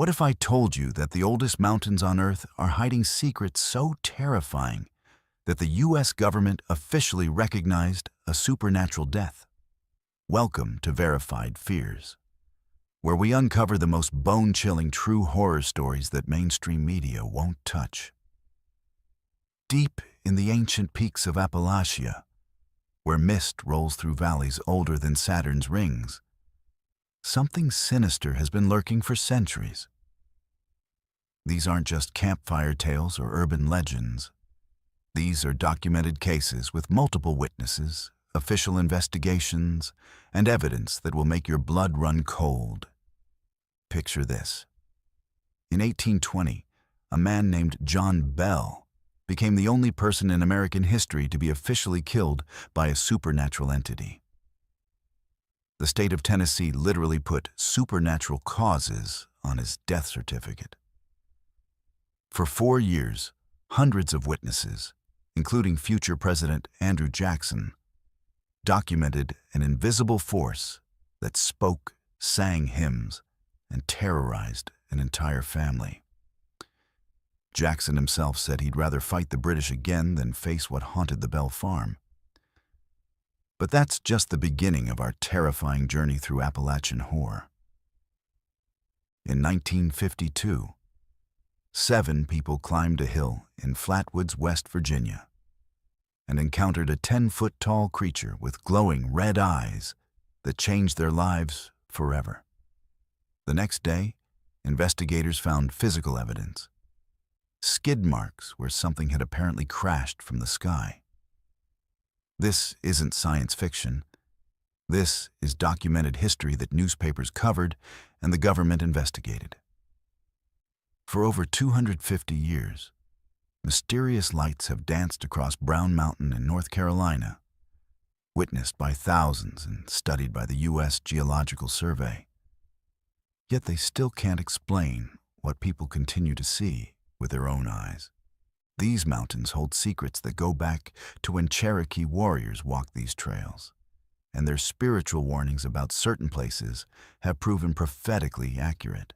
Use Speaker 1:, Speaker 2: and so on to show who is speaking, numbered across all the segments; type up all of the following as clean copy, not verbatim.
Speaker 1: What if I told you that the oldest mountains on Earth are hiding secrets so terrifying that the U.S. government officially recognized a supernatural death? Welcome to Verified Fears, where we uncover the most bone-chilling true horror stories that mainstream media won't touch. Deep in the ancient peaks of Appalachia, where mist rolls through valleys older than Saturn's rings, something sinister has been lurking for centuries. These aren't just campfire tales or urban legends. These are documented cases with multiple witnesses, official investigations, and evidence that will make your blood run cold. Picture this. In 1820, a man named John Bell became the only person in American history to be officially killed by a supernatural entity. The state of Tennessee literally put supernatural causes on his death certificate. For 4 years, hundreds of witnesses, including future President Andrew Jackson, documented an invisible force that spoke, sang hymns, and terrorized an entire family. Jackson himself said he'd rather fight the British again than face what haunted the Bell farm. But that's just the beginning of our terrifying journey through Appalachian horror. In 1952, 7 people climbed a hill in Flatwoods, West Virginia, and encountered a 10-foot-tall creature with glowing red eyes that changed their lives forever. The next day, investigators found physical evidence, skid marks where something had apparently crashed from the sky. This isn't science fiction. This is documented history that newspapers covered and the government investigated. For over 250 years, mysterious lights have danced across Brown Mountain in North Carolina, witnessed by thousands and studied by the U.S. Geological Survey. Yet they still can't explain what people continue to see with their own eyes. These mountains hold secrets that go back to when Cherokee warriors walked these trails, and their spiritual warnings about certain places have proven prophetically accurate.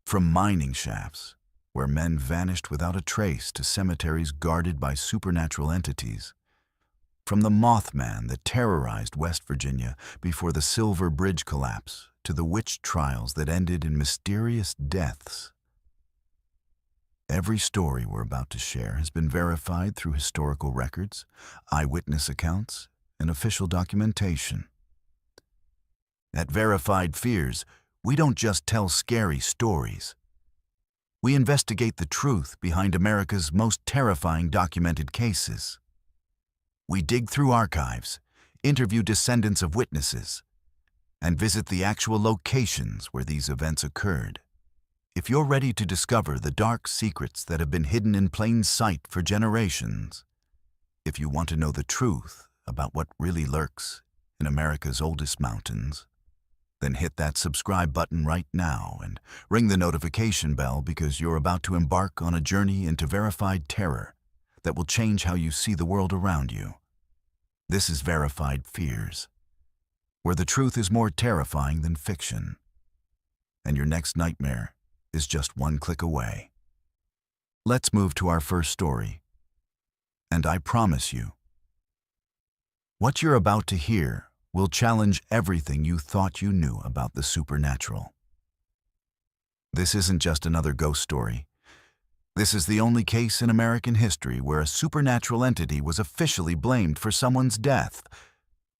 Speaker 1: From mining shafts, where men vanished without a trace, to cemeteries guarded by supernatural entities. From the Mothman that terrorized West Virginia before the Silver Bridge collapse, to the witch trials that ended in mysterious deaths. Every story we're about to share has been verified through historical records, eyewitness accounts, and official documentation. At Verified Fears, we don't just tell scary stories. We investigate the truth behind America's most terrifying documented cases. We dig through archives, interview descendants of witnesses, and visit the actual locations where these events occurred. If you're ready to discover the dark secrets that have been hidden in plain sight for generations, if you want to know the truth about what really lurks in America's oldest mountains, then hit that subscribe button right now and ring the notification bell, because you're about to embark on a journey into verified terror that will change how you see the world around you. This is Verified Fears, where the truth is more terrifying than fiction, and your next nightmare is just one click away. Let's move to our first story, and I promise you, what you're about to hear will challenge everything you thought you knew about the supernatural. This isn't just another ghost story. This is the only case in American history where a supernatural entity was officially blamed for someone's death,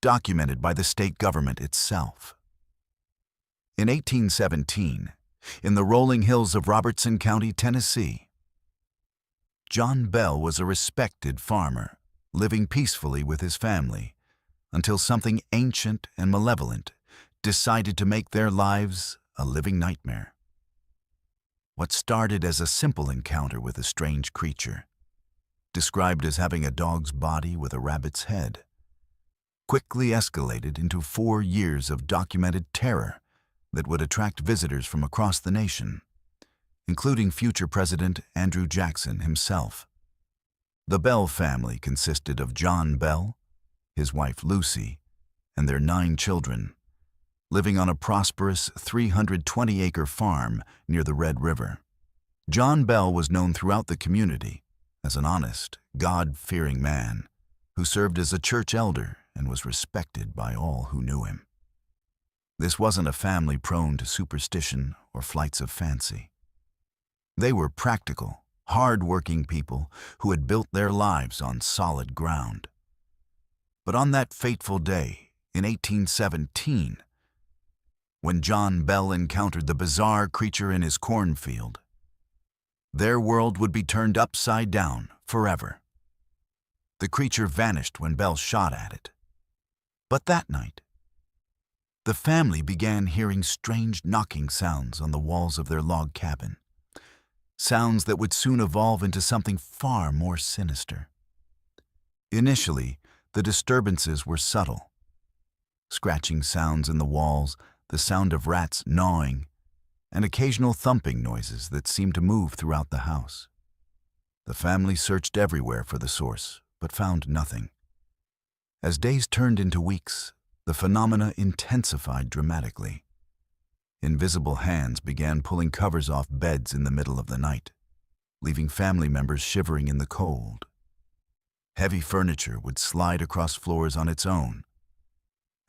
Speaker 1: documented by the state government itself. In 1817, in the rolling hills of Robertson County, Tennessee, John Bell was a respected farmer, living peacefully with his family, until something ancient and malevolent decided to make their lives a living nightmare. What started as a simple encounter with a strange creature, described as having a dog's body with a rabbit's head, quickly escalated into 4 years of documented terror that would attract visitors from across the nation, including future President Andrew Jackson himself. The Bell family consisted of John Bell, his wife Lucy, and their 9 children, living on a prosperous 320-acre farm near the Red River. John Bell was known throughout the community as an honest, God-fearing man who served as a church elder and was respected by all who knew him. This wasn't a family prone to superstition or flights of fancy. They were practical, hard-working people who had built their lives on solid ground. But on that fateful day, in 1817, when John Bell encountered the bizarre creature in his cornfield, their world would be turned upside down forever. The creature vanished when Bell shot at it. But that night, the family began hearing strange knocking sounds on the walls of their log cabin, sounds that would soon evolve into something far more sinister. Initially, the disturbances were subtle. Scratching sounds in the walls, the sound of rats gnawing, and occasional thumping noises that seemed to move throughout the house. The family searched everywhere for the source, but found nothing. As days turned into weeks, the phenomena intensified dramatically. Invisible hands began pulling covers off beds in the middle of the night, leaving family members shivering in the cold. Heavy furniture would slide across floors on its own,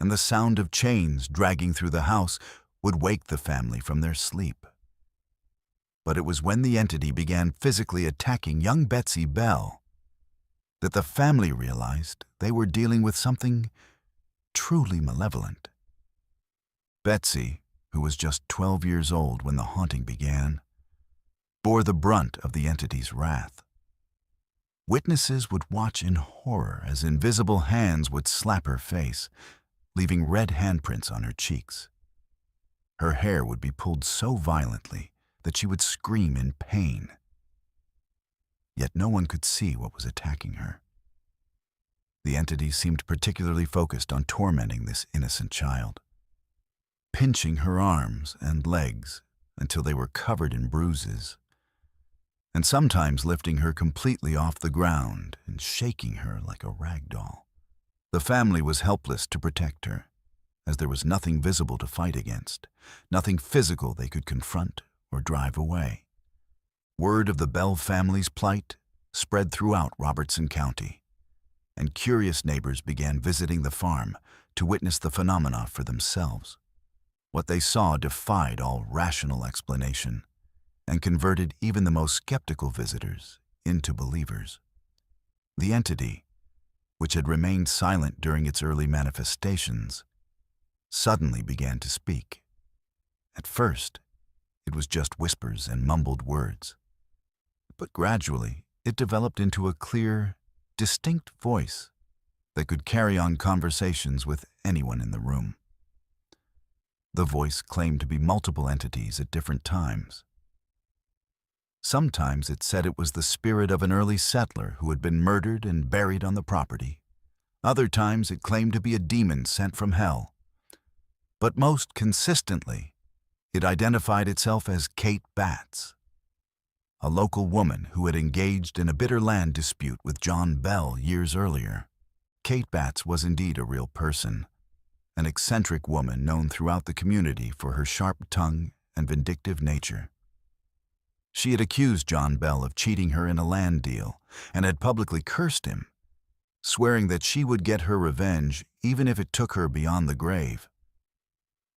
Speaker 1: and the sound of chains dragging through the house would wake the family from their sleep. But it was when the entity began physically attacking young Betsy Bell that the family realized they were dealing with something truly malevolent. Betsy, who was just 12 years old when the haunting began, bore the brunt of the entity's wrath. Witnesses would watch in horror as invisible hands would slap her face, leaving red handprints on her cheeks. Her hair would be pulled so violently that she would scream in pain. Yet no one could see what was attacking her. The entity seemed particularly focused on tormenting this innocent child, pinching her arms and legs until they were covered in bruises, and sometimes lifting her completely off the ground and shaking her like a rag doll. The family was helpless to protect her, as there was nothing visible to fight against, nothing physical they could confront or drive away. Word of the Bell family's plight spread throughout Robertson County, and curious neighbors began visiting the farm to witness the phenomena for themselves. What they saw defied all rational explanation and converted even the most skeptical visitors into believers. The entity, which had remained silent during its early manifestations, suddenly began to speak. At first, it was just whispers and mumbled words, but gradually it developed into a clear, distinct voice that could carry on conversations with anyone in the room. The voice claimed to be multiple entities at different times. Sometimes it said it was the spirit of an early settler who had been murdered and buried on the property. Other times it claimed to be a demon sent from hell. But most consistently, it identified itself as Kate Batts, a local woman who had engaged in a bitter land dispute with John Bell years earlier. Kate Batts was indeed a real person, an eccentric woman known throughout the community for her sharp tongue and vindictive nature. She had accused John Bell of cheating her in a land deal and had publicly cursed him, swearing that she would get her revenge even if it took her beyond the grave.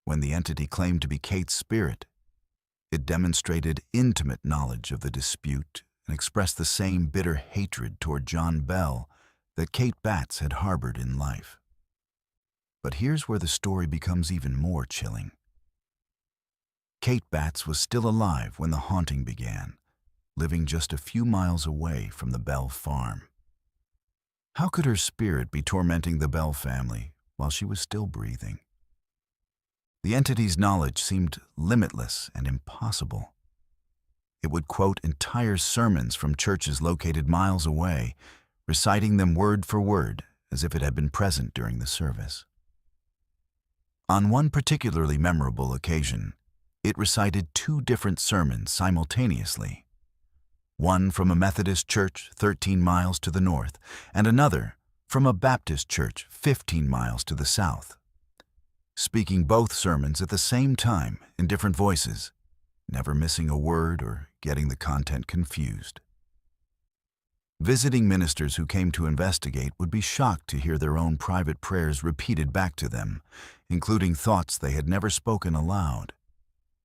Speaker 1: When the entity claimed to be Kate's spirit, it demonstrated intimate knowledge of the dispute and expressed the same bitter hatred toward John Bell that Kate Batts had harbored in life. But here's where the story becomes even more chilling. Kate Batts was still alive when the haunting began, living just a few miles away from the Bell farm. How could her spirit be tormenting the Bell family while she was still breathing? The entity's knowledge seemed limitless and impossible. It would quote entire sermons from churches located miles away, reciting them word for word as if it had been present during the service. On one particularly memorable occasion, it recited 2 different sermons simultaneously, one from a Methodist church 13 miles to the north, and another from a Baptist church 15 miles to the south. speaking both sermons at the same time in different voices, never missing a word or getting the content confused. Visiting ministers who came to investigate would be shocked to hear their own private prayers repeated back to them, including thoughts they had never spoken aloud.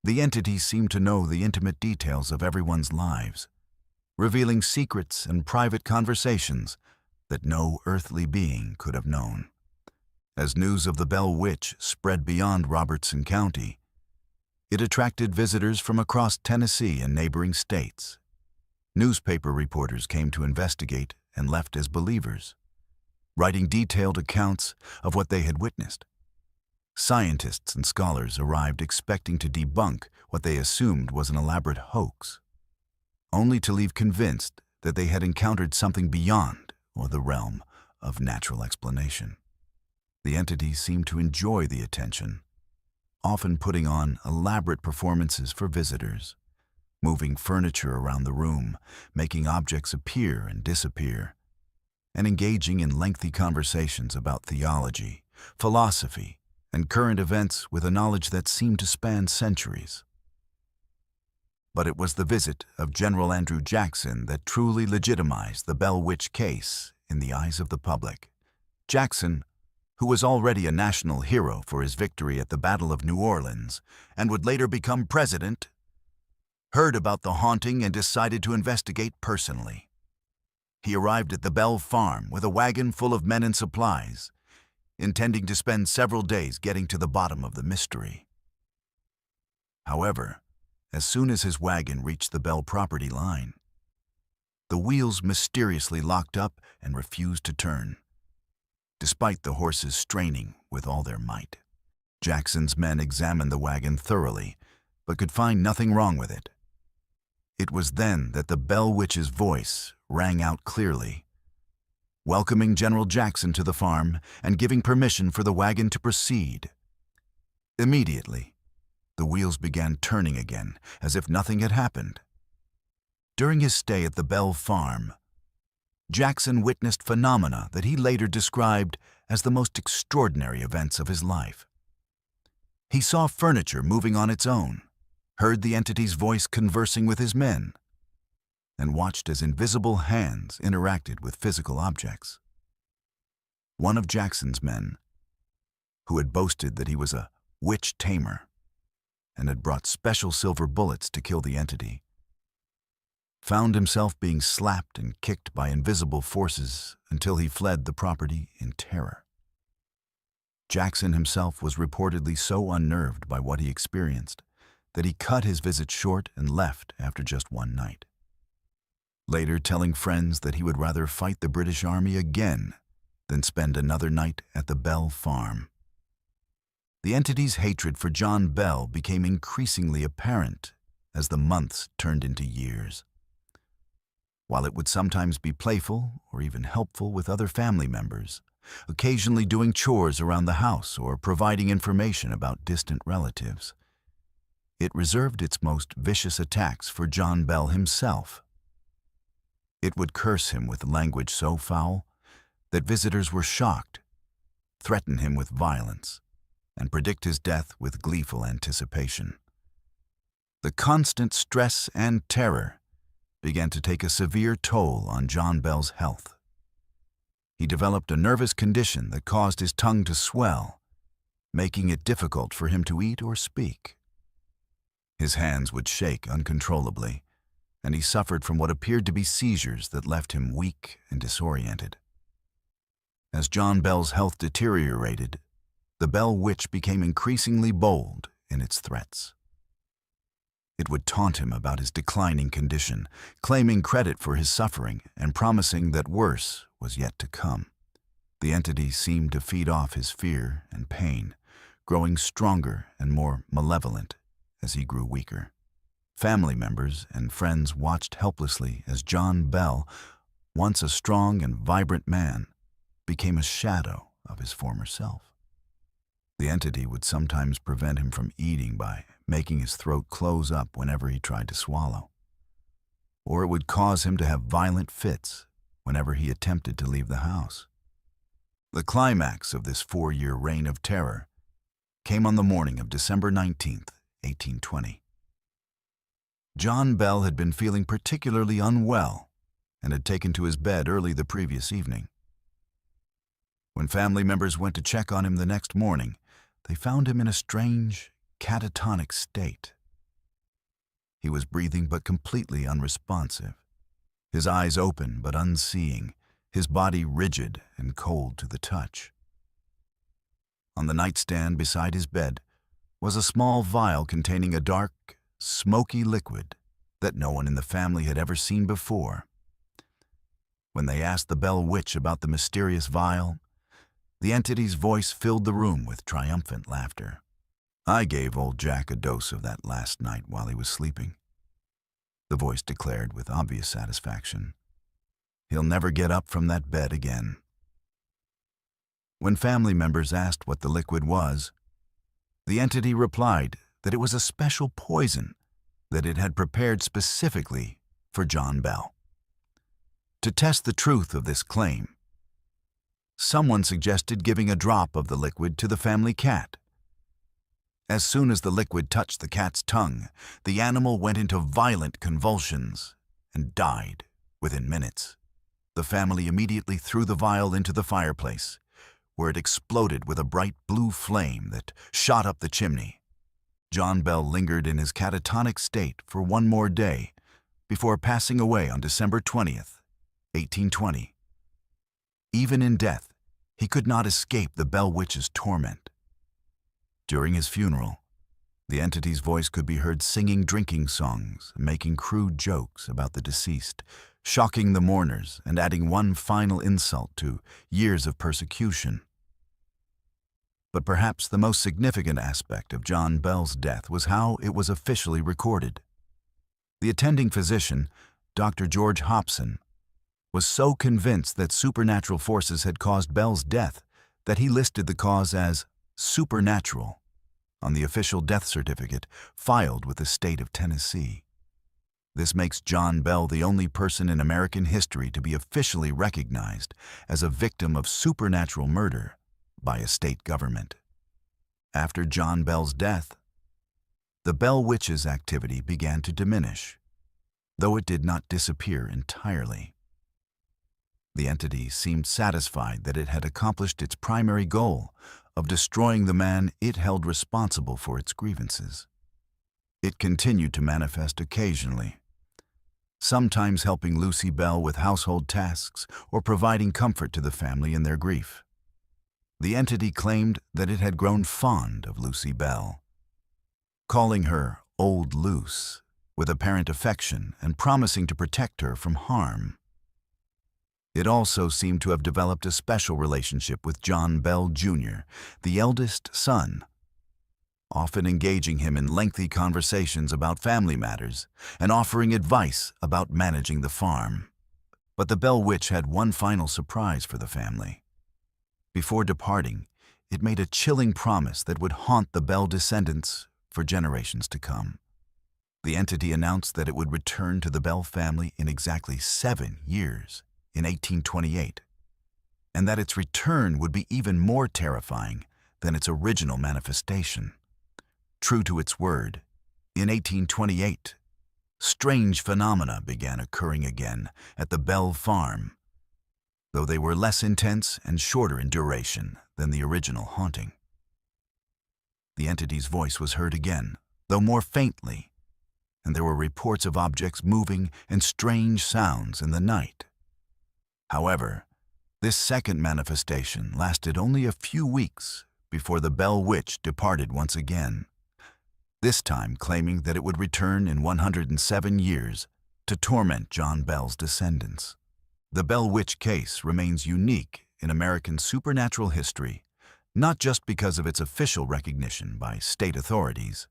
Speaker 1: The entity seemed to know the intimate details of everyone's lives, revealing secrets and private conversations that no earthly being could have known. As news of the Bell Witch spread beyond Robertson County, it attracted visitors from across Tennessee and neighboring states. Newspaper reporters came to investigate and left as believers, writing detailed accounts of what they had witnessed. Scientists and scholars arrived expecting to debunk what they assumed was an elaborate hoax, only to leave convinced that they had encountered something beyond or the realm of natural explanation. The entity seemed to enjoy the attention, often putting on elaborate performances for visitors, moving furniture around the room, making objects appear and disappear, and engaging in lengthy conversations about theology, philosophy, and current events with a knowledge that seemed to span centuries. But it was the visit of General Andrew Jackson that truly legitimized the Bell Witch case in the eyes of the public. Jackson, who was already a national hero for his victory at the Battle of New Orleans and would later become president, heard about the haunting and decided to investigate personally. He arrived at the Bell farm with a wagon full of men and supplies, intending to spend several days getting to the bottom of the mystery. However, as soon as his wagon reached the Bell property line, the wheels mysteriously locked up and refused to turn, despite the horses straining with all their might. Jackson's men examined the wagon thoroughly, but could find nothing wrong with it. It was then that the Bell Witch's voice rang out clearly, welcoming General Jackson to the farm and giving permission for the wagon to proceed. Immediately, the wheels began turning again, as if nothing had happened. During his stay at the Bell farm, Jackson witnessed phenomena that he later described as the most extraordinary events of his life. He saw furniture moving on its own, heard the entity's voice conversing with his men, and watched as invisible hands interacted with physical objects. One of Jackson's men, who had boasted that he was a witch tamer and had brought special silver bullets to kill the entity, found himself being slapped and kicked by invisible forces until he fled the property in terror. Jackson himself was reportedly so unnerved by what he experienced that he cut his visit short and left after just one night, later telling friends that he would rather fight the British Army again than spend another night at the Bell farm. The entity's hatred for John Bell became increasingly apparent as the months turned into years. While it would sometimes be playful or even helpful with other family members, occasionally doing chores around the house or providing information about distant relatives, it reserved its most vicious attacks for John Bell himself. It would curse him with language so foul that visitors were shocked, threaten him with violence, and predict his death with gleeful anticipation. The constant stress and terror began to take a severe toll on John Bell's health. He developed a nervous condition that caused his tongue to swell, making it difficult for him to eat or speak. His hands would shake uncontrollably, and he suffered from what appeared to be seizures that left him weak and disoriented. As John Bell's health deteriorated, the Bell Witch became increasingly bold in its threats. It would taunt him about his declining condition, claiming credit for his suffering and promising that worse was yet to come. The entity seemed to feed off his fear and pain, growing stronger and more malevolent as he grew weaker. Family members and friends watched helplessly as John Bell, once a strong and vibrant man, became a shadow of his former self. The entity would sometimes prevent him from eating by making his throat close up whenever he tried to swallow, or it would cause him to have violent fits whenever he attempted to leave the house. The climax of this 4-year reign of terror came on the morning of December 19th, 1820. John Bell had been feeling particularly unwell and had taken to his bed early the previous evening. When family members went to check on him the next morning, they found him in a strange, catatonic state. He was breathing but completely unresponsive, his eyes open but unseeing, his body rigid and cold to the touch. On the nightstand beside his bed was a small vial containing a dark, smoky liquid that no one in the family had ever seen before. When they asked the Bell Witch about the mysterious vial, the entity's voice filled the room with triumphant laughter. "I gave old Jack a dose of that last night while he was sleeping," the voice declared with obvious satisfaction. "He'll never get up from that bed again." When family members asked what the liquid was, the entity replied that it was a special poison that it had prepared specifically for John Bell. To test the truth of this claim, someone suggested giving a drop of the liquid to the family cat. As soon as the liquid touched the cat's tongue, the animal went into violent convulsions and died within minutes. The family immediately threw the vial into the fireplace, where it exploded with a bright blue flame that shot up the chimney. John Bell lingered in his catatonic state for one more day before passing away on December 20th, 1820. Even in death, he could not escape the Bell Witch's torment. During his funeral, the entity's voice could be heard singing drinking songs and making crude jokes about the deceased, shocking the mourners and adding one final insult to years of persecution. But perhaps the most significant aspect of John Bell's death was how it was officially recorded. The attending physician, Dr. George Hobson, was so convinced that supernatural forces had caused Bell's death that he listed the cause as supernatural on the official death certificate filed with the state of Tennessee. This makes John Bell the only person in American history to be officially recognized as a victim of supernatural murder by a state government. After John Bell's death, the Bell Witch's activity began to diminish, though it did not disappear entirely. The entity seemed satisfied that it had accomplished its primary goal of destroying the man it held responsible for its grievances. It continued to manifest occasionally, sometimes helping Lucy Bell with household tasks or providing comfort to the family in their grief. The entity claimed that it had grown fond of Lucy Bell, calling her Old Luce with apparent affection and promising to protect her from harm. It also seemed to have developed a special relationship with John Bell, Jr., the eldest son, often engaging him in lengthy conversations about family matters and offering advice about managing the farm. But the Bell Witch had one final surprise for the family. Before departing, it made a chilling promise that would haunt the Bell descendants for generations to come. The entity announced that it would return to the Bell family in exactly 7 years, in 1828, and that its return would be even more terrifying than its original manifestation. True to its word, in 1828, strange phenomena began occurring again at the Bell farm, though they were less intense and shorter in duration than the original haunting. The entity's voice was heard again, though more faintly, and there were reports of objects moving and strange sounds in the night. However, this second manifestation lasted only a few weeks before the Bell Witch departed once again, this time claiming that it would return in 107 years to torment John Bell's descendants. The Bell Witch case remains unique in American supernatural history, not just because of its official recognition by state authorities,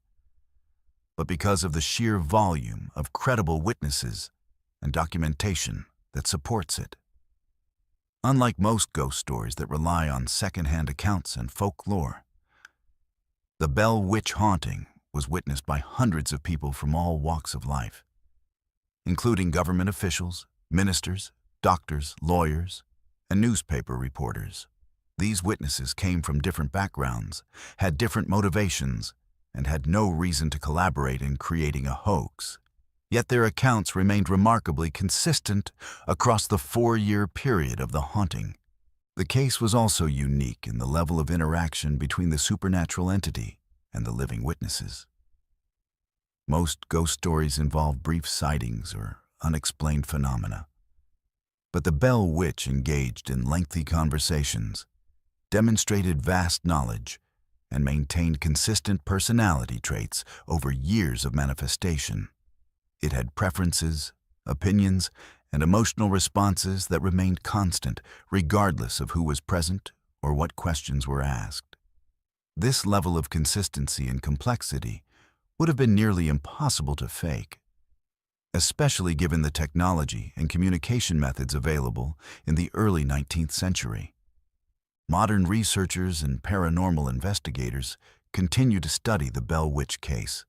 Speaker 1: but because of the sheer volume of credible witnesses and documentation that supports it. Unlike most ghost stories that rely on second-hand accounts and folklore, the Bell Witch haunting was witnessed by hundreds of people from all walks of life, including government officials, ministers, doctors, lawyers, and newspaper reporters. These witnesses came from different backgrounds, had different motivations, and had no reason to collaborate in creating a hoax. Yet their accounts remained remarkably consistent across the 4-year period of the haunting. The case was also unique in the level of interaction between the supernatural entity and the living witnesses. Most ghost stories involve brief sightings or unexplained phenomena. But the Bell Witch engaged in lengthy conversations, demonstrated vast knowledge, and maintained consistent personality traits over years of manifestation. It had preferences, opinions, and emotional responses that remained constant regardless of who was present or what questions were asked. This level of consistency and complexity would have been nearly impossible to fake, especially given the technology and communication methods available in the early 19th century. Modern researchers and paranormal investigators continue to study the Bell Witch case,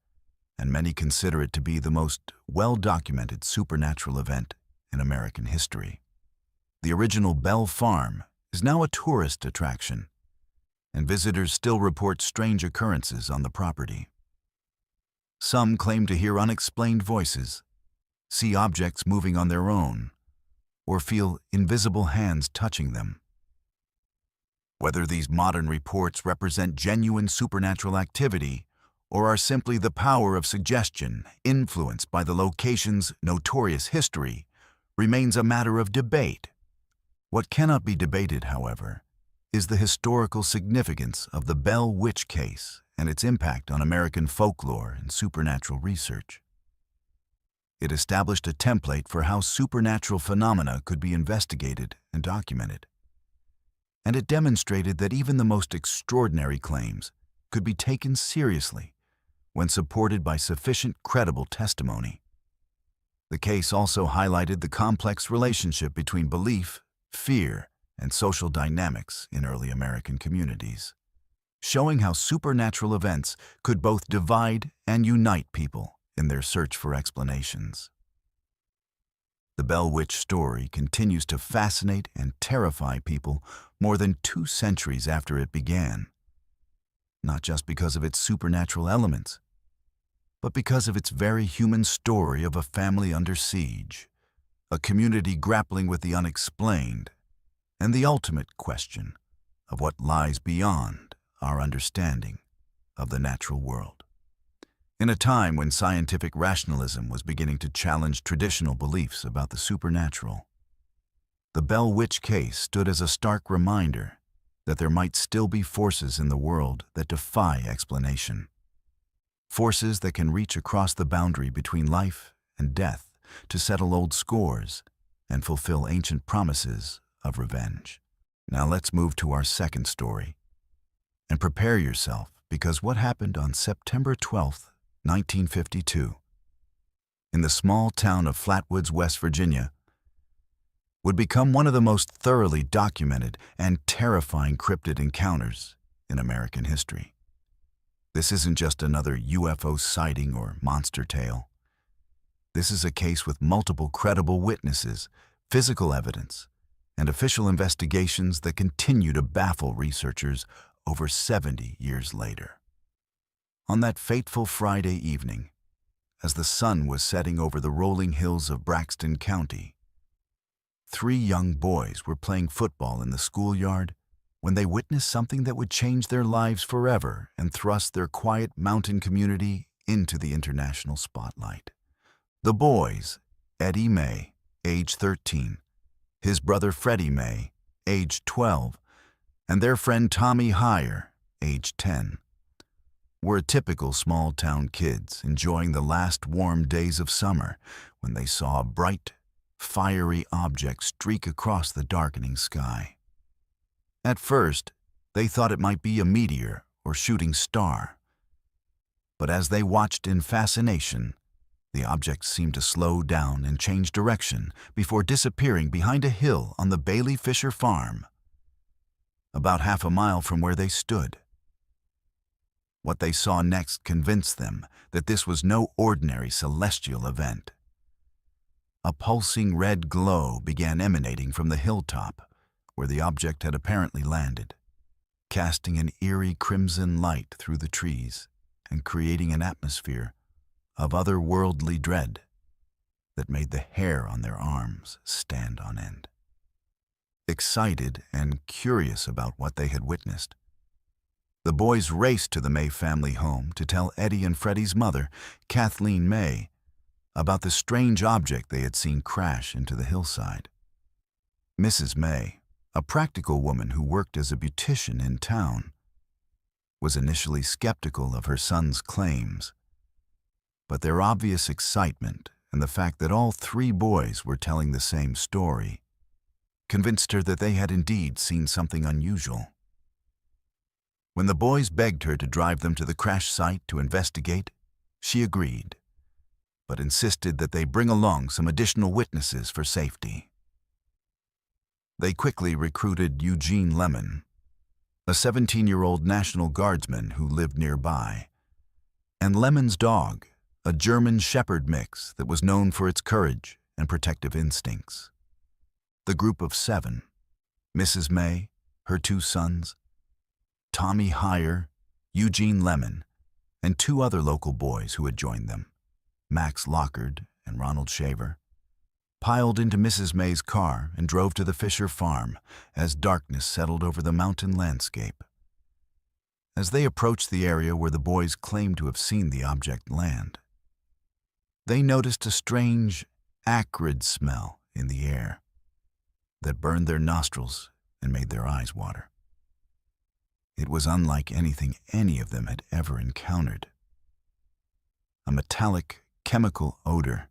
Speaker 1: and many consider it to be the most well-documented supernatural event in American history. The original Bell Farm is now a tourist attraction, and visitors still report strange occurrences on the property. Some claim to hear unexplained voices, see objects moving on their own, or feel invisible hands touching them. Whether these modern reports represent genuine supernatural activity or are simply the power of suggestion influenced by the location's notorious history remains a matter of debate. What cannot be debated, however, is the historical significance of the Bell Witch case and its impact on American folklore and supernatural research. It established a template for how supernatural phenomena could be investigated and documented. And it demonstrated that even the most extraordinary claims could be taken seriously when supported by sufficient credible testimony. The case also highlighted the complex relationship between belief, fear, and social dynamics in early American communities, showing how supernatural events could both divide and unite people in their search for explanations. The Bell Witch story continues to fascinate and terrify people more than 2 centuries after it began, not just because of its supernatural elements, but because of its very human story of a family under siege, a community grappling with the unexplained, and the ultimate question of what lies beyond our understanding of the natural world. In a time when scientific rationalism was beginning to challenge traditional beliefs about the supernatural, the Bell Witch case stood as a stark reminder that there might still be forces in the world that defy explanation. Forces that can reach across the boundary between life and death to settle old scores and fulfill ancient promises of revenge. Now let's move to our second story. And prepare yourself, because what happened on September 12th, 1952, in the small town of Flatwoods, West Virginia, would become one of the most thoroughly documented and terrifying cryptid encounters in American history. This isn't just another UFO sighting or monster tale. This is a case with multiple credible witnesses, physical evidence, and official investigations that continue to baffle researchers over 70 years later. On that fateful Friday evening, as the sun was setting over the rolling hills of Braxton County, 3 young boys were playing football in the schoolyard when they witnessed something that would change their lives forever and thrust their quiet mountain community into the international spotlight. The boys, Eddie May, age 13, his brother Freddie May, age 12, and their friend Tommy Heyer, age 10, were typical small-town kids enjoying the last warm days of summer when they saw a bright, fiery object streak across the darkening sky. At first, they thought it might be a meteor or shooting star. But as they watched in fascination, the object seemed to slow down and change direction before disappearing behind a hill on the Bailey Fisher farm, about half a mile from where they stood. What they saw next convinced them that this was no ordinary celestial event. A pulsing red glow began emanating from the hilltop, where the object had apparently landed. casting an eerie crimson light through the trees and creating an atmosphere of otherworldly dread that made the hair on their arms stand on end. Excited and curious about what they had witnessed, the boys raced to the May family home to tell Eddie and Freddie's mother, Kathleen May, about the strange object they had seen crash into the hillside. Mrs. May, a practical woman who worked as a beautician in town, was initially skeptical of her son's claims, but their obvious excitement and the fact that all three boys were telling the same story convinced her that they had indeed seen something unusual. When the boys begged her to drive them to the crash site to investigate, she agreed, but insisted that they bring along some additional witnesses for safety. They quickly recruited Eugene Lemon, a 17-year-old National Guardsman who lived nearby, and Lemon's dog, a German Shepherd mix that was known for its courage and protective instincts. The group of 7, Mrs. May, her 2 sons, Tommy Heyer, Eugene Lemon, and 2 other local boys who had joined them, Max Lockard and Ronald Shaver, piled into Mrs. May's car and drove to the Fisher farm as darkness settled over the mountain landscape. As they approached the area where the boys claimed to have seen the object land, they noticed a strange, acrid smell in the air that burned their nostrils and made their eyes water. It was unlike anything any of them had ever encountered. A metallic, chemical odor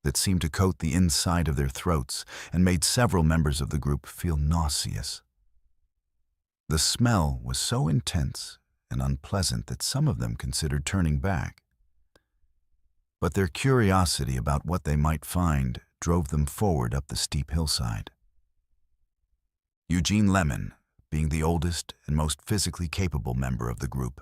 Speaker 1: that seemed to coat the inside of their throats and made several members of the group feel nauseous. The smell was so intense and unpleasant that some of them considered turning back. But their curiosity about what they might find drove them forward up the steep hillside. Eugene Lemon, being the oldest and most physically capable member of the group,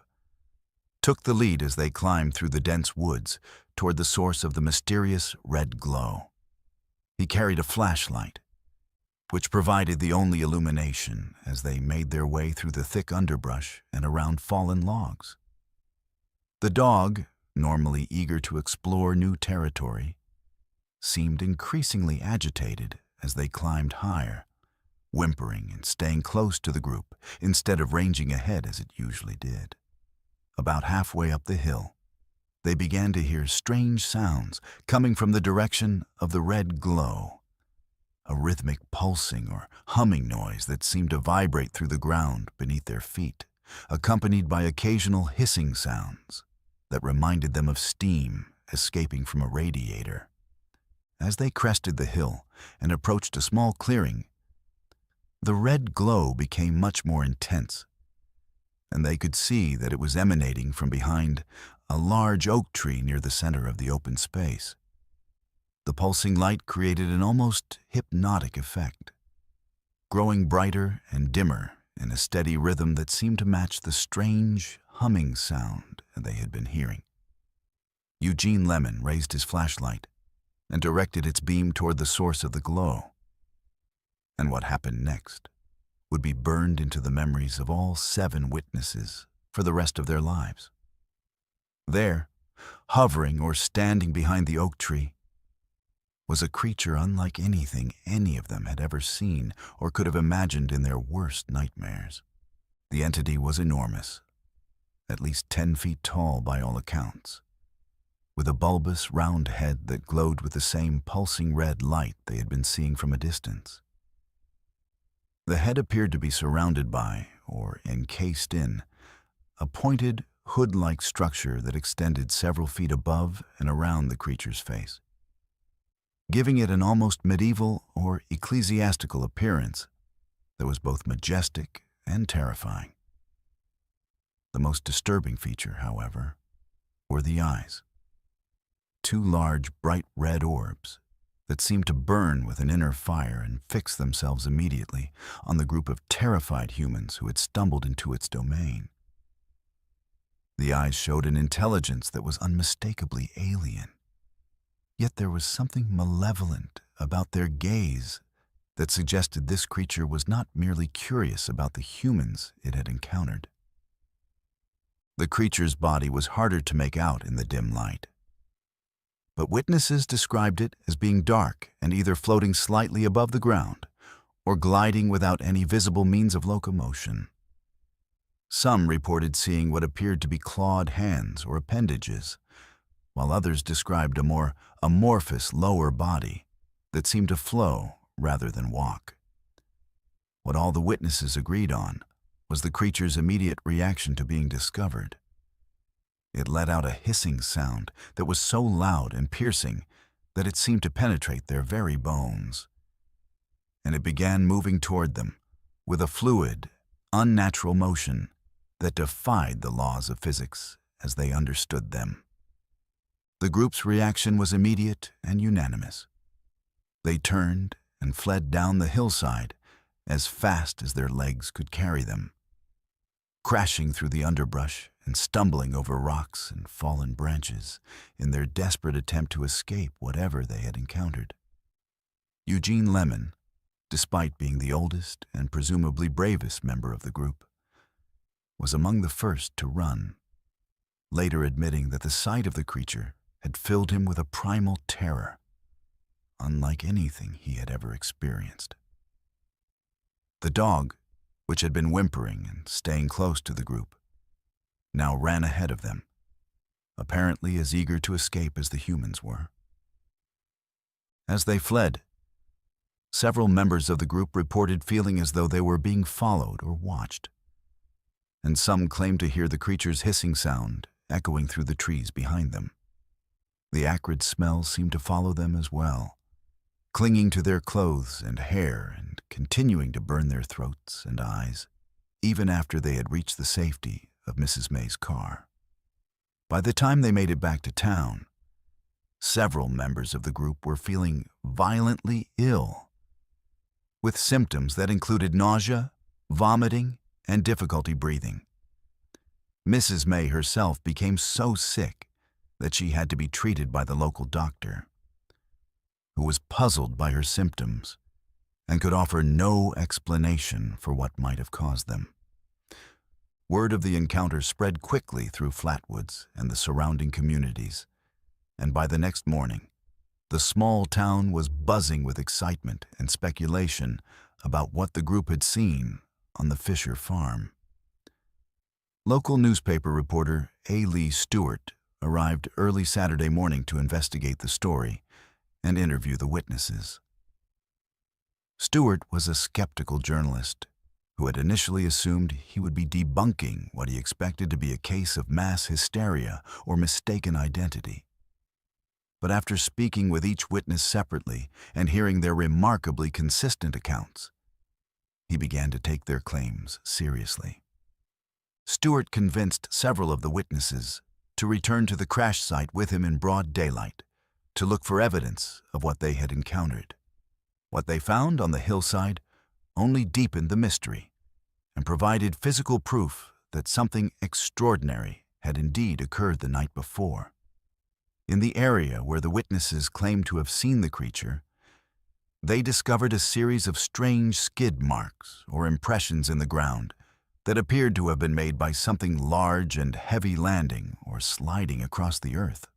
Speaker 1: took the lead as they climbed through the dense woods toward the source of the mysterious red glow. He carried a flashlight, which provided the only illumination as they made their way through the thick underbrush and around fallen logs. The dog, normally eager to explore new territory, seemed increasingly agitated as they climbed higher, whimpering and staying close to the group instead of ranging ahead as it usually did. About halfway up the hill, they began to hear strange sounds coming from the direction of the red glow, a rhythmic pulsing or humming noise that seemed to vibrate through the ground beneath their feet, accompanied by occasional hissing sounds that reminded them of steam escaping from a radiator. As they crested the hill and approached a small clearing, the red glow became much more intense, and they could see that it was emanating from behind a large oak tree near the center of the open space. The pulsing light created an almost hypnotic effect, growing brighter and dimmer in a steady rhythm that seemed to match the strange humming sound they had been hearing. Eugene Lemon raised his flashlight and directed its beam toward the source of the glow. And what happened next would be burned into the memories of all 7 witnesses for the rest of their lives. There, hovering or standing behind the oak tree, was a creature unlike anything any of them had ever seen or could have imagined in their worst nightmares. The entity was enormous, at least 10 feet tall by all accounts, with a bulbous, round head that glowed with the same pulsing red light they had been seeing from a distance. The head appeared to be surrounded by, or encased in, a pointed, hood-like structure that extended several feet above and around the creature's face, giving it an almost medieval or ecclesiastical appearance that was both majestic and terrifying. The most disturbing feature, however, were the eyes. 2 large, bright red orbs that seemed to burn with an inner fire and fix themselves immediately on the group of terrified humans who had stumbled into its domain. The eyes showed an intelligence that was unmistakably alien, yet there was something malevolent about their gaze that suggested this creature was not merely curious about the humans it had encountered. The creature's body was harder to make out in the dim light, but witnesses described it as being dark and either floating slightly above the ground or gliding without any visible means of locomotion. Some reported seeing what appeared to be clawed hands or appendages, while others described a more amorphous lower body that seemed to flow rather than walk. What all the witnesses agreed on was the creature's immediate reaction to being discovered. It let out a hissing sound that was so loud and piercing that it seemed to penetrate their very bones. And it began moving toward them with a fluid, unnatural motion that defied the laws of physics as they understood them. The group's reaction was immediate and unanimous. They turned and fled down the hillside as fast as their legs could carry them, crashing through the underbrush and stumbling over rocks and fallen branches in their desperate attempt to escape whatever they had encountered. Eugene Lemon, despite being the oldest and presumably bravest member of the group, was among the first to run, later admitting that the sight of the creature had filled him with a primal terror, unlike anything he had ever experienced. The dog, which had been whimpering and staying close to the group, now ran ahead of them, apparently as eager to escape as the humans were. As they fled, several members of the group reported feeling as though they were being followed or watched, and some claimed to hear the creature's hissing sound echoing through the trees behind them. The acrid smell seemed to follow them as well, clinging to their clothes and hair and continuing to burn their throats and eyes, even after they had reached the safety of Mrs. May's car. By the time they made it back to town, several members of the group were feeling violently ill, with symptoms that included nausea, vomiting, and difficulty breathing. Mrs. May herself became so sick that she had to be treated by the local doctor, who was puzzled by her symptoms and could offer no explanation for what might have caused them. Word of the encounter spread quickly through Flatwoods and the surrounding communities, and by the next morning, the small town was buzzing with excitement and speculation about what the group had seen on the Fisher farm. Local newspaper reporter A. Lee Stewart arrived early Saturday morning to investigate the story and interview the witnesses. Stewart was a skeptical journalist who had initially assumed he would be debunking what he expected to be a case of mass hysteria or mistaken identity. But after speaking with each witness separately and hearing their remarkably consistent accounts, he began to take their claims seriously. Stewart convinced several of the witnesses to return to the crash site with him in broad daylight to look for evidence of what they had encountered. What they found on the hillside only deepened the mystery and provided physical proof that something extraordinary had indeed occurred the night before. In the area where the witnesses claimed to have seen the creature, they discovered a series of strange skid marks or impressions in the ground that appeared to have been made by something large and heavy landing or sliding across the earth.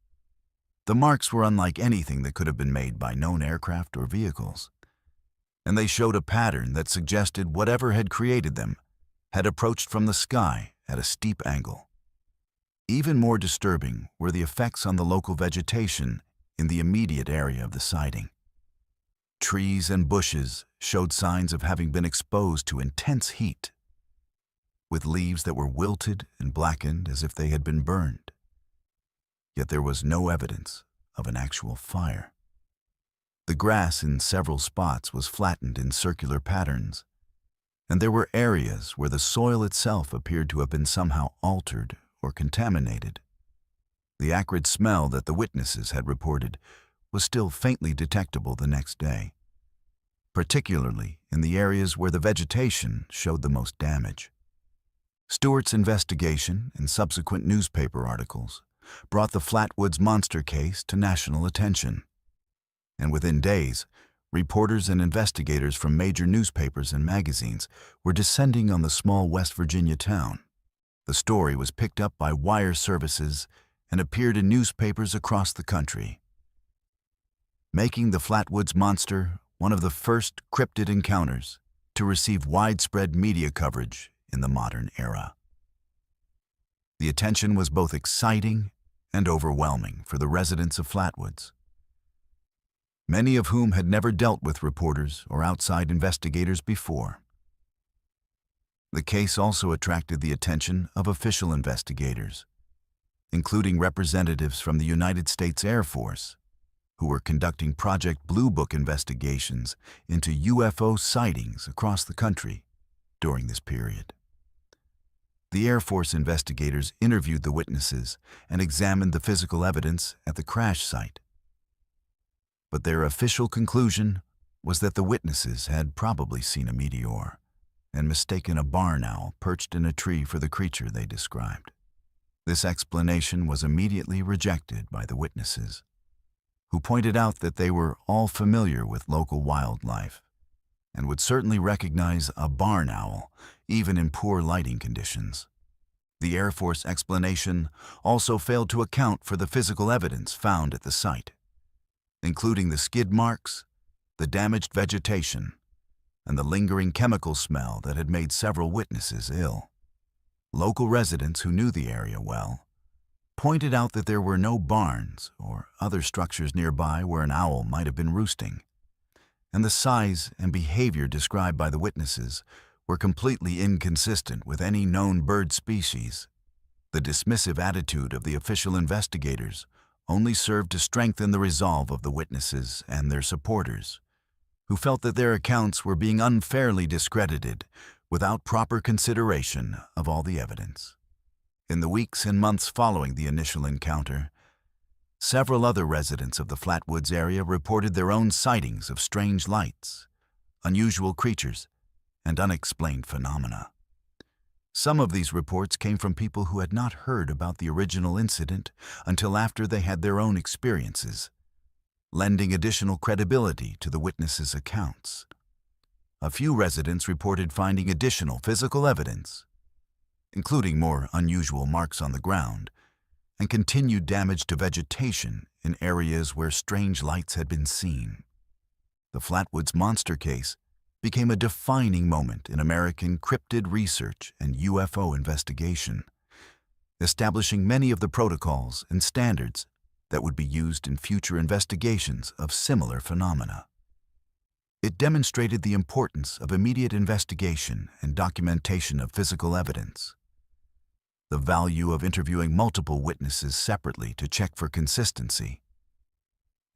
Speaker 1: The marks were unlike anything that could have been made by known aircraft or vehicles, and they showed a pattern that suggested whatever had created them had approached from the sky at a steep angle. Even more disturbing were the effects on the local vegetation in the immediate area of the sighting. Trees and bushes showed signs of having been exposed to intense heat, with leaves that were wilted and blackened as if they had been burned. Yet there was no evidence of an actual fire. The grass in several spots was flattened in circular patterns, and there were areas where the soil itself appeared to have been somehow altered or contaminated. The acrid smell that the witnesses had reported was still faintly detectable the next day, particularly in the areas where the vegetation showed the most damage. Stewart's investigation and subsequent newspaper articles brought the Flatwoods Monster case to national attention, and within days, reporters and investigators from major newspapers and magazines were descending on the small West Virginia town. The story was picked up by wire services and appeared in newspapers across the country, making the Flatwoods Monster one of the first cryptid encounters to receive widespread media coverage in the modern era. The attention was both exciting and overwhelming for the residents of Flatwoods, many of whom had never dealt with reporters or outside investigators before. The case also attracted the attention of official investigators, including representatives from the United States Air Force, who were conducting Project Blue Book investigations into UFO sightings across the country during this period. The Air Force investigators interviewed the witnesses and examined the physical evidence at the crash site. But their official conclusion was that the witnesses had probably seen a meteor and mistaken a barn owl perched in a tree for the creature they described. This explanation was immediately rejected by the witnesses, who pointed out that they were all familiar with local wildlife and would certainly recognize a barn owl even in poor lighting conditions. The Air Force explanation also failed to account for the physical evidence found at the site, including the skid marks, the damaged vegetation, and the lingering chemical smell that had made several witnesses ill. Local residents who knew the area well pointed out that there were no barns or other structures nearby where an owl might have been roosting, and the size and behavior described by the witnesses were completely inconsistent with any known bird species. The dismissive attitude of the official investigators only served to strengthen the resolve of the witnesses and their supporters, who felt that their accounts were being unfairly discredited without proper consideration of all the evidence. In the weeks and months following the initial encounter, several other residents of the Flatwoods area reported their own sightings of strange lights, unusual creatures, and unexplained phenomena. Some of these reports came from people who had not heard about the original incident until after they had their own experiences, lending additional credibility to the witnesses' accounts. A few residents reported finding additional physical evidence, including more unusual marks on the ground and continued damage to vegetation in areas where strange lights had been seen. The Flatwoods Monster case became a defining moment in American cryptid research and UFO investigation, establishing many of the protocols and standards that would be used in future investigations of similar phenomena. It demonstrated the importance of immediate investigation and documentation of physical evidence, the value of interviewing multiple witnesses separately to check for consistency,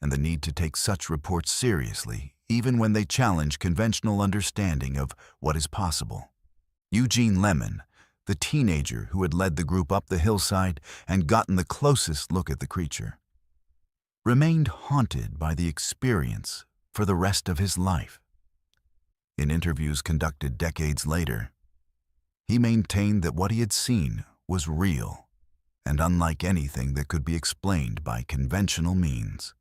Speaker 1: and the need to take such reports seriously even when they challenge conventional understanding of what is possible. Eugene Lemon, the teenager who had led the group up the hillside and gotten the closest look at the creature, remained haunted by the experience for the rest of his life. In interviews conducted decades later, he maintained that what he had seen was real and unlike anything that could be explained by conventional means.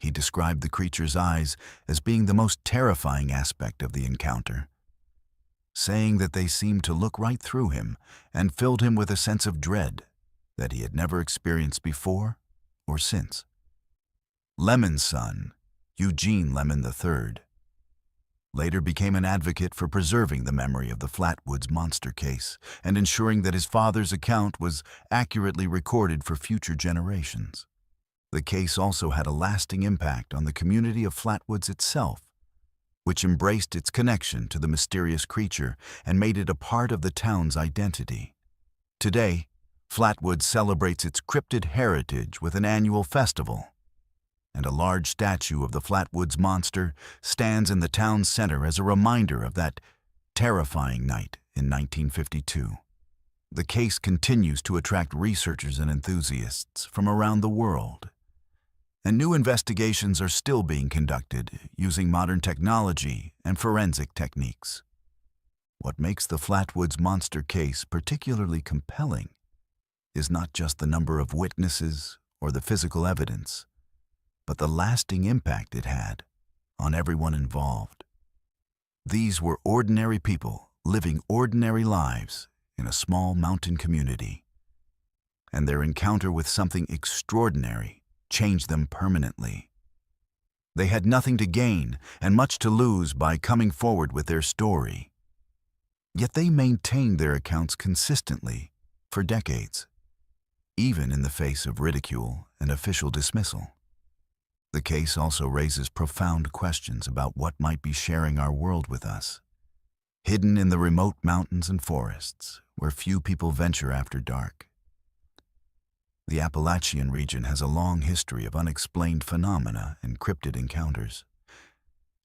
Speaker 1: He described the creature's eyes as being the most terrifying aspect of the encounter, saying that they seemed to look right through him and filled him with a sense of dread that he had never experienced before or since. Lemon's son, Eugene Lemon III, later became an advocate for preserving the memory of the Flatwoods Monster case and ensuring that his father's account was accurately recorded for future generations. The case also had a lasting impact on the community of Flatwoods itself, which embraced its connection to the mysterious creature and made it a part of the town's identity. Today, Flatwoods celebrates its cryptid heritage with an annual festival, and a large statue of the Flatwoods Monster stands in the town center as a reminder of that terrifying night in 1952. The case continues to attract researchers and enthusiasts from around the world, and new investigations are still being conducted using modern technology and forensic techniques. What makes the Flatwoods Monster case particularly compelling is not just the number of witnesses or the physical evidence, but the lasting impact it had on everyone involved. These were ordinary people living ordinary lives in a small mountain community, and their encounter with something extraordinary changed them permanently. They had nothing to gain and much to lose by coming forward with their story. Yet they maintained their accounts consistently for decades, even in the face of ridicule and official dismissal. The case also raises profound questions about what might be sharing our world with us, hidden in the remote mountains and forests where few people venture after dark. The Appalachian region has a long history of unexplained phenomena and cryptid encounters,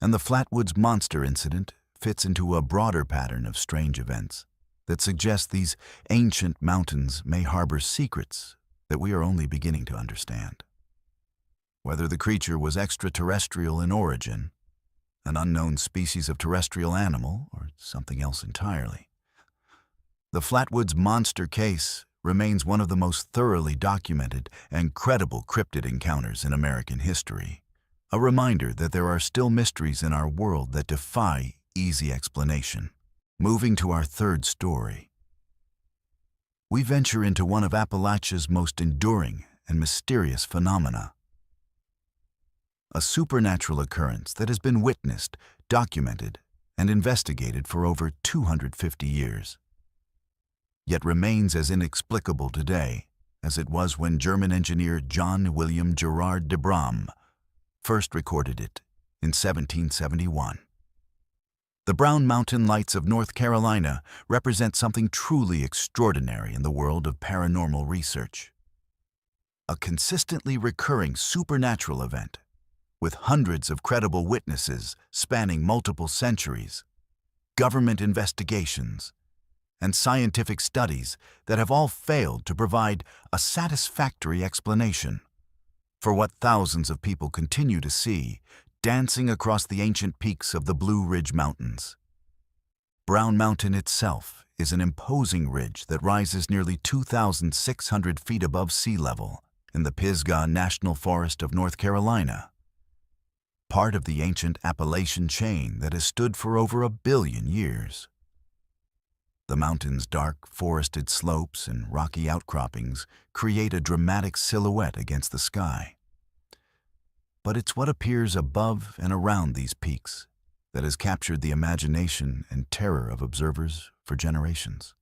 Speaker 1: and the Flatwoods Monster incident fits into a broader pattern of strange events that suggest these ancient mountains may harbor secrets that we are only beginning to understand. Whether the creature was extraterrestrial in origin, an unknown species of terrestrial animal, or something else entirely, the Flatwoods Monster case remains one of the most thoroughly documented and credible cryptid encounters in American history, a reminder that there are still mysteries in our world that defy easy explanation. Moving to our third story, we venture into one of Appalachia's most enduring and mysterious phenomena. A supernatural occurrence that has been witnessed, documented, and investigated for over 250 years, yet remains as inexplicable today as it was when German engineer John William Gerard de Bram first recorded it in 1771. The Brown Mountain Lights of North Carolina represent something truly extraordinary in the world of paranormal research. A consistently recurring supernatural event, with hundreds of credible witnesses spanning multiple centuries, government investigations, and scientific studies that have all failed to provide a satisfactory explanation for what thousands of people continue to see dancing across the ancient peaks of the Blue Ridge Mountains. Brown Mountain itself is an imposing ridge that rises nearly 2,600 feet above sea level in the Pisgah National Forest of North Carolina, part of the ancient Appalachian chain that has stood for over 1 billion years. The mountain's dark, forested slopes and rocky outcroppings create a dramatic silhouette against the sky. But it's what appears above and around these peaks that has captured the imagination and terror of observers for generations.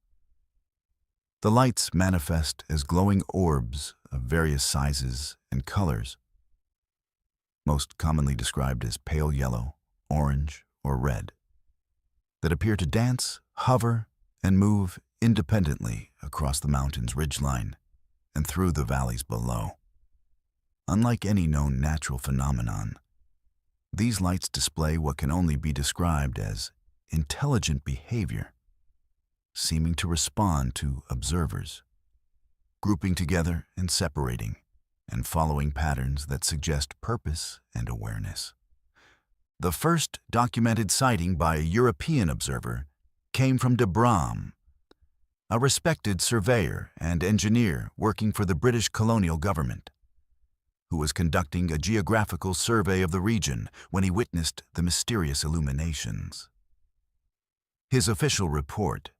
Speaker 1: The lights manifest as glowing orbs of various sizes and colors, most commonly described as pale yellow, orange, or red, that appear to dance, hover, and move independently across the mountain's ridgeline and through the valleys below. Unlike any known natural phenomenon, these lights display what can only be described as intelligent behavior, seeming to respond to observers, grouping together and separating, and following patterns that suggest purpose and awareness. The first documented sighting by a European observer came from de Bram, a respected surveyor and engineer working for the British colonial government, who was conducting a geographical survey of the region when he witnessed the mysterious illuminations. His official report,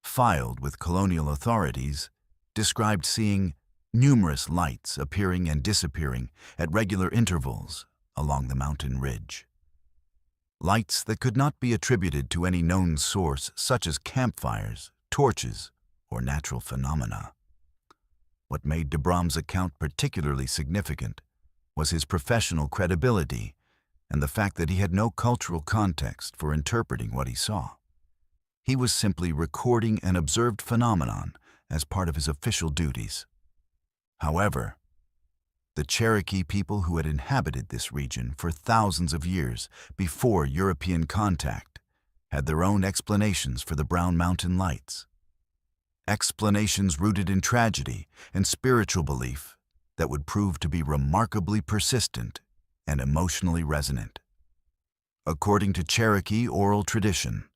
Speaker 1: filed with colonial authorities, described seeing numerous lights appearing and disappearing at regular intervals along the mountain ridge. Lights that could not be attributed to any known source such as campfires, torches, or natural phenomena. What made de Bram's account particularly significant was his professional credibility and the fact that he had no cultural context for interpreting what he saw. He was simply recording an observed phenomenon as part of his official duties. However, the Cherokee people who had inhabited this region for thousands of years before European contact had their own explanations for the Brown Mountain Lights. Explanations rooted in tragedy and spiritual belief that would prove to be remarkably persistent and emotionally resonant. According to Cherokee oral tradition,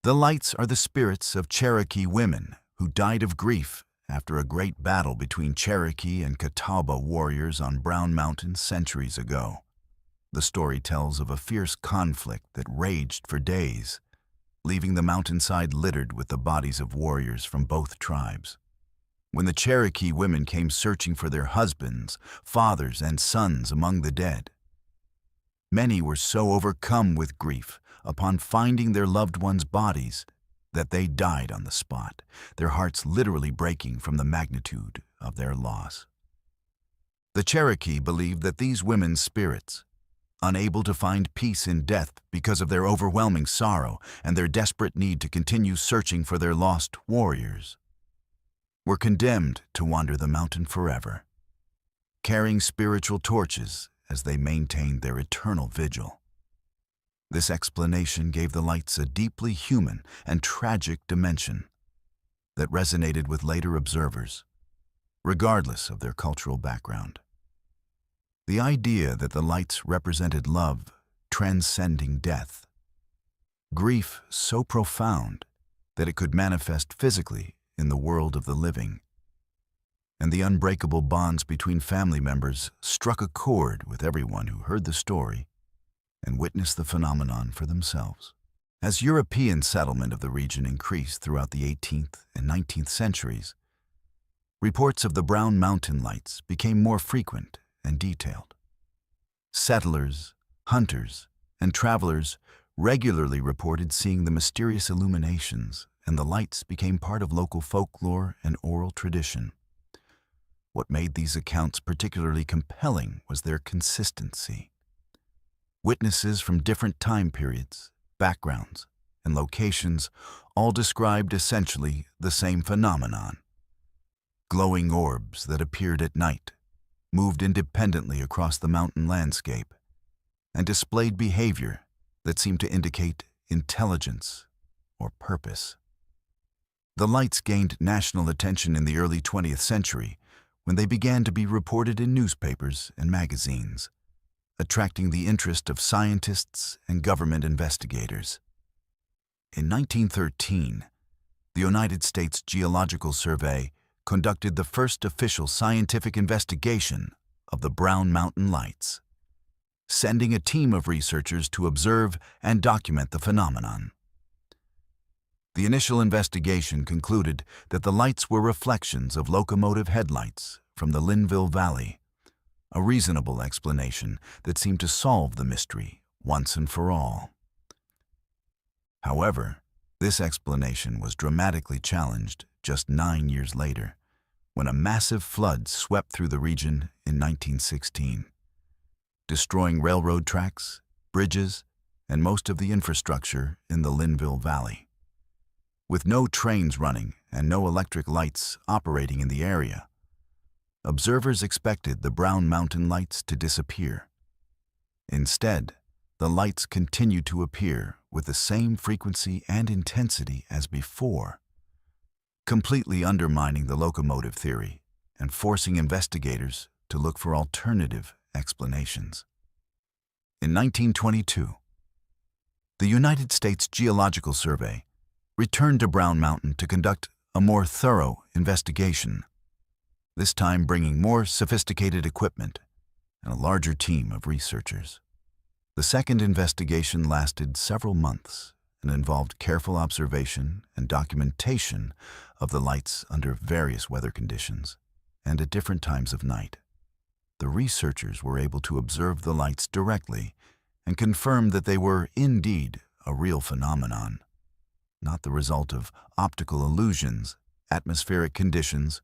Speaker 1: the lights are the spirits of Cherokee women who died of grief after a great battle between Cherokee and Catawba warriors on Brown Mountain centuries ago. The story tells of a fierce conflict that raged for days, leaving the mountainside littered with the bodies of warriors from both tribes. When the Cherokee women came searching for their husbands, fathers, and sons among the dead, many were so overcome with grief upon finding their loved ones' bodies that they died on the spot, their hearts literally breaking from the magnitude of their loss. The Cherokee believed that these women's spirits, unable to find peace in death because of their overwhelming sorrow and their desperate need to continue searching for their lost warriors, were condemned to wander the mountain forever, carrying spiritual torches as they maintained their eternal vigil. This explanation gave the lights a deeply human and tragic dimension that resonated with later observers, regardless of their cultural background. The idea that the lights represented love transcending death, grief so profound that it could manifest physically in the world of the living, and the unbreakable bonds between family members struck a chord with everyone who heard the story and witnessed the phenomenon for themselves. As European settlement of the region increased throughout the 18th and 19th centuries, reports of the Brown Mountain Lights became more frequent and detailed. Settlers, hunters, and travelers regularly reported seeing the mysterious illuminations, and the lights became part of local folklore and oral tradition. What made these accounts particularly compelling was their consistency. Witnesses from different time periods, backgrounds, and locations all described essentially the same phenomenon. Glowing orbs that appeared at night, moved independently across the mountain landscape, and displayed behavior that seemed to indicate intelligence or purpose. The lights gained national attention in the early 20th century when they began to be reported in newspapers and magazines, attracting the interest of scientists and government investigators. In 1913, the United States Geological Survey conducted the first official scientific investigation of the Brown Mountain Lights, sending a team of researchers to observe and document the phenomenon. The initial investigation concluded that the lights were reflections of locomotive headlights from the Linville Valley, a reasonable explanation that seemed to solve the mystery once and for all. However, this explanation was dramatically challenged just 9 years later, when a massive flood swept through the region in 1916, destroying railroad tracks, bridges, and most of the infrastructure in the Linville Valley. With no trains running and no electric lights operating in the area, observers expected the Brown Mountain Lights to disappear. Instead, the lights continued to appear with the same frequency and intensity as before, completely undermining the locomotive theory and forcing investigators to look for alternative explanations. In 1922, the United States Geological Survey returned to Brown Mountain to conduct a more thorough investigation, this time bringing more sophisticated equipment and a larger team of researchers. The second investigation lasted several months and involved careful observation and documentation of the lights under various weather conditions and at different times of night. The researchers were able to observe the lights directly and confirm that they were indeed a real phenomenon, not the result of optical illusions, atmospheric conditions,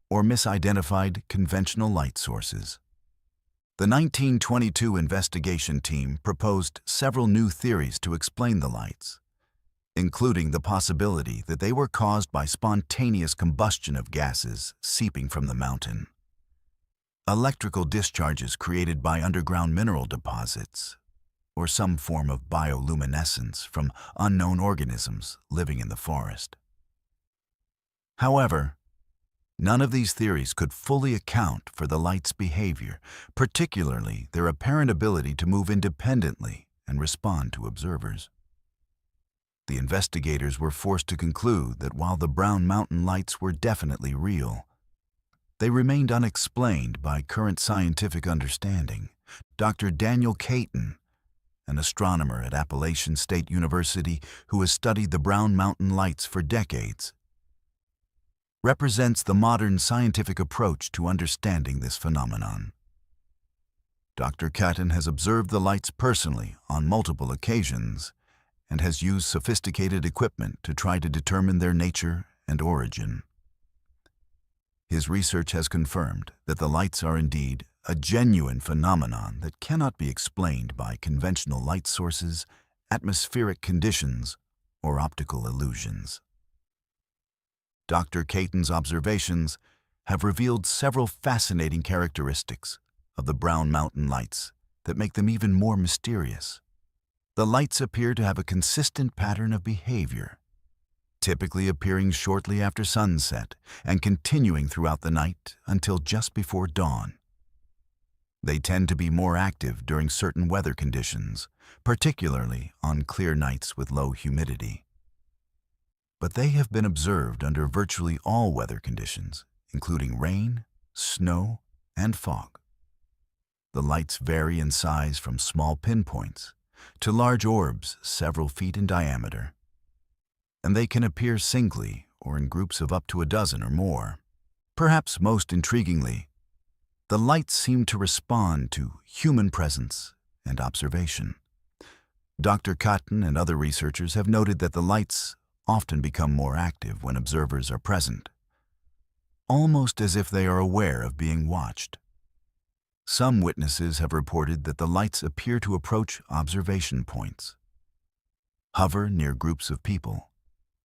Speaker 1: or misidentified conventional light sources. The 1922 investigation team proposed several new theories to explain the lights, including the possibility that they were caused by spontaneous combustion of gases seeping from the mountain, electrical discharges created by underground mineral deposits, or some form of bioluminescence from unknown organisms living in the forest. However, none of these theories could fully account for the lights' behavior, particularly their apparent ability to move independently and respond to observers. The investigators were forced to conclude that while the Brown Mountain Lights were definitely real, They remained unexplained by current scientific understanding. Dr. Daniel Caton, an astronomer at Appalachian State University who has studied the Brown Mountain Lights for decades, represents the modern scientific approach to understanding this phenomenon. Dr. Caton has observed the lights personally on multiple occasions and has used sophisticated equipment to try to determine their nature and origin. His research has confirmed that the lights are indeed a genuine phenomenon that cannot be explained by conventional light sources, atmospheric conditions, or optical illusions. Dr. Caton's observations have revealed several fascinating characteristics of the Brown Mountain Lights that make them even more mysterious. The lights appear to have a consistent pattern of behavior, typically appearing shortly after sunset and continuing throughout the night until just before dawn. They tend to be more active during certain weather conditions, particularly on clear nights with low humidity. But they have been observed under virtually all weather conditions, including rain, snow, and fog. The lights vary in size from small pinpoints to large orbs several feet in diameter, and they can appear singly or in groups of up to a dozen or more. Perhaps most intriguingly, the lights seem to respond to human presence and observation. Dr. Caton and other researchers have noted that the lights often become more active when observers are present, almost as if they are aware of being watched. Some witnesses have reported that the lights appear to approach observation points, hover near groups of people,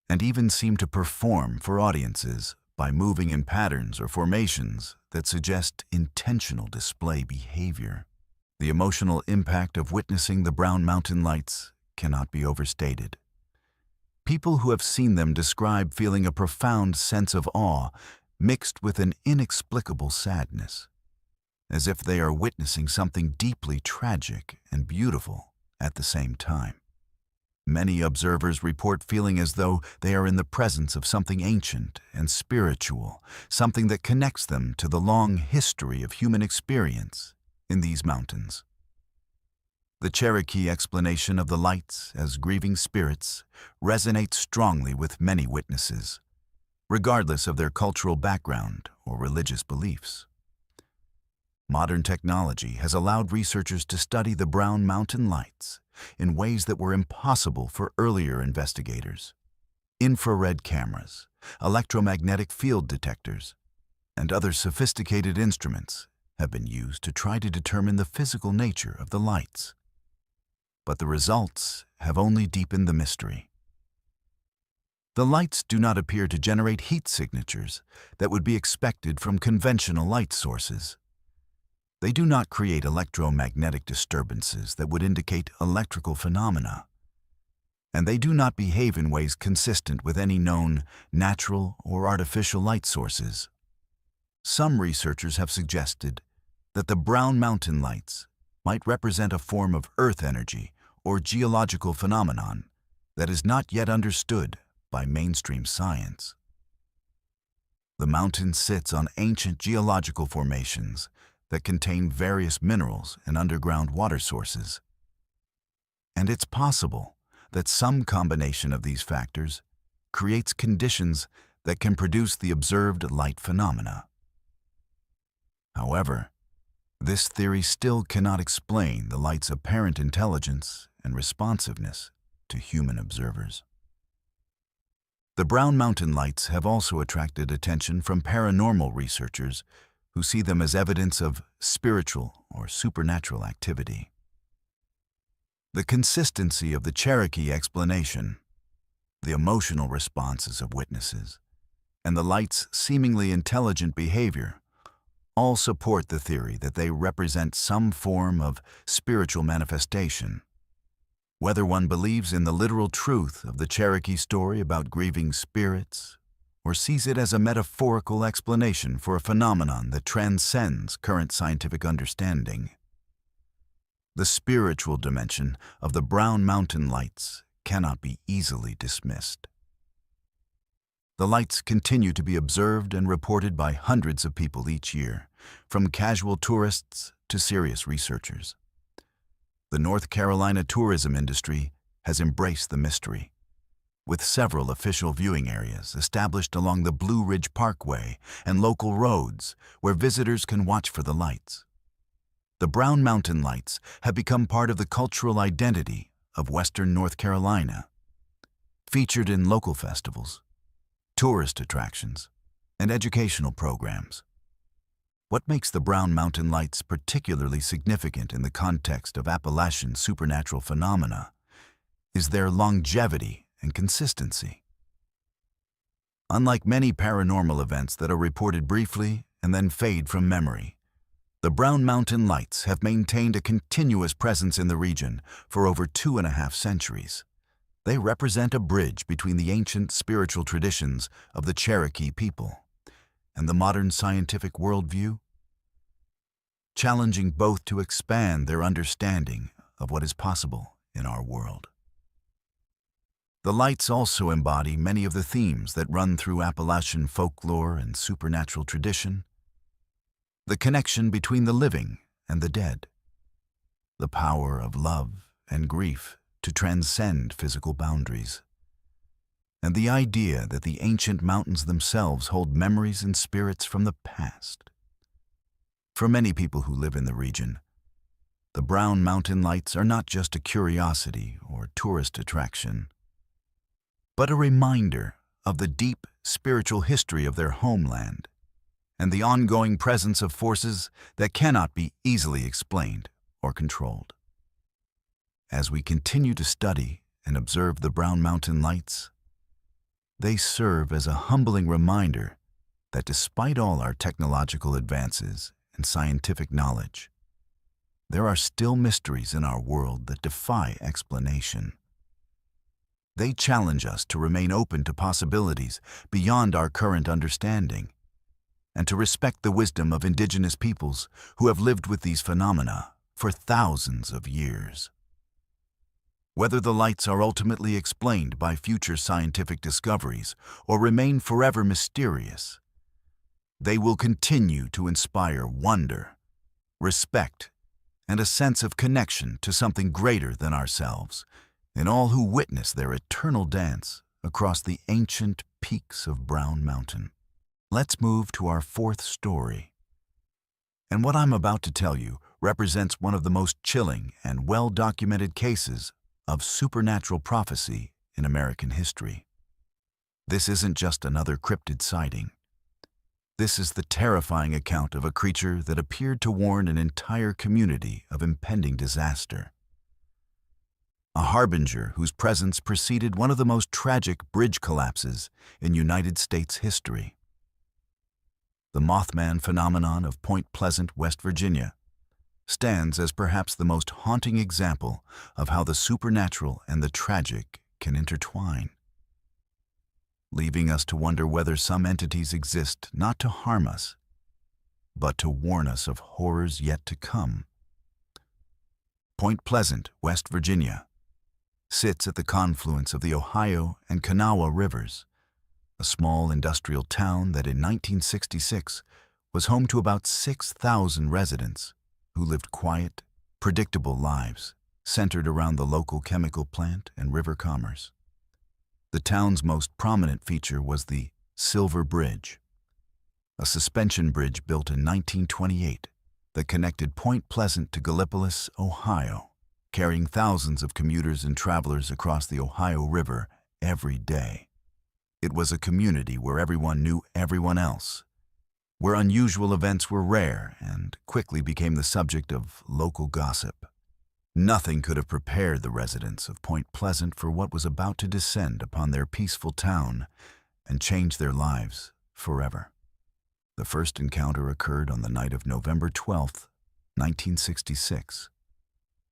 Speaker 1: and even seem to perform for audiences by moving in patterns or formations that suggest intentional display behavior. The emotional impact of witnessing the Brown Mountain Lights cannot be overstated. People who have seen them describe feeling a profound sense of awe mixed with an inexplicable sadness, as if they are witnessing something deeply tragic and beautiful at the same time. Many observers report feeling as though they are in the presence of something ancient and spiritual, something that connects them to the long history of human experience in these mountains. The Cherokee explanation of the lights as grieving spirits resonates strongly with many witnesses, regardless of their cultural background or religious beliefs. Modern technology has allowed researchers to study the Brown Mountain Lights in ways that were impossible for earlier investigators. Infrared cameras, electromagnetic field detectors, and other sophisticated instruments have been used to try to determine the physical nature of the lights. But the results have only deepened the mystery. The lights do not appear to generate heat signatures that would be expected from conventional light sources. They do not create electromagnetic disturbances that would indicate electrical phenomena, and they do not behave in ways consistent with any known natural or artificial light sources. Some researchers have suggested that the Brown Mountain Lights might represent a form of earth energy or geological phenomenon that is not yet understood by mainstream science. The mountain sits on ancient geological formations that contain various minerals and underground water sources. And it's possible that some combination of these factors creates conditions that can produce the observed light phenomena. However, this theory still cannot explain the light's apparent intelligence and responsiveness to human observers. The Brown Mountain Lights have also attracted attention from paranormal researchers who see them as evidence of spiritual or supernatural activity. The consistency of the Cherokee explanation, the emotional responses of witnesses, and the light's seemingly intelligent behavior all support the theory that they represent some form of spiritual manifestation. Whether one believes in the literal truth of the Cherokee story about grieving spirits, or sees it as a metaphorical explanation for a phenomenon that transcends current scientific understanding, the spiritual dimension of the Brown Mountain Lights cannot be easily dismissed. The lights continue to be observed and reported by hundreds of people each year, from casual tourists to serious researchers. The North Carolina tourism industry has embraced the mystery, with several official viewing areas established along the Blue Ridge Parkway and local roads where visitors can watch for the lights. The Brown Mountain Lights have become part of the cultural identity of Western North Carolina, featured in local festivals, tourist attractions, and educational programs. What makes the Brown Mountain Lights particularly significant in the context of Appalachian supernatural phenomena is their longevity and consistency. Unlike many paranormal events that are reported briefly and then fade from memory, the Brown Mountain Lights have maintained a continuous presence in the region for over 2.5 centuries. They represent a bridge between the ancient spiritual traditions of the Cherokee people and the modern scientific worldview, challenging both to expand their understanding of what is possible in our world. The lights also embody many of the themes that run through Appalachian folklore and supernatural tradition: the connection between the living and the dead, the power of love and grief to transcend physical boundaries, and the idea that the ancient mountains themselves hold memories and spirits from the past. For many people who live in the region, the Brown Mountain Lights are not just a curiosity or tourist attraction, but a reminder of the deep spiritual history of their homeland and the ongoing presence of forces that cannot be easily explained or controlled. As we continue to study and observe the Brown Mountain Lights, they serve as a humbling reminder that despite all our technological advances and scientific knowledge, there are still mysteries in our world that defy explanation. They challenge us to remain open to possibilities beyond our current understanding, and to respect the wisdom of indigenous peoples who have lived with these phenomena for thousands of years. Whether the lights are ultimately explained by future scientific discoveries or remain forever mysterious, they will continue to inspire wonder, respect, and a sense of connection to something greater than ourselves in all who witness their eternal dance across the ancient peaks of Brown Mountain. Let's move to our fourth story. And what I'm about to tell you represents one of the most chilling and well-documented cases of supernatural prophecy in American history. This isn't just another cryptid sighting. This is the terrifying account of a creature that appeared to warn an entire community of impending disaster. A harbinger whose presence preceded one of the most tragic bridge collapses in United States history. The Mothman phenomenon of Point Pleasant, West Virginia, stands as perhaps the most haunting example of how the supernatural and the tragic can intertwine, leaving us to wonder whether some entities exist not to harm us, but to warn us of horrors yet to come. Point Pleasant, West Virginia, sits at the confluence of the Ohio and Kanawha rivers, a small industrial town that in 1966 was home to about 6,000 residents who lived quiet, predictable lives centered around the local chemical plant and river commerce. The town's most prominent feature was the Silver Bridge, a suspension bridge built in 1928 that connected Point Pleasant to Gallipolis, Ohio, carrying thousands of commuters and travelers across the Ohio River every day. It was a community where everyone knew everyone else, where unusual events were rare and quickly became the subject of local gossip. Nothing could have prepared the residents of Point Pleasant for what was about to descend upon their peaceful town and change their lives forever. The first encounter occurred on the night of November 12th, 1966,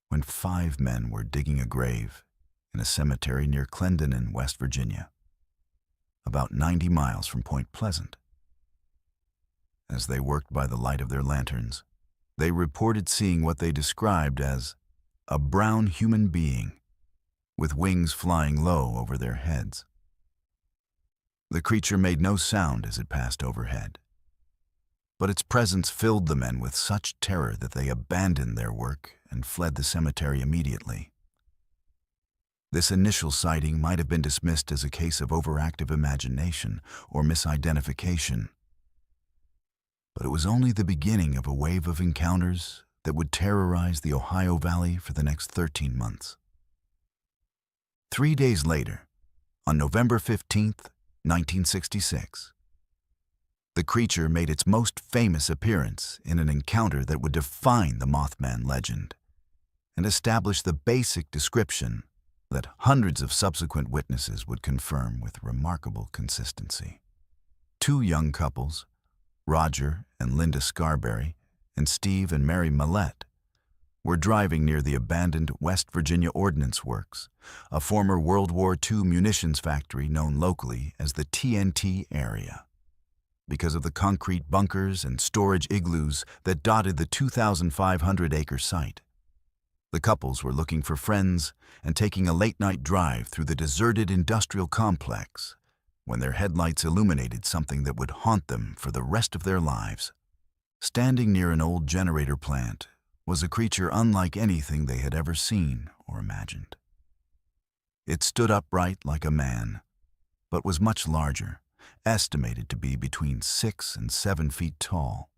Speaker 1: when 5 men were digging a grave in a cemetery near Clendenin, West Virginia, about 90 miles from Point Pleasant. As they worked by the light of their lanterns, they reported seeing what they described as a brown human being with wings flying low over their heads. The creature made no sound as it passed overhead, but its presence filled the men with such terror that they abandoned their work and fled the cemetery immediately. This initial sighting might have been dismissed as a case of overactive imagination or misidentification, but it was only the beginning of a wave of encounters that would terrorize the Ohio Valley for the next 13 months. 3 days later, on November 15th, 1966, the creature made its most famous appearance in an encounter that would define the Mothman legend and establish the basic description that hundreds of subsequent witnesses would confirm with remarkable consistency. Two young couples, Roger and Linda Scarberry, and Steve and Mary Millette, were driving near the abandoned West Virginia Ordnance Works, a former World War II munitions factory known locally as the TNT area, because of the concrete bunkers and storage igloos that dotted the 2,500-acre site. The couples were looking for friends and taking a late-night drive through the deserted industrial complex when their headlights illuminated something that would haunt them for the rest of their lives. Standing near an old generator plant was a creature unlike anything they had ever seen or imagined. It stood upright like a man, but was much larger, estimated to be between 6 and 7 feet tall,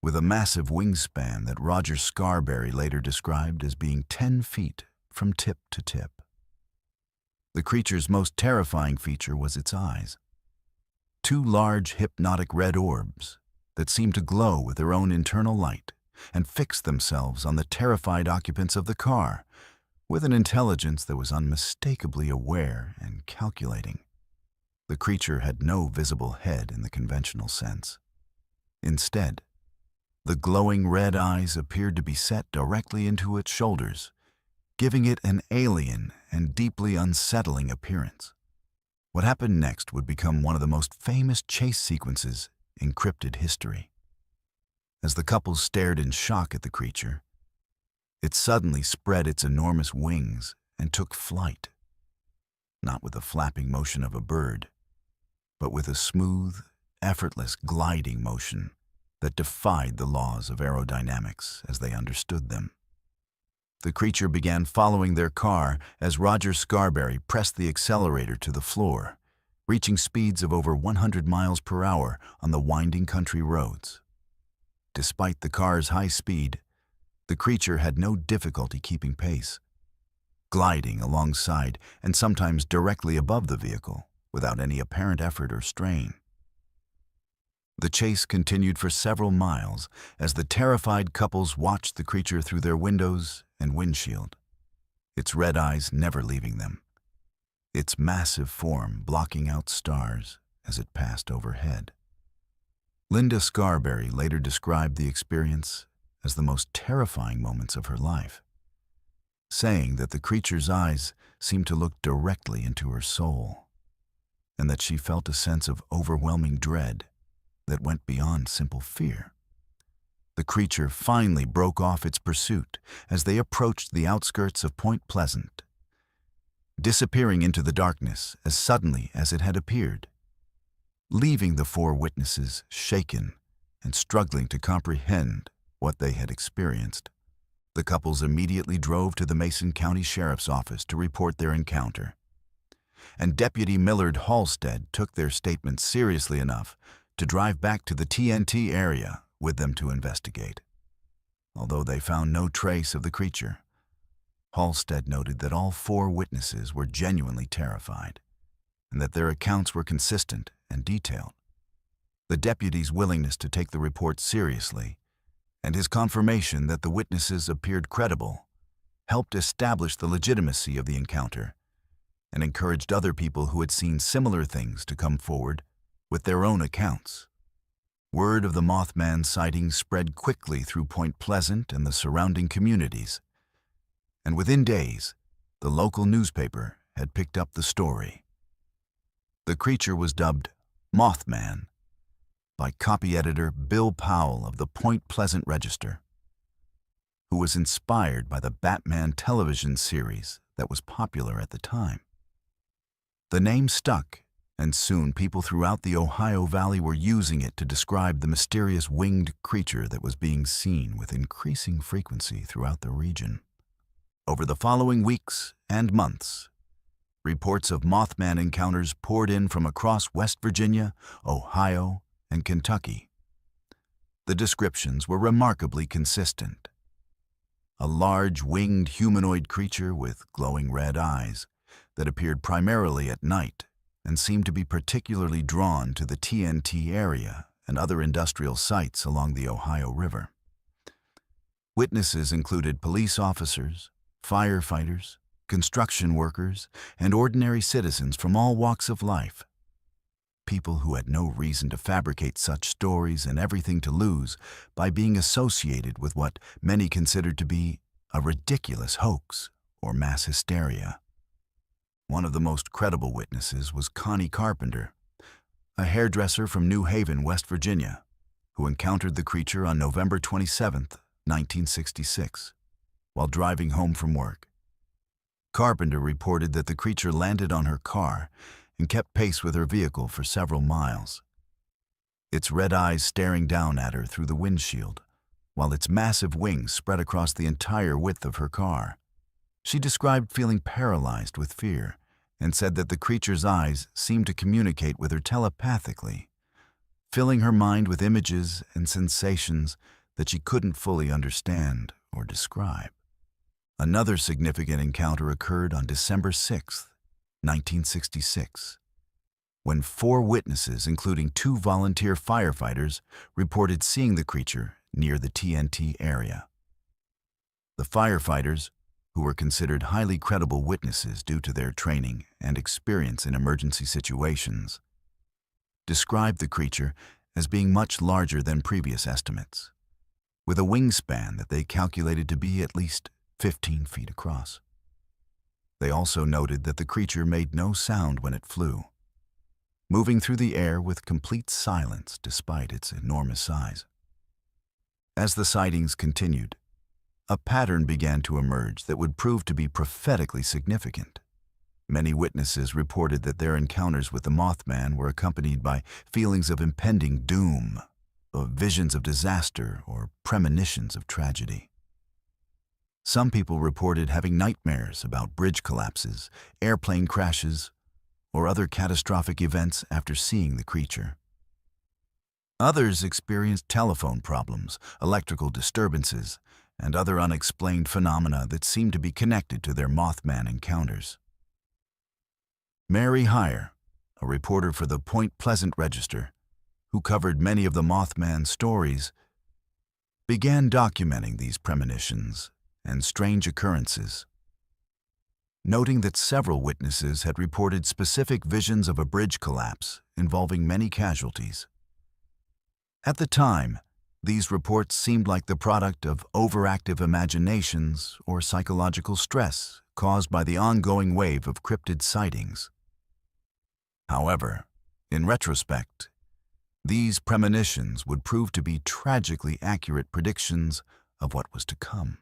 Speaker 1: with a massive wingspan that Roger Scarberry later described as being 10 feet from tip to tip. The creature's most terrifying feature was its eyes. Two large hypnotic red orbs that seemed to glow with their own internal light and fixed themselves on the terrified occupants of the car with an intelligence that was unmistakably aware and calculating. The creature had no visible head in the conventional sense. Instead, the glowing red eyes appeared to be set directly into its shoulders, giving it an alien and deeply unsettling appearance. What happened next would become one of the most famous chase sequences in cryptid history. As the couple stared in shock at the creature, it suddenly spread its enormous wings and took flight, not with the flapping motion of a bird, but with a smooth, effortless gliding motion that defied the laws of aerodynamics as they understood them. The creature began following their car as Roger Scarberry pressed the accelerator to the floor, reaching speeds of over 100 miles per hour on the winding country roads. Despite the car's high speed, the creature had no difficulty keeping pace, gliding alongside and sometimes directly above the vehicle without any apparent effort or strain. The chase continued for several miles as the terrified couples watched the creature through their windows and windshield, its red eyes never leaving them, its massive form blocking out stars as it passed overhead. Linda Scarberry later described the experience as the most terrifying moments of her life, saying that the creature's eyes seemed to look directly into her soul, and that she felt a sense of overwhelming dread that went beyond simple fear. The creature finally broke off its pursuit as they approached the outskirts of Point Pleasant, disappearing into the darkness as suddenly as it had appeared, leaving the four witnesses shaken and struggling to comprehend what they had experienced. The couples immediately drove to the Mason County Sheriff's Office to report their encounter, and Deputy Millard Halstead took their statement seriously enough to drive back to the TNT area with them to investigate. Although they found no trace of the creature, Halstead noted that all four witnesses were genuinely terrified and that their accounts were consistent and detailed. The deputy's willingness to take the report seriously and his confirmation that the witnesses appeared credible helped establish the legitimacy of the encounter and encouraged other people who had seen similar things to come forward with their own accounts. Word of the Mothman sighting spread quickly through Point Pleasant and the surrounding communities, and within days, the local newspaper had picked up the story. The creature was dubbed Mothman by copy editor Bill Powell of the Point Pleasant Register, who was inspired by the Batman television series that was popular at the time. The name stuck and soon people throughout the Ohio Valley were using it to describe the mysterious winged creature that was being seen with increasing frequency throughout the region. Over the following weeks and months, reports of Mothman encounters poured in from across West Virginia, Ohio, and Kentucky. The descriptions were remarkably consistent. A large winged humanoid creature with glowing red eyes that appeared primarily at night and seemed to be particularly drawn to the TNT area and other industrial sites along the Ohio River. Witnesses included police officers, firefighters, construction workers, and ordinary citizens from all walks of life. People who had no reason to fabricate such stories and everything to lose by being associated with what many considered to be a ridiculous hoax or mass hysteria. One of the most credible witnesses was Connie Carpenter, a hairdresser from New Haven, West Virginia, who encountered the creature on November 27, 1966, while driving home from work. Carpenter reported that the creature landed on her car and kept pace with her vehicle for several miles, its red eyes staring down at her through the windshield, while its massive wings spread across the entire width of her car. She described feeling paralyzed with fear and said that the creature's eyes seemed to communicate with her telepathically, filling her mind with images and sensations that she couldn't fully understand or describe. Another significant encounter occurred on December 6, 1966, when 4 witnesses, including 2 volunteer firefighters, reported seeing the creature near the TNT area. The firefighters, who were considered highly credible witnesses due to their training and experience in emergency situations, described the creature as being much larger than previous estimates, with a wingspan that they calculated to be at least 15 feet across. They also noted that the creature made no sound when it flew, moving through the air with complete silence despite its enormous size. As the sightings continued, a pattern began to emerge that would prove to be prophetically significant. Many witnesses reported that their encounters with the Mothman were accompanied by feelings of impending doom, of visions of disaster, or premonitions of tragedy. Some people reported having nightmares about bridge collapses, airplane crashes, or other catastrophic events after seeing the creature. Others experienced telephone problems, electrical disturbances, and other unexplained phenomena that seemed to be connected to their Mothman encounters. Mary Heyer, a reporter for the Point Pleasant Register, who covered many of the Mothman stories, began documenting these premonitions and strange occurrences, noting that several witnesses had reported specific visions of a bridge collapse involving many casualties. At the time, these reports seemed like the product of overactive imaginations or psychological stress caused by the ongoing wave of cryptid sightings. However, in retrospect, these premonitions would prove to be tragically accurate predictions of what was to come.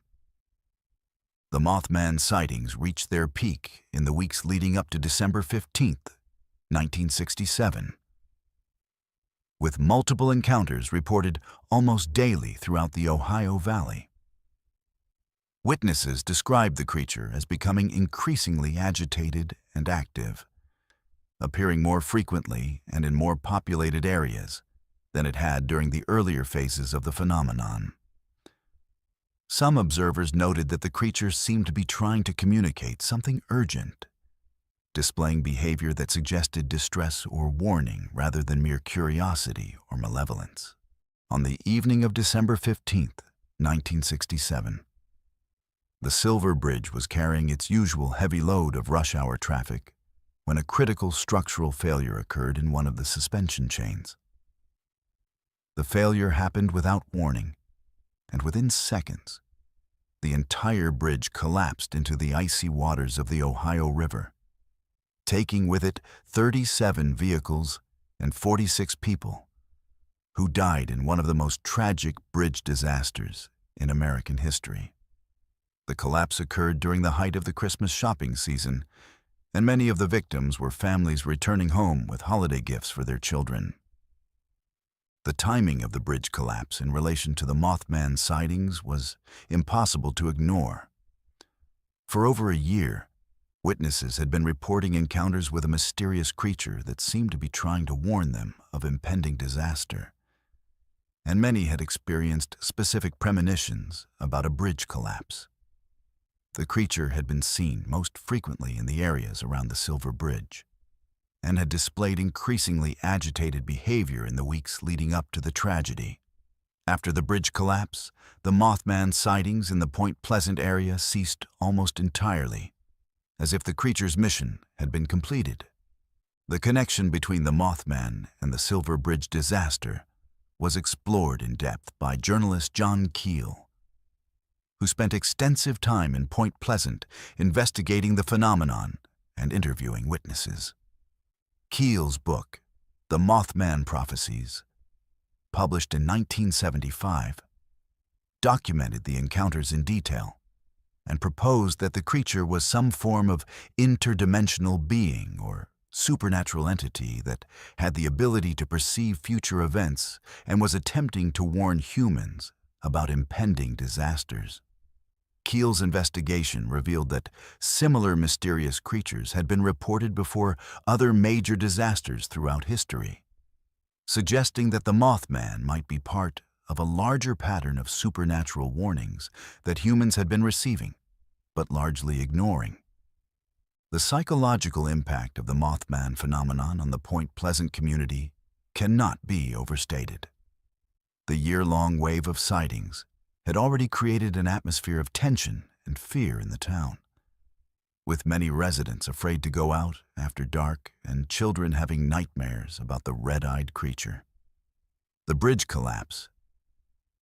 Speaker 1: The Mothman sightings reached their peak in the weeks leading up to December 15, 1967, with multiple encounters reported almost daily throughout the Ohio Valley. Witnesses described the creature as becoming increasingly agitated and active, appearing more frequently and in more populated areas than it had during the earlier phases of the phenomenon. Some observers noted that the creature seemed to be trying to communicate something urgent, displaying behavior that suggested distress or warning rather than mere curiosity or malevolence. On the evening of December 15, 1967, the Silver Bridge was carrying its usual heavy load of rush hour traffic when a critical structural failure occurred in one of the suspension chains. The failure happened without warning, and within seconds, the entire bridge collapsed into the icy waters of the Ohio River, taking with it 37 vehicles and 46 people, who died in one of the most tragic bridge disasters in American history. The collapse occurred during the height of the Christmas shopping season and many of the victims were families returning home with holiday gifts for their children. The timing of the bridge collapse in relation to the Mothman sightings was impossible to ignore. For over a year, witnesses had been reporting encounters with a mysterious creature that seemed to be trying to warn them of impending disaster. And many had experienced specific premonitions about a bridge collapse. The creature had been seen most frequently in the areas around the Silver Bridge, and had displayed increasingly agitated behavior in the weeks leading up to the tragedy. After the bridge collapse, the Mothman sightings in the Point Pleasant area ceased almost entirely, as if the creature's mission had been completed. The connection between the Mothman and the Silver Bridge disaster was explored in depth by journalist John Keel, who spent extensive time in Point Pleasant investigating the phenomenon and interviewing witnesses. Keel's book, The Mothman Prophecies, published in 1975, documented the encounters in detail and proposed that the creature was some form of interdimensional being or supernatural entity that had the ability to perceive future events and was attempting to warn humans about impending disasters. Keel's investigation revealed that similar mysterious creatures had been reported before other major disasters throughout history, suggesting that the Mothman might be part of a larger pattern of supernatural warnings that humans had been receiving, but largely ignoring. The psychological impact of the Mothman phenomenon on the Point Pleasant community cannot be overstated. The year-long wave of sightings had already created an atmosphere of tension and fear in the town, with many residents afraid to go out after dark and children having nightmares about the red-eyed creature. The bridge collapse,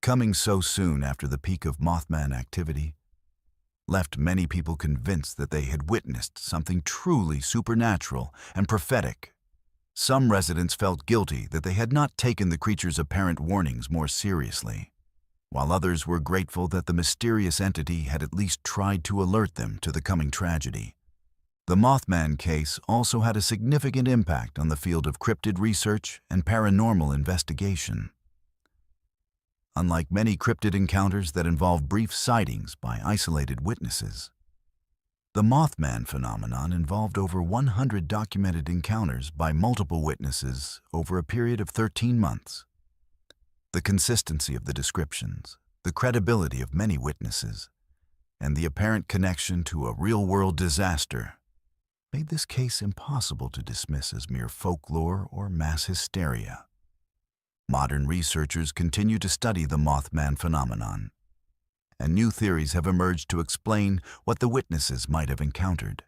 Speaker 1: coming so soon after the peak of Mothman activity, left many people convinced that they had witnessed something truly supernatural and prophetic. Some residents felt guilty that they had not taken the creature's apparent warnings more seriously, while others were grateful that the mysterious entity had at least tried to alert them to the coming tragedy. The Mothman case also had a significant impact on the field of cryptid research and paranormal investigation. Unlike many cryptid encounters that involve brief sightings by isolated witnesses, the Mothman phenomenon involved over 100 documented encounters by multiple witnesses over a period of 13 months. The consistency of the descriptions, the credibility of many witnesses, and the apparent connection to a real-world disaster made this case impossible to dismiss as mere folklore or mass hysteria. Modern researchers continue to study the Mothman phenomenon, and new theories have emerged to explain what the witnesses might have encountered.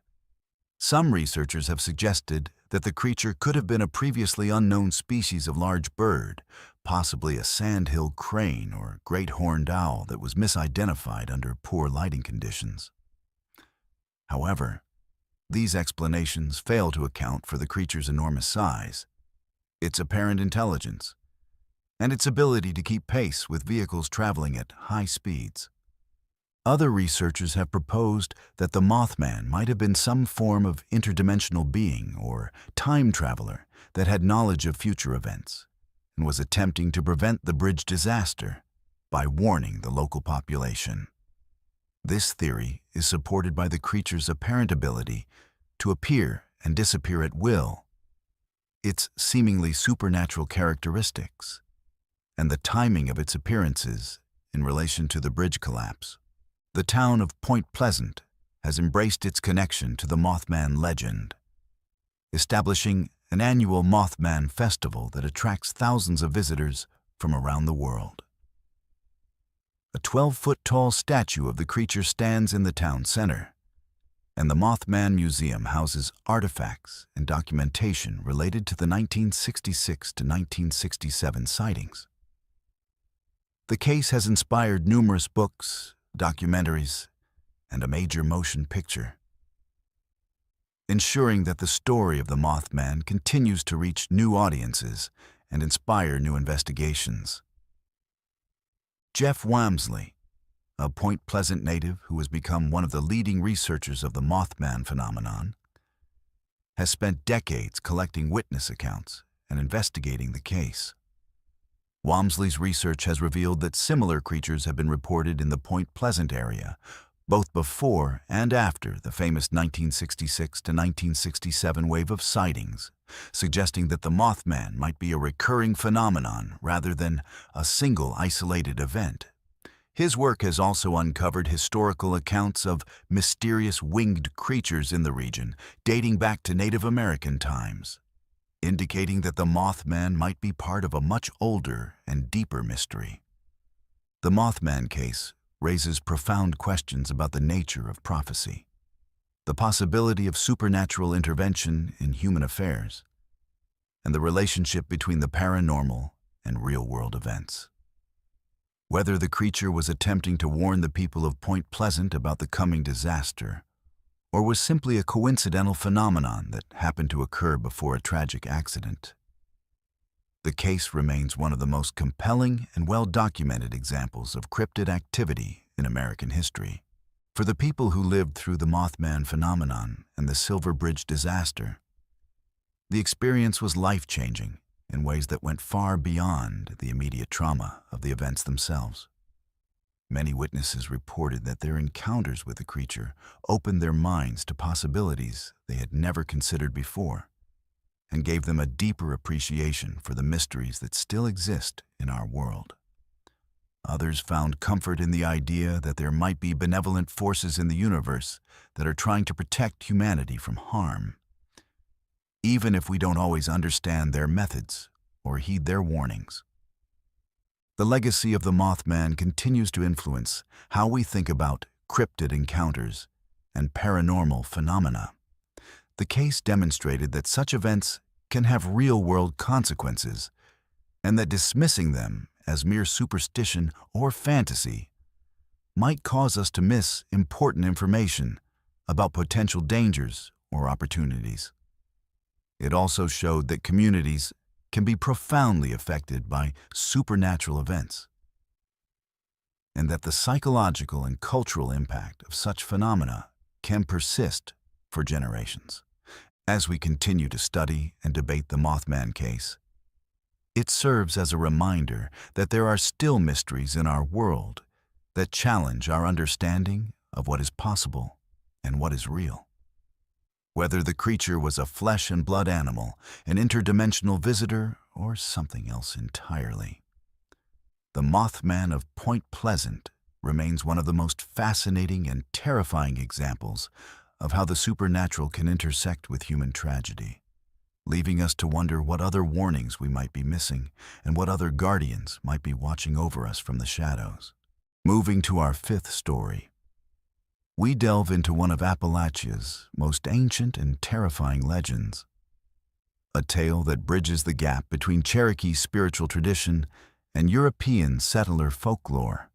Speaker 1: Some researchers have suggested that the creature could have been a previously unknown species of large bird, possibly a sandhill crane or great horned owl that was misidentified under poor lighting conditions. However, these explanations fail to account for the creature's enormous size, its apparent intelligence, and its ability to keep pace with vehicles traveling at high speeds. Other researchers have proposed that the Mothman might have been some form of interdimensional being or time traveler that had knowledge of future events and was attempting to prevent the bridge disaster by warning the local population. This theory is supported by the creature's apparent ability to appear and disappear at will, its seemingly supernatural characteristics, and the timing of its appearances in relation to the bridge collapse. The town of Point Pleasant has embraced its connection to the Mothman legend, establishing an annual Mothman festival that attracts thousands of visitors from around the world. A 12-foot-tall statue of the creature stands in the town center, and the Mothman Museum houses artifacts and documentation related to the 1966 to 1967 sightings. The case has inspired numerous books, documentaries, and a major motion picture, ensuring that the story of the Mothman continues to reach new audiences and inspire new investigations. Jeff Wamsley, a Point Pleasant native who has become one of the leading researchers of the Mothman phenomenon, has spent decades collecting witness accounts and investigating the case. Walmsley's research has revealed that similar creatures have been reported in the Point Pleasant area, both before and after the famous 1966 to 1967 wave of sightings, suggesting that the Mothman might be a recurring phenomenon rather than a single isolated event. His work has also uncovered historical accounts of mysterious winged creatures in the region dating back to Native American times, indicating that the Mothman might be part of a much older and deeper mystery. The Mothman case raises profound questions about the nature of prophecy, the possibility of supernatural intervention in human affairs, and the relationship between the paranormal and real-world events. Whether the creature was attempting to warn the people of Point Pleasant about the coming disaster, or was simply a coincidental phenomenon that happened to occur before a tragic accident, the case remains one of the most compelling and well-documented examples of cryptid activity in American history. For the people who lived through the Mothman phenomenon and the Silver Bridge disaster, the experience was life-changing in ways that went far beyond the immediate trauma of the events themselves. Many witnesses reported that their encounters with the creature opened their minds to possibilities they had never considered before, and gave them a deeper appreciation for the mysteries that still exist in our world. Others found comfort in the idea that there might be benevolent forces in the universe that are trying to protect humanity from harm, even if we don't always understand their methods or heed their warnings. The legacy of the Mothman continues to influence how we think about cryptid encounters and paranormal phenomena. The case demonstrated that such events can have real-world consequences, and that dismissing them as mere superstition or fantasy might cause us to miss important information about potential dangers or opportunities. It also showed that communities can be profoundly affected by supernatural events, and that the psychological and cultural impact of such phenomena can persist for generations. As we continue to study and debate the Mothman case, it serves as a reminder that there are still mysteries in our world that challenge our understanding of what is possible and what is real. Whether the creature was a flesh and blood animal, an interdimensional visitor, or something else entirely, the Mothman of Point Pleasant remains one of the most fascinating and terrifying examples of how the supernatural can intersect with human tragedy, leaving us to wonder what other warnings we might be missing and what other guardians might be watching over us from the shadows. Moving to our fifth story, we delve into one of Appalachia's most ancient and terrifying legends, a tale that bridges the gap between Cherokee spiritual tradition and European settler folklore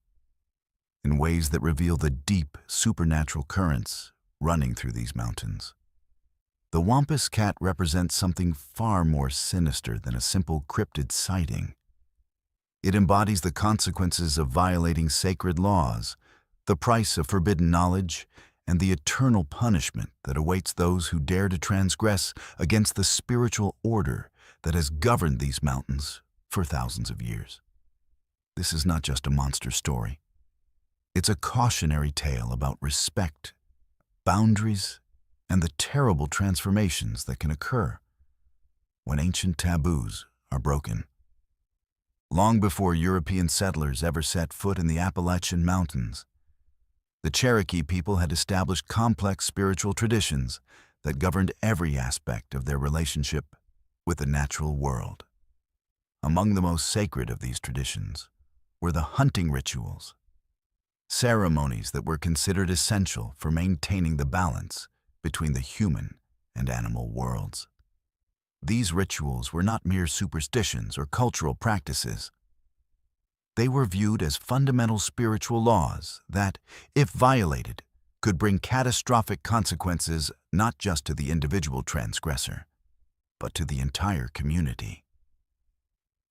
Speaker 1: in ways that reveal the deep supernatural currents running through these mountains. The Wampus Cat represents something far more sinister than a simple cryptid sighting. It embodies the consequences of violating sacred laws, the price of forbidden knowledge, and the eternal punishment that awaits those who dare to transgress against the spiritual order that has governed these mountains for thousands of years. This is not just a monster story. It's a cautionary tale about respect, boundaries, and the terrible transformations that can occur when ancient taboos are broken. Long before European settlers ever set foot in the Appalachian Mountains, the Cherokee people had established complex spiritual traditions that governed every aspect of their relationship with the natural world. Among the most sacred of these traditions were the hunting rituals, ceremonies that were considered essential for maintaining the balance between the human and animal worlds. These rituals were not mere superstitions or cultural practices. They were viewed as fundamental spiritual laws that, if violated, could bring catastrophic consequences not just to the individual transgressor, but to the entire community.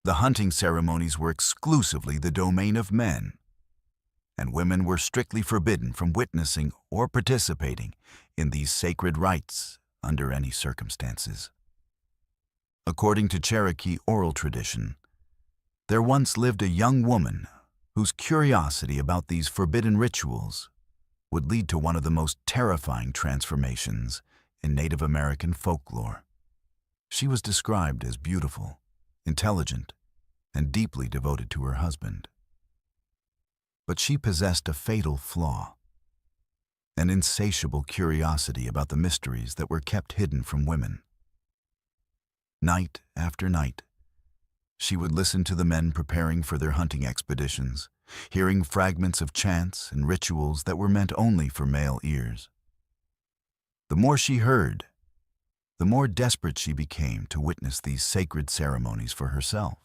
Speaker 1: The hunting ceremonies were exclusively the domain of men, and women were strictly forbidden from witnessing or participating in these sacred rites under any circumstances. According to Cherokee oral tradition, there once lived a young woman whose curiosity about these forbidden rituals would lead to one of the most terrifying transformations in Native American folklore. She was described as beautiful, intelligent, and deeply devoted to her husband. But she possessed a fatal flaw, an insatiable curiosity about the mysteries that were kept hidden from women. Night after night, she would listen to the men preparing for their hunting expeditions, hearing fragments of chants and rituals that were meant only for male ears. The more she heard, the more desperate she became to witness these sacred ceremonies for herself,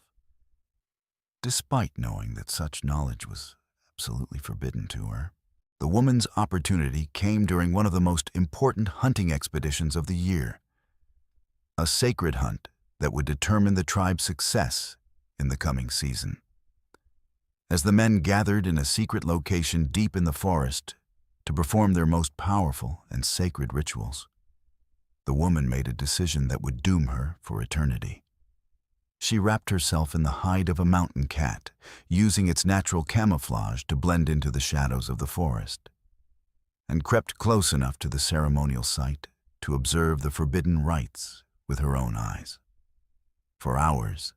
Speaker 1: despite knowing that such knowledge was absolutely forbidden to her. The woman's opportunity came during one of the most important hunting expeditions of the year, a sacred hunt that would determine the tribe's success in the coming season. As the men gathered in a secret location deep in the forest to perform their most powerful and sacred rituals, the woman made a decision that would doom her for eternity. She wrapped herself in the hide of a mountain cat, using its natural camouflage to blend into the shadows of the forest, and crept close enough to the ceremonial site to observe the forbidden rites with her own eyes. For hours,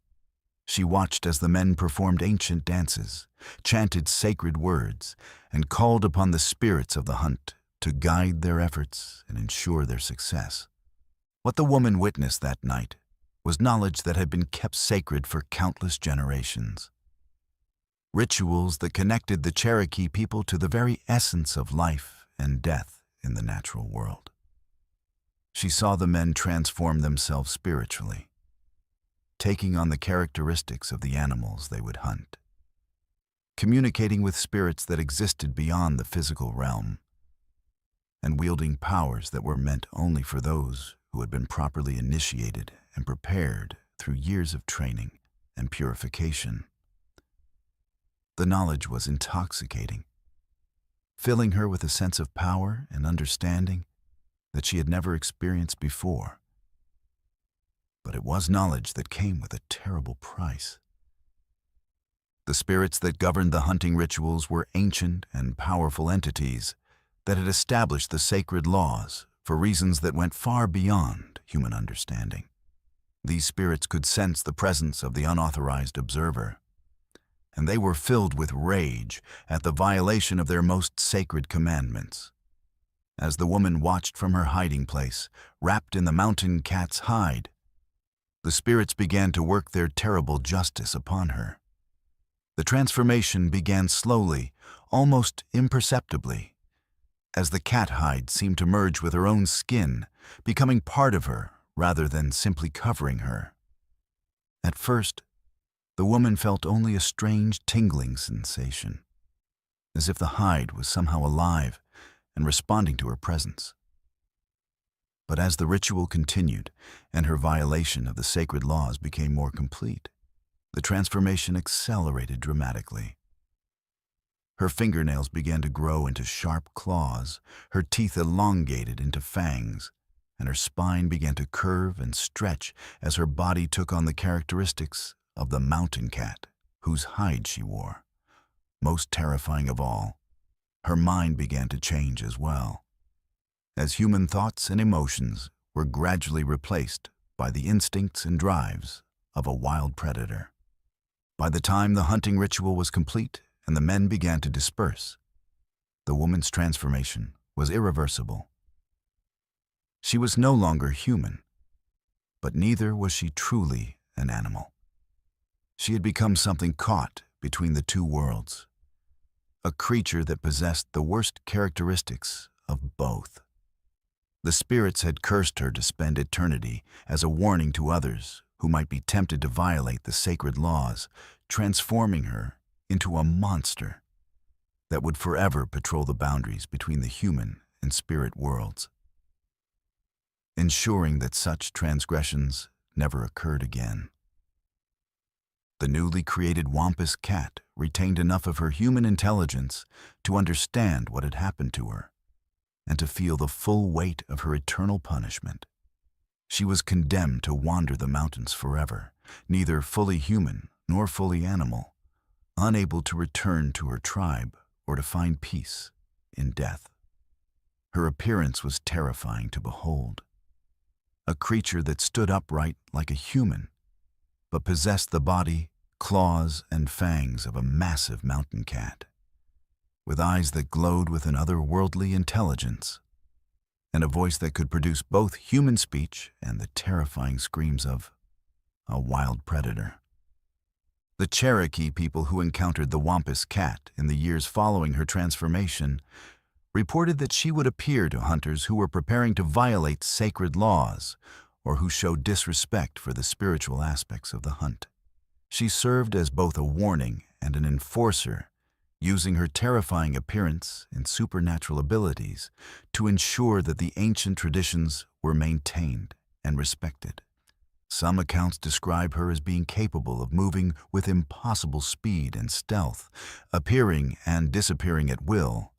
Speaker 1: she watched as the men performed ancient dances, chanted sacred words, and called upon the spirits of the hunt to guide their efforts and ensure their success. What the woman witnessed that night was knowledge that had been kept sacred for countless generations. Rituals that connected the Cherokee people to the very essence of life and death in the natural world. She saw the men transform themselves spiritually, taking on the characteristics of the animals they would hunt, communicating with spirits that existed beyond the physical realm, and wielding powers that were meant only for those who had been properly initiated and prepared through years of training and purification. The knowledge was intoxicating, filling her with a sense of power and understanding that she had never experienced before. But it was knowledge that came with a terrible price. The spirits that governed the hunting rituals were ancient and powerful entities that had established the sacred laws for reasons that went far beyond human understanding. These spirits could sense the presence of the unauthorized observer, and they were filled with rage at the violation of their most sacred commandments. As the woman watched from her hiding place, wrapped in the mountain cat's hide, the spirits began to work their terrible justice upon her. The transformation began slowly, almost imperceptibly, as the cat hide seemed to merge with her own skin, becoming part of her rather than simply covering her. At first, the woman felt only a strange tingling sensation, as if the hide was somehow alive and responding to her presence. But as the ritual continued and her violation of the sacred laws became more complete, the transformation accelerated dramatically. Her fingernails began to grow into sharp claws, her teeth elongated into fangs, and her spine began to curve and stretch as her body took on the characteristics of the mountain cat, whose hide she wore. Most terrifying of all, her mind began to change as well, as human thoughts and emotions were gradually replaced by the instincts and drives of a wild predator. By the time the hunting ritual was complete and the men began to disperse, the woman's transformation was irreversible. She was no longer human, but neither was she truly an animal. She had become something caught between the two worlds, a creature that possessed the worst characteristics of both. The spirits had cursed her to spend eternity as a warning to others who might be tempted to violate the sacred laws, transforming her into a monster that would forever patrol the boundaries between the human and spirit worlds, ensuring that such transgressions never occurred again. The newly created Wampus Cat retained enough of her human intelligence to understand what had happened to her and to feel the full weight of her eternal punishment. She was condemned to wander the mountains forever, neither fully human nor fully animal, unable to return to her tribe or to find peace in death. Her appearance was terrifying to behold. A creature that stood upright like a human, but possessed the body, claws, and fangs of a massive mountain cat, with eyes that glowed with an otherworldly intelligence, and a voice that could produce both human speech and the terrifying screams of a wild predator. The Cherokee people who encountered the Wampus Cat in the years following her transformation reported that she would appear to hunters who were preparing to violate sacred laws or who showed disrespect for the spiritual aspects of the hunt. She served as both a warning and an enforcer, using her terrifying appearance and supernatural abilities to ensure that the ancient traditions were maintained and respected. Some accounts describe her as being capable of moving with impossible speed and stealth, appearing and disappearing at will,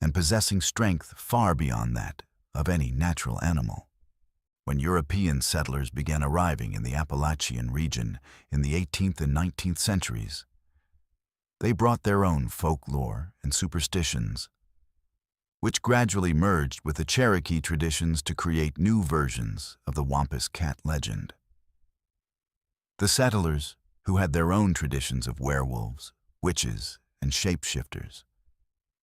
Speaker 1: and possessing strength far beyond that of any natural animal. When European settlers began arriving in the Appalachian region in the 18th and 19th centuries, they brought their own folklore and superstitions, which gradually merged with the Cherokee traditions to create new versions of the Wampus Cat legend. The settlers, who had their own traditions of werewolves, witches, and shapeshifters,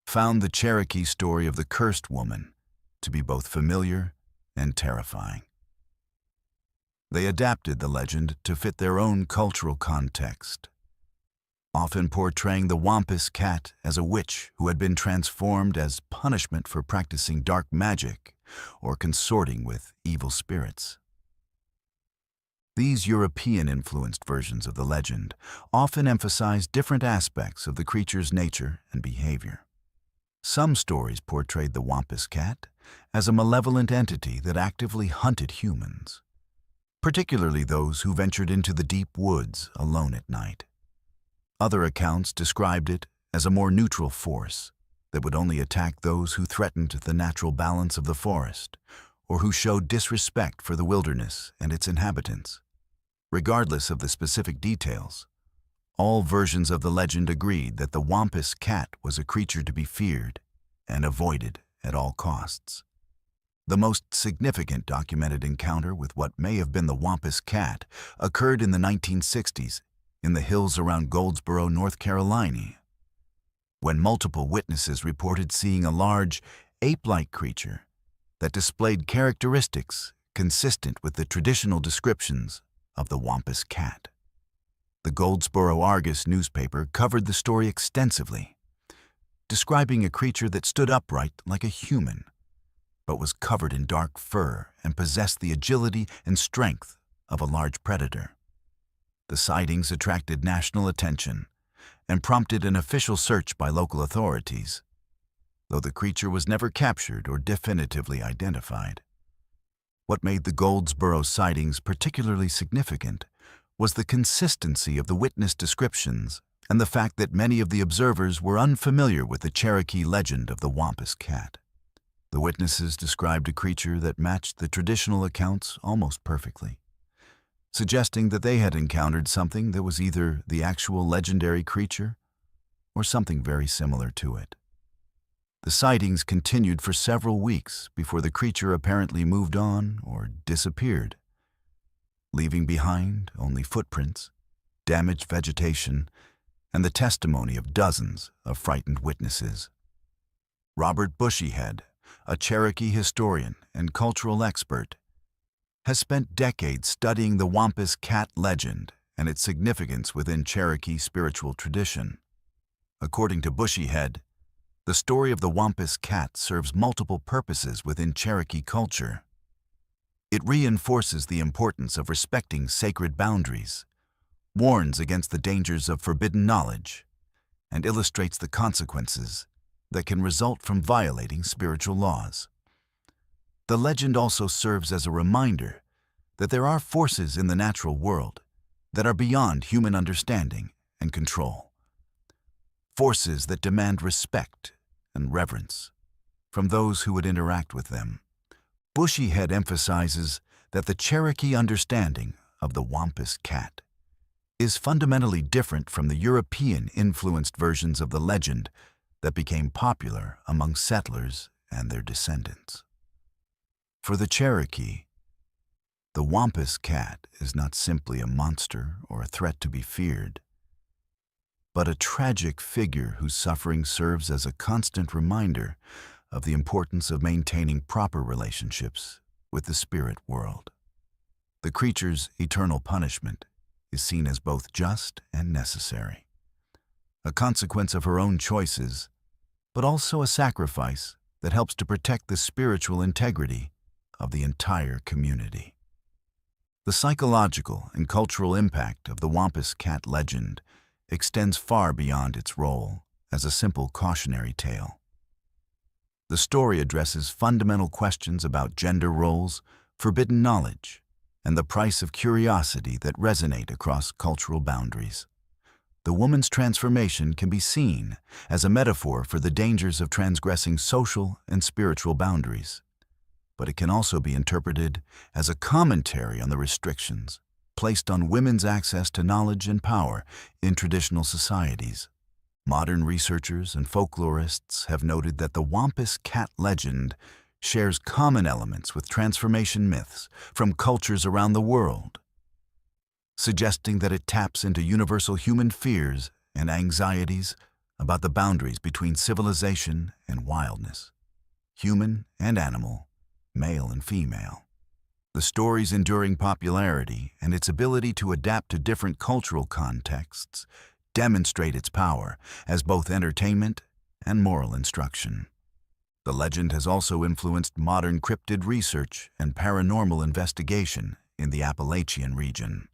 Speaker 1: found the Cherokee story of the cursed woman to be both familiar and terrifying. They adapted the legend to fit their own cultural context, often portraying the Wampus Cat as a witch who had been transformed as punishment for practicing dark magic or consorting with evil spirits. These European-influenced versions of the legend often emphasize different aspects of the creature's nature and behavior. Some stories portrayed the Wampus Cat as a malevolent entity that actively hunted humans, particularly those who ventured into the deep woods alone at night. Other accounts described it as a more neutral force that would only attack those who threatened the natural balance of the forest or who showed disrespect for the wilderness and its inhabitants. Regardless of the specific details, all versions of the legend agreed that the Wampus Cat was a creature to be feared and avoided at all costs. The most significant documented encounter with what may have been the Wampus Cat occurred in the 1960s in the hills around Goldsboro, North Carolina, when multiple witnesses reported seeing a large, ape-like creature that displayed characteristics consistent with the traditional descriptions of the Wampus Cat. The Goldsboro Argus newspaper covered the story extensively, describing a creature that stood upright like a human, but was covered in dark fur and possessed the agility and strength of a large predator. The sightings attracted national attention and prompted an official search by local authorities, though the creature was never captured or definitively identified. What made the Goldsboro sightings particularly significant was the consistency of the witness descriptions and the fact that many of the observers were unfamiliar with the Cherokee legend of the Wampus Cat. The witnesses described a creature that matched the traditional accounts almost perfectly, suggesting that they had encountered something that was either the actual legendary creature or something very similar to it. The sightings continued for several weeks before the creature apparently moved on or disappeared, leaving behind only footprints, damaged vegetation, and the testimony of dozens of frightened witnesses. Robert Bushyhead, a Cherokee historian and cultural expert, has spent decades studying the Wampus Cat legend and its significance within Cherokee spiritual tradition. According to Bushyhead, the story of the Wampus Cat serves multiple purposes within Cherokee culture. It reinforces the importance of respecting sacred boundaries, warns against the dangers of forbidden knowledge, and illustrates the consequences that can result from violating spiritual laws. The legend also serves as a reminder that there are forces in the natural world that are beyond human understanding and control. Forces that demand respect and reverence from those who would interact with them. Bushyhead emphasizes that the Cherokee understanding of the Wampus Cat is fundamentally different from the European-influenced versions of the legend that became popular among settlers and their descendants. For the Cherokee, the Wampus Cat is not simply a monster or a threat to be feared, but a tragic figure whose suffering serves as a constant reminder of the importance of maintaining proper relationships with the spirit world. The creature's eternal punishment is seen as both just and necessary, a consequence of her own choices, but also a sacrifice that helps to protect the spiritual integrity of the entire community. The psychological and cultural impact of the Wampus Cat legend extends far beyond its role as a simple cautionary tale. The story addresses fundamental questions about gender roles, forbidden knowledge, and the price of curiosity that resonate across cultural boundaries. The woman's transformation can be seen as a metaphor for the dangers of transgressing social and spiritual boundaries, but it can also be interpreted as a commentary on the restrictions placed on women's access to knowledge and power in traditional societies. Modern researchers and folklorists have noted that the Wampus Cat legend shares common elements with transformation myths from cultures around the world, suggesting that it taps into universal human fears and anxieties about the boundaries between civilization and wildness, human and animal, male and female. The story's enduring popularity and its ability to adapt to different cultural contexts demonstrate its power as both entertainment and moral instruction. The legend has also influenced modern cryptid research and paranormal investigation in the Appalachian region.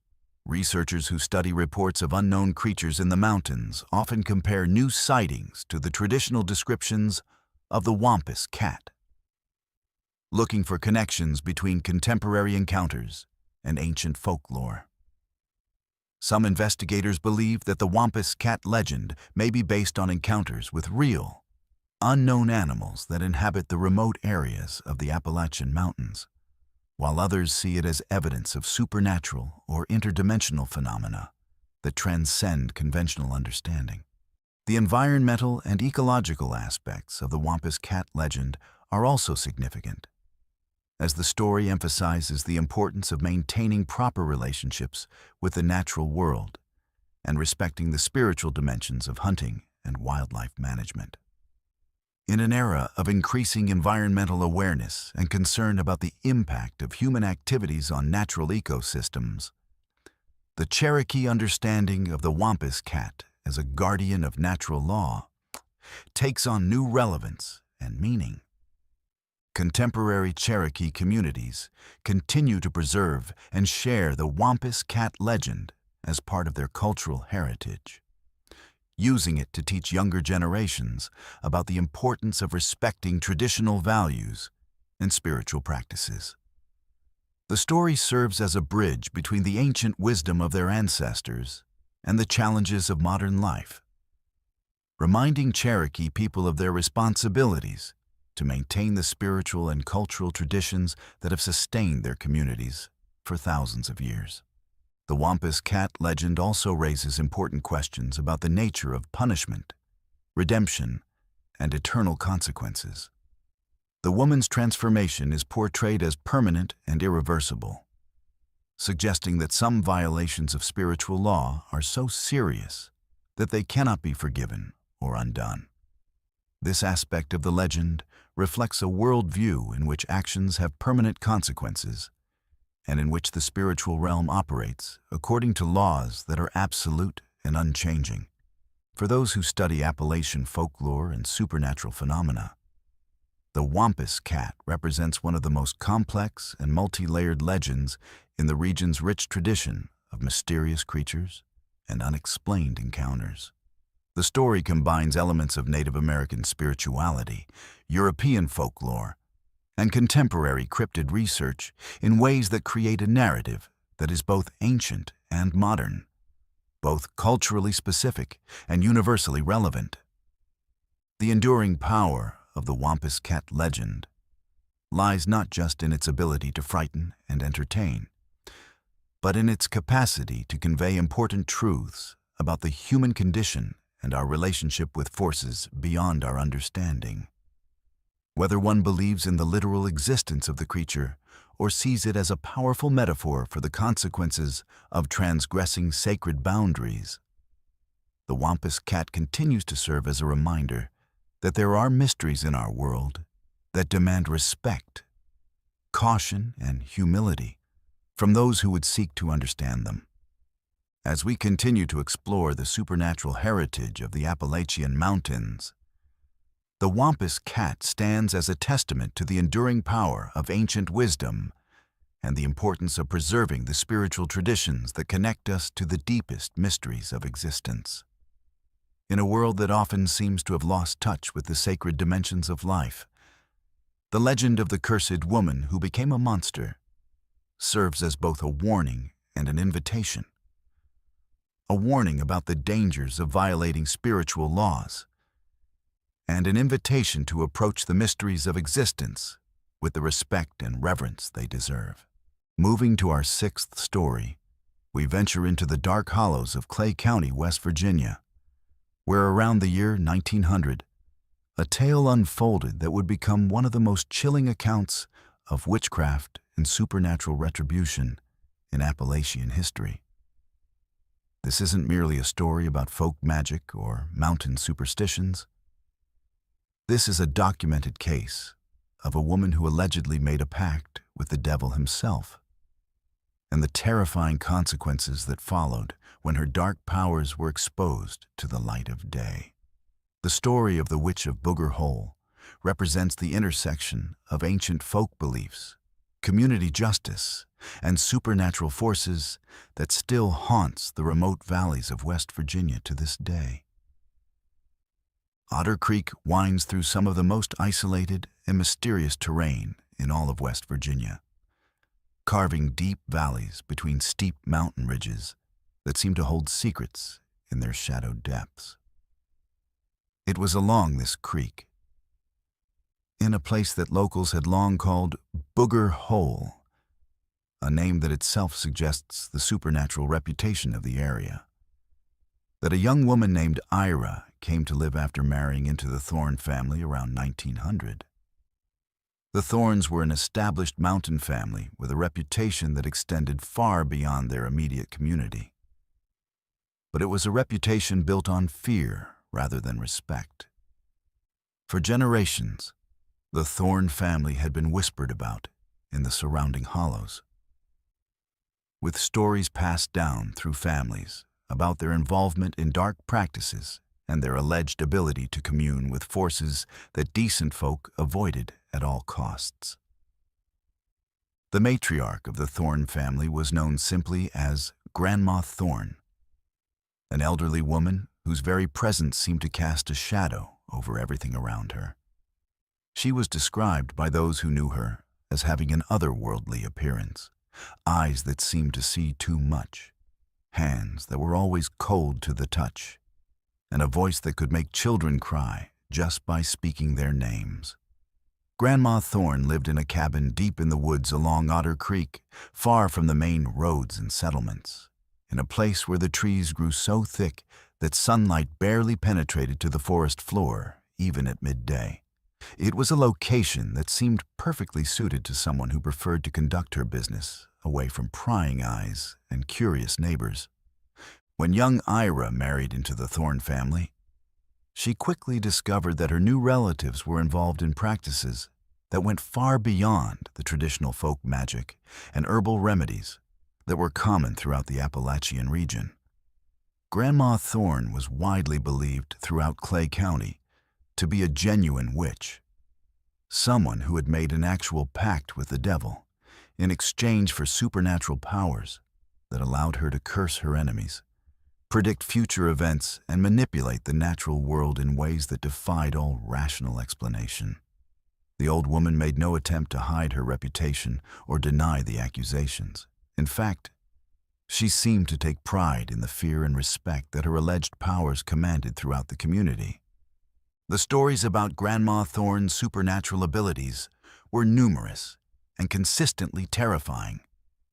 Speaker 1: Researchers who study reports of unknown creatures in the mountains often compare new sightings to the traditional descriptions of the Wampus Cat, looking for connections between contemporary encounters and ancient folklore. Some investigators believe that the Wampus Cat legend may be based on encounters with real, unknown animals that inhabit the remote areas of the Appalachian Mountains, while others see it as evidence of supernatural or interdimensional phenomena that transcend conventional understanding. The environmental and ecological aspects of the Wampus Cat legend are also significant, as the story emphasizes the importance of maintaining proper relationships with the natural world and respecting the spiritual dimensions of hunting and wildlife management. In an era of increasing environmental awareness and concern about the impact of human activities on natural ecosystems, the Cherokee understanding of the Wampus Cat as a guardian of natural law takes on new relevance and meaning. Contemporary Cherokee communities continue to preserve and share the Wampus Cat legend as part of their cultural heritage, using it to teach younger generations about the importance of respecting traditional values and spiritual practices. The story serves as a bridge between the ancient wisdom of their ancestors and the challenges of modern life, reminding Cherokee people of their responsibilities to maintain the spiritual and cultural traditions that have sustained their communities for thousands of years. The Wampus Cat legend also raises important questions about the nature of punishment, redemption, and eternal consequences. The woman's transformation is portrayed as permanent and irreversible, suggesting that some violations of spiritual law are so serious that they cannot be forgiven or undone. This aspect of the legend reflects a worldview in which actions have permanent consequences and in which the spiritual realm operates according to laws that are absolute and unchanging. For those who study Appalachian folklore and supernatural phenomena, the Wampus Cat represents one of the most complex and multi-layered legends in the region's rich tradition of mysterious creatures and unexplained encounters. The story combines elements of Native American spirituality, European folklore, and contemporary cryptid research in ways that create a narrative that is both ancient and modern, both culturally specific and universally relevant. The enduring power of the Wampus Cat legend lies not just in its ability to frighten and entertain, but in its capacity to convey important truths about the human condition and our relationship with forces beyond our understanding. Whether one believes in the literal existence of the creature or sees it as a powerful metaphor for the consequences of transgressing sacred boundaries, the Wampus Cat continues to serve as a reminder that there are mysteries in our world that demand respect, caution, and humility from those who would seek to understand them. As we continue to explore the supernatural heritage of the Appalachian Mountains, the Wampus Cat stands as a testament to the enduring power of ancient wisdom and the importance of preserving the spiritual traditions that connect us to the deepest mysteries of existence. In a world that often seems to have lost touch with the sacred dimensions of life, the legend of the cursed woman who became a monster serves as both a warning and an invitation. A warning about the dangers of violating spiritual laws, and an invitation to approach the mysteries of existence with the respect and reverence they deserve. Moving to our sixth story, we venture into the dark hollows of Clay County, West Virginia, where around the year 1900, a tale unfolded that would become one of the most chilling accounts of witchcraft and supernatural retribution in Appalachian history. This isn't merely a story about folk magic or mountain superstitions. This is a documented case of a woman who allegedly made a pact with the devil himself, and the terrifying consequences that followed when her dark powers were exposed to the light of day. The story of the Witch of Booger Hole represents the intersection of ancient folk beliefs, community justice, and supernatural forces that still haunts the remote valleys of West Virginia to this day. Otter Creek winds through some of the most isolated and mysterious terrain in all of West Virginia, carving deep valleys between steep mountain ridges that seem to hold secrets in their shadowed depths. It was along this creek, in a place that locals had long called Booger Hole, a name that itself suggests the supernatural reputation of the area, that a young woman named Ira came to live after marrying into the Thorne family around 1900. The Thornes were an established mountain family with a reputation that extended far beyond their immediate community. But it was a reputation built on fear rather than respect. For generations, the Thorne family had been whispered about in the surrounding hollows, with stories passed down through families about their involvement in dark practices and their alleged ability to commune with forces that decent folk avoided at all costs. The matriarch of the Thorne family was known simply as Grandma Thorne, an elderly woman whose very presence seemed to cast a shadow over everything around her. She was described by those who knew her as having an otherworldly appearance, eyes that seemed to see too much, hands that were always cold to the touch, and a voice that could make children cry just by speaking their names. Grandma Thorne lived in a cabin deep in the woods along Otter Creek, far from the main roads and settlements, in a place where the trees grew so thick that sunlight barely penetrated to the forest floor, even at midday. It was a location that seemed perfectly suited to someone who preferred to conduct her business away from prying eyes and curious neighbors. When young Ira married into the Thorne family, she quickly discovered that her new relatives were involved in practices that went far beyond the traditional folk magic and herbal remedies that were common throughout the Appalachian region. Grandma Thorne was widely believed throughout Clay County to be a genuine witch, someone who had made an actual pact with the devil in exchange for supernatural powers that allowed her to curse her enemies, predict future events, and manipulate the natural world in ways that defied all rational explanation. The old woman made no attempt to hide her reputation or deny the accusations. In fact, she seemed to take pride in the fear and respect that her alleged powers commanded throughout the community. The stories about Grandma Thorne's supernatural abilities were numerous and consistently terrifying.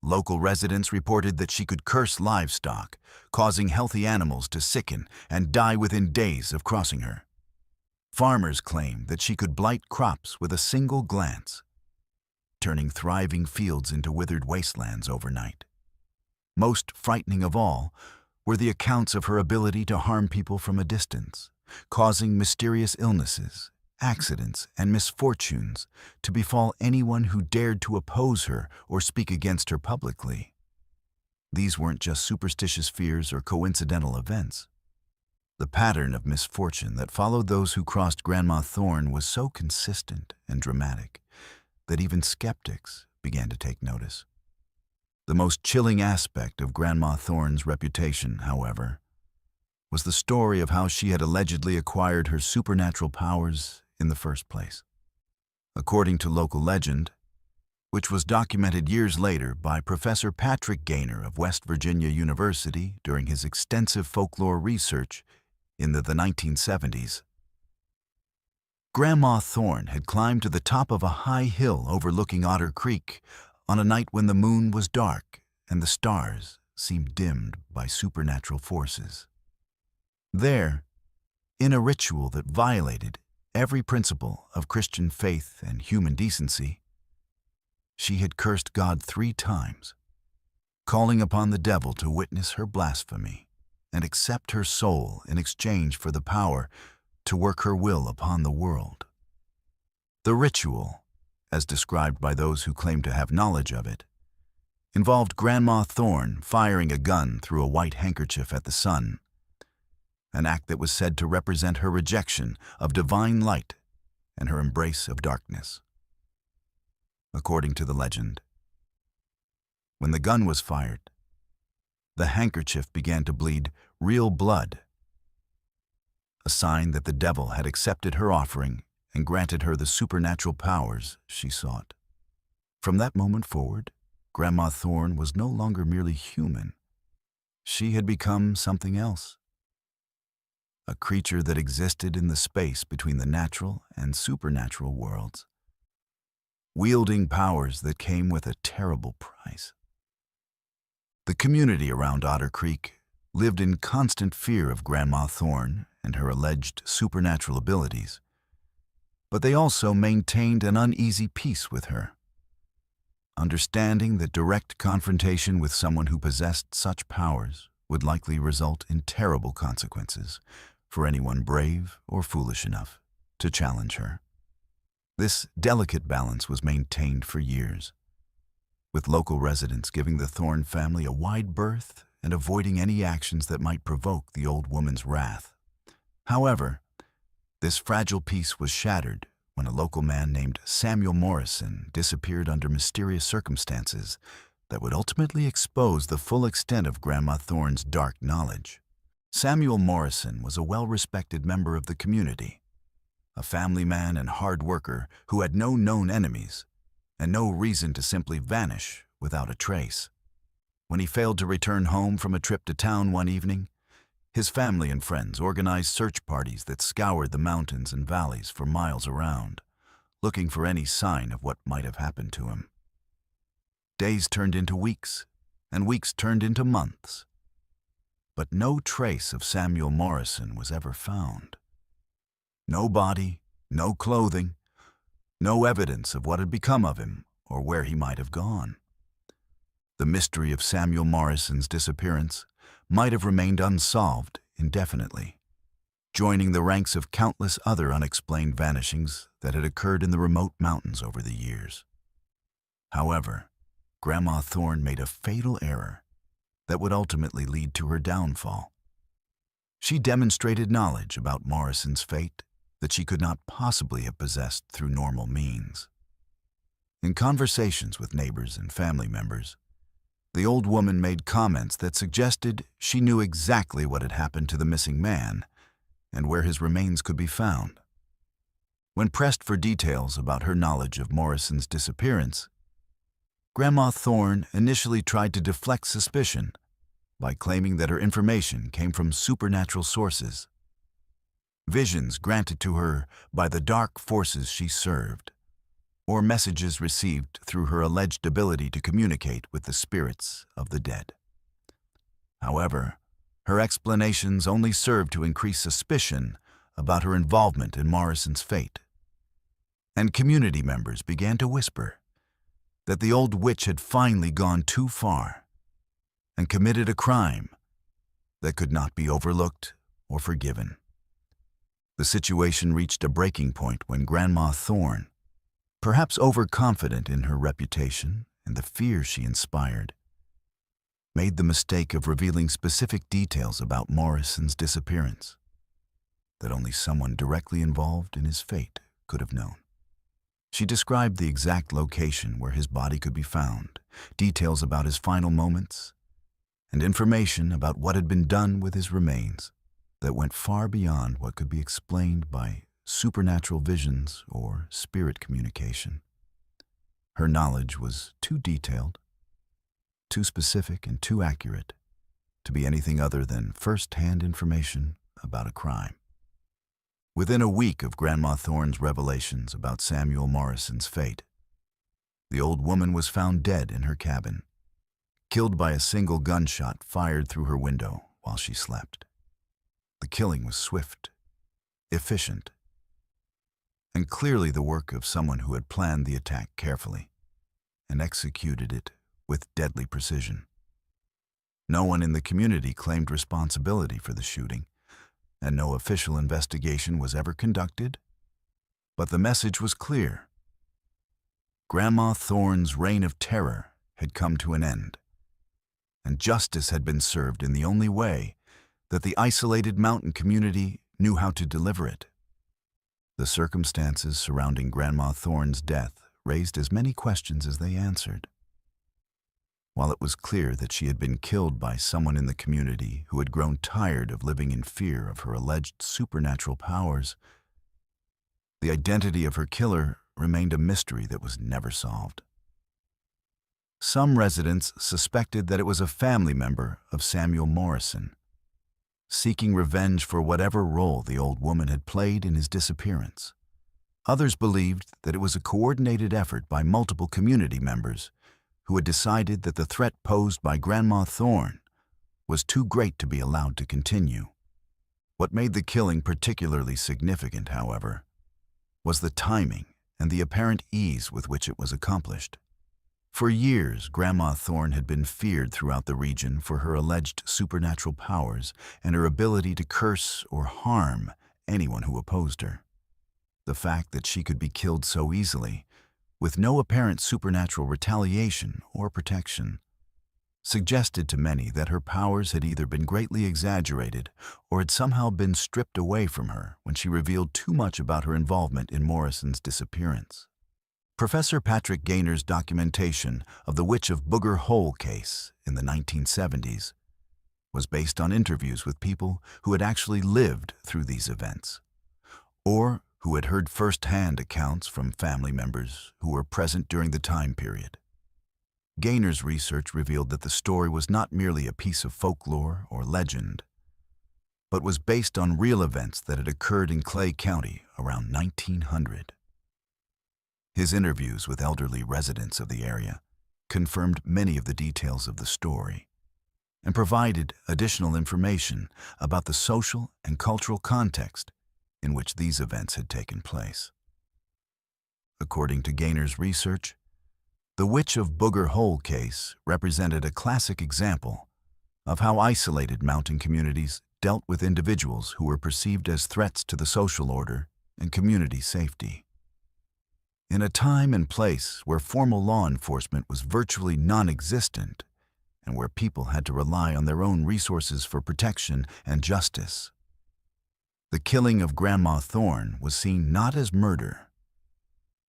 Speaker 1: Local residents reported that she could curse livestock, causing healthy animals to sicken and die within days of crossing her. Farmers claimed that she could blight crops with a single glance, turning thriving fields into withered wastelands overnight. Most frightening of all were the accounts of her ability to harm people from a distance, causing mysterious illnesses, accidents, and misfortunes to befall anyone who dared to oppose her or speak against her publicly. These weren't just superstitious fears or coincidental events. The pattern of misfortune that followed those who crossed Grandma Thorne was so consistent and dramatic that even skeptics began to take notice. The most chilling aspect of Grandma Thorne's reputation, however, was the story of how she had allegedly acquired her supernatural powers in the first place. According to local legend, which was documented years later by Professor Patrick Gaynor of West Virginia University during his extensive folklore research in the 1970s, Grandma Thorne had climbed to the top of a high hill overlooking Otter Creek on a night when the moon was dark and the stars seemed dimmed by supernatural forces. There, in a ritual that violated every principle of Christian faith and human decency, she had cursed God 3 times, calling upon the devil to witness her blasphemy and accept her soul in exchange for the power to work her will upon the world. The ritual, as described by those who claim to have knowledge of it, involved Grandma Thorne firing a gun through a white handkerchief at the sun, an act that was said to represent her rejection of divine light and her embrace of darkness. According to the legend, when the gun was fired, the handkerchief began to bleed real blood, a sign that the devil had accepted her offering and granted her the supernatural powers she sought. From that moment forward, Grandma Thorne was no longer merely human. She had become something else, a creature that existed in the space between the natural and supernatural worlds, wielding powers that came with a terrible price. The community around Otter Creek lived in constant fear of Grandma Thorne and her alleged supernatural abilities, but they also maintained an uneasy peace with her, understanding that direct confrontation with someone who possessed such powers would likely result in terrible consequences for anyone brave or foolish enough to challenge her. This delicate balance was maintained for years, with local residents giving the Thorne family a wide berth and avoiding any actions that might provoke the old woman's wrath. However, this fragile peace was shattered when a local man named Samuel Morrison disappeared under mysterious circumstances that would ultimately expose the full extent of Grandma Thorne's dark knowledge. Samuel Morrison was a well-respected member of the community, a family man and hard worker who had no known enemies and no reason to simply vanish without a trace. When he failed to return home from a trip to town one evening, his family and friends organized search parties that scoured the mountains and valleys for miles around, looking for any sign of what might have happened to him. Days turned into weeks, and weeks turned into months, but no trace of Samuel Morrison was ever found. No body, no clothing, no evidence of what had become of him or where he might have gone. The mystery of Samuel Morrison's disappearance might have remained unsolved indefinitely, joining the ranks of countless other unexplained vanishings that had occurred in the remote mountains over the years. However, Grandma Thorne made a fatal error that would ultimately lead to her downfall. She demonstrated knowledge about Morrison's fate that she could not possibly have possessed through normal means. In conversations with neighbors and family members, the old woman made comments that suggested she knew exactly what had happened to the missing man and where his remains could be found. When pressed for details about her knowledge of Morrison's disappearance, Grandma Thorne initially tried to deflect suspicion by claiming that her information came from supernatural sources, visions granted to her by the dark forces she served. or messages received through her alleged ability to communicate with the spirits of the dead. However, her explanations only served to increase suspicion about her involvement in Morrison's fate, and community members began to whisper that the old witch had finally gone too far and committed a crime that could not be overlooked or forgiven. The situation reached a breaking point when Grandma Thorne, perhaps overconfident in her reputation and the fear she inspired, made the mistake of revealing specific details about Morrison's disappearance that only someone directly involved in his fate could have known. She described the exact location where his body could be found, details about his final moments, and information about what had been done with his remains that went far beyond what could be explained by supernatural visions or spirit communication. Her knowledge was too detailed, too specific, and too accurate to be anything other than first-hand information about a crime. Within a week of Grandma Thorne's revelations about Samuel Morrison's fate, the old woman was found dead in her cabin, killed by a single gunshot fired through her window while she slept. The killing was swift, efficient, and clearly the work of someone who had planned the attack carefully and executed it with deadly precision. No one in the community claimed responsibility for the shooting, and no official investigation was ever conducted, but the message was clear. Grandma Thorne's reign of terror had come to an end, and justice had been served in the only way that the isolated mountain community knew how to deliver it. The circumstances surrounding Grandma Thorne's death raised as many questions as they answered. While it was clear that she had been killed by someone in the community who had grown tired of living in fear of her alleged supernatural powers, the identity of her killer remained a mystery that was never solved. Some residents suspected that it was a family member of Samuel Morrison, seeking revenge for whatever role the old woman had played in his disappearance. Others believed that it was a coordinated effort by multiple community members who had decided that the threat posed by Grandma Thorne was too great to be allowed to continue. What made the killing particularly significant, however, was the timing and the apparent ease with which it was accomplished. For years, Grandma Thorne had been feared throughout the region for her alleged supernatural powers and her ability to curse or harm anyone who opposed her. The fact that she could be killed so easily, with no apparent supernatural retaliation or protection, suggested to many that her powers had either been greatly exaggerated or had somehow been stripped away from her when she revealed too much about her involvement in Morrison's disappearance. Professor Patrick Gaynor's documentation of the Witch of Booger Hole case in the 1970s was based on interviews with people who had actually lived through these events, or who had heard first-hand accounts from family members who were present during the time period. Gaynor's research revealed that the story was not merely a piece of folklore or legend, but was based on real events that had occurred in Clay County around 1900. His interviews with elderly residents of the area confirmed many of the details of the story and provided additional information about the social and cultural context in which these events had taken place. According to Gaynor's research, the Witch of Booger Hole case represented a classic example of how isolated mountain communities dealt with individuals who were perceived as threats to the social order and community safety. In a time and place where formal law enforcement was virtually non-existent and where people had to rely on their own resources for protection and justice, the killing of Grandma Thorne was seen not as murder,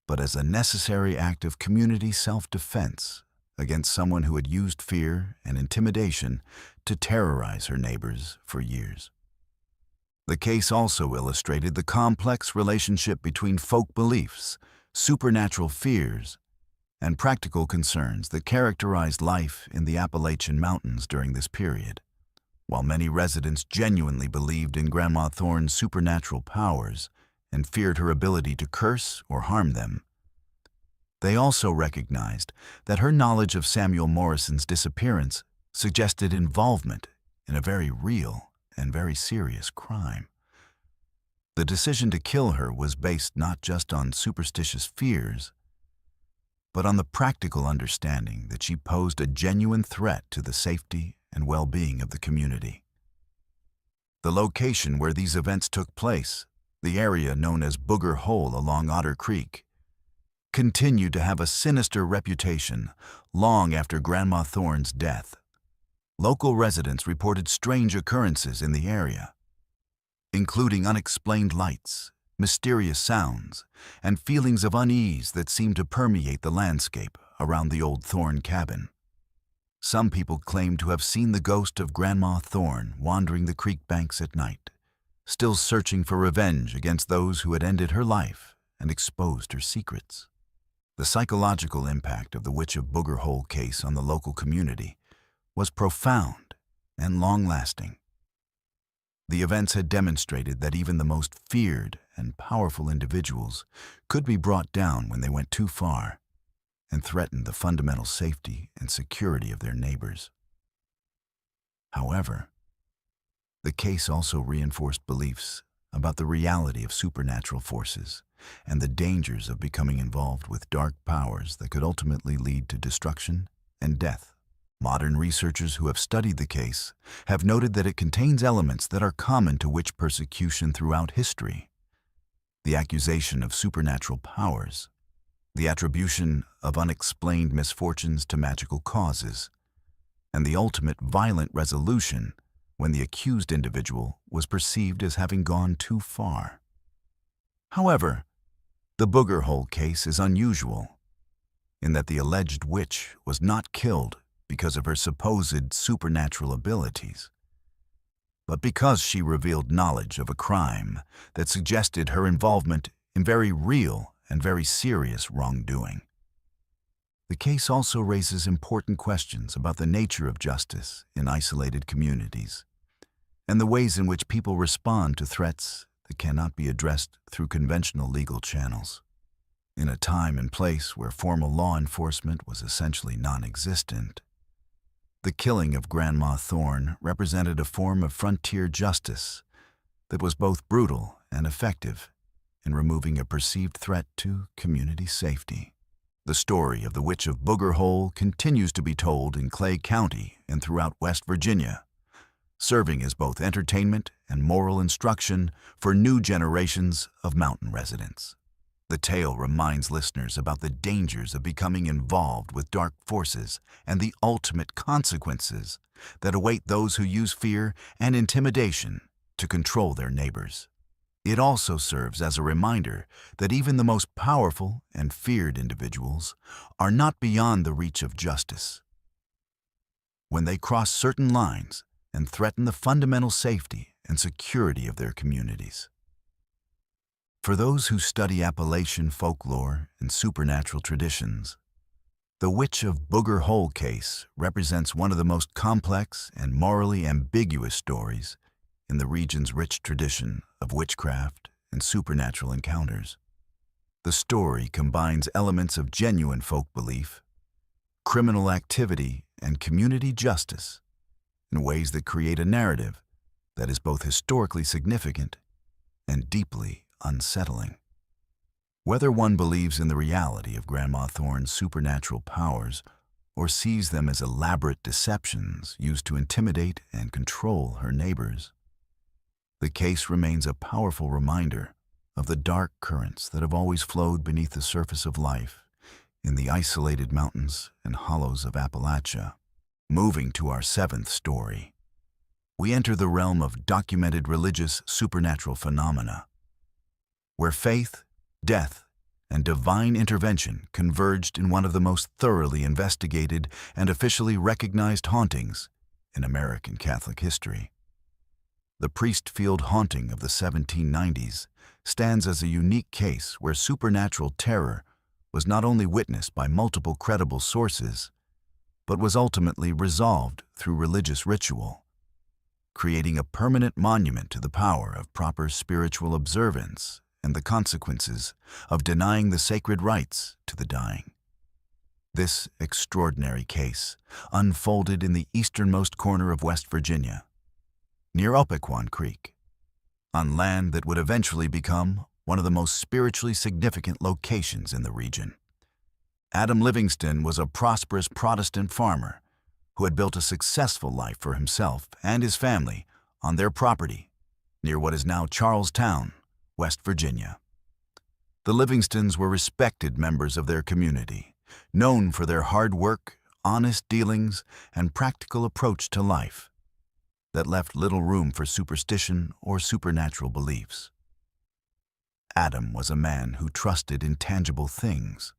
Speaker 1: but as a necessary act of community self-defense against someone who had used fear and intimidation to terrorize her neighbors for years. The case also illustrated the complex relationship between folk beliefs, supernatural fears, and practical concerns that characterized life in the Appalachian Mountains during this period. While many residents genuinely believed in Grandma Thorne's supernatural powers and feared her ability to curse or harm them, They also recognized that her knowledge of Samuel Morrison's disappearance suggested involvement in a very real and very serious crime. The decision to kill her was based not just on superstitious fears, but on the practical understanding that she posed a genuine threat to the safety and well-being of the community. The location where these events took place, the area known as Booger Hole along Otter Creek, continued to have a sinister reputation long after Grandma Thorne's death. Local residents reported strange occurrences in the area, including unexplained lights, mysterious sounds, and feelings of unease that seemed to permeate the landscape around the old Thorne cabin. Some people claimed to have seen the ghost of Grandma Thorne wandering the creek banks at night, still searching for revenge against those who had ended her life and exposed her secrets. The psychological impact of the Witch of Booger Hole case on the local community was profound and long-lasting. The events had demonstrated that even the most feared and powerful individuals could be brought down when they went too far and threatened the fundamental safety and security of their neighbors. However, the case also reinforced beliefs about the reality of supernatural forces and the dangers of becoming involved with dark powers that could ultimately lead to destruction and death. Modern researchers who have studied the case have noted that it contains elements that are common to witch persecution throughout history. The accusation of supernatural powers, the attribution of unexplained misfortunes to magical causes, and the ultimate violent resolution when the accused individual was perceived as having gone too far. However, the Booger Hole case is unusual in that the alleged witch was not killed because of her supposed supernatural abilities, but because she revealed knowledge of a crime that suggested her involvement in very real and very serious wrongdoing. The case also raises important questions about the nature of justice in isolated communities and the ways in which people respond to threats that cannot be addressed through conventional legal channels. In a time and place where formal law enforcement was essentially non-existent, the killing of Grandma Thorne represented a form of frontier justice that was both brutal and effective in removing a perceived threat to community safety. The story of the Witch of Booger Hole continues to be told in Clay County and throughout West Virginia, serving as both entertainment and moral instruction for new generations of mountain residents. The tale reminds listeners about the dangers of becoming involved with dark forces and the ultimate consequences that await those who use fear and intimidation to control their neighbors. It also serves as a reminder that even the most powerful and feared individuals are not beyond the reach of justice. When they cross certain lines and threaten the fundamental safety and security of their communities. For those who study Appalachian folklore and supernatural traditions, the Witch of Booger Hole case represents one of the most complex and morally ambiguous stories in the region's rich tradition of witchcraft and supernatural encounters. The story combines elements of genuine folk belief, criminal activity, and community justice in ways that create a narrative that is both historically significant and deeply unsettling. Whether one believes in the reality of Grandma Thorne's supernatural powers or sees them as elaborate deceptions used to intimidate and control her neighbors, the case remains a powerful reminder of the dark currents that have always flowed beneath the surface of life in the isolated mountains and hollows of Appalachia. Moving to our seventh story, we enter the realm of documented religious supernatural phenomena, where faith, death, and divine intervention converged in one of the most thoroughly investigated and officially recognized hauntings in American Catholic history. The Priestfield Haunting of the 1790s stands as a unique case where supernatural terror was not only witnessed by multiple credible sources, but was ultimately resolved through religious ritual, creating a permanent monument to the power of proper spiritual observance and the consequences of denying the sacred rites to the dying. This extraordinary case unfolded in the easternmost corner of West Virginia, near Opequon Creek, on land that would eventually become one of the most spiritually significant locations in the region. Adam Livingston was a prosperous Protestant farmer who had built a successful life for himself and his family on their property near what is now Charlestown, West Virginia. The Livingstons were respected members of their community, known for their hard work, honest dealings, and practical approach to life that left little room for superstition or supernatural beliefs. Adam was a man who trusted in tangible things: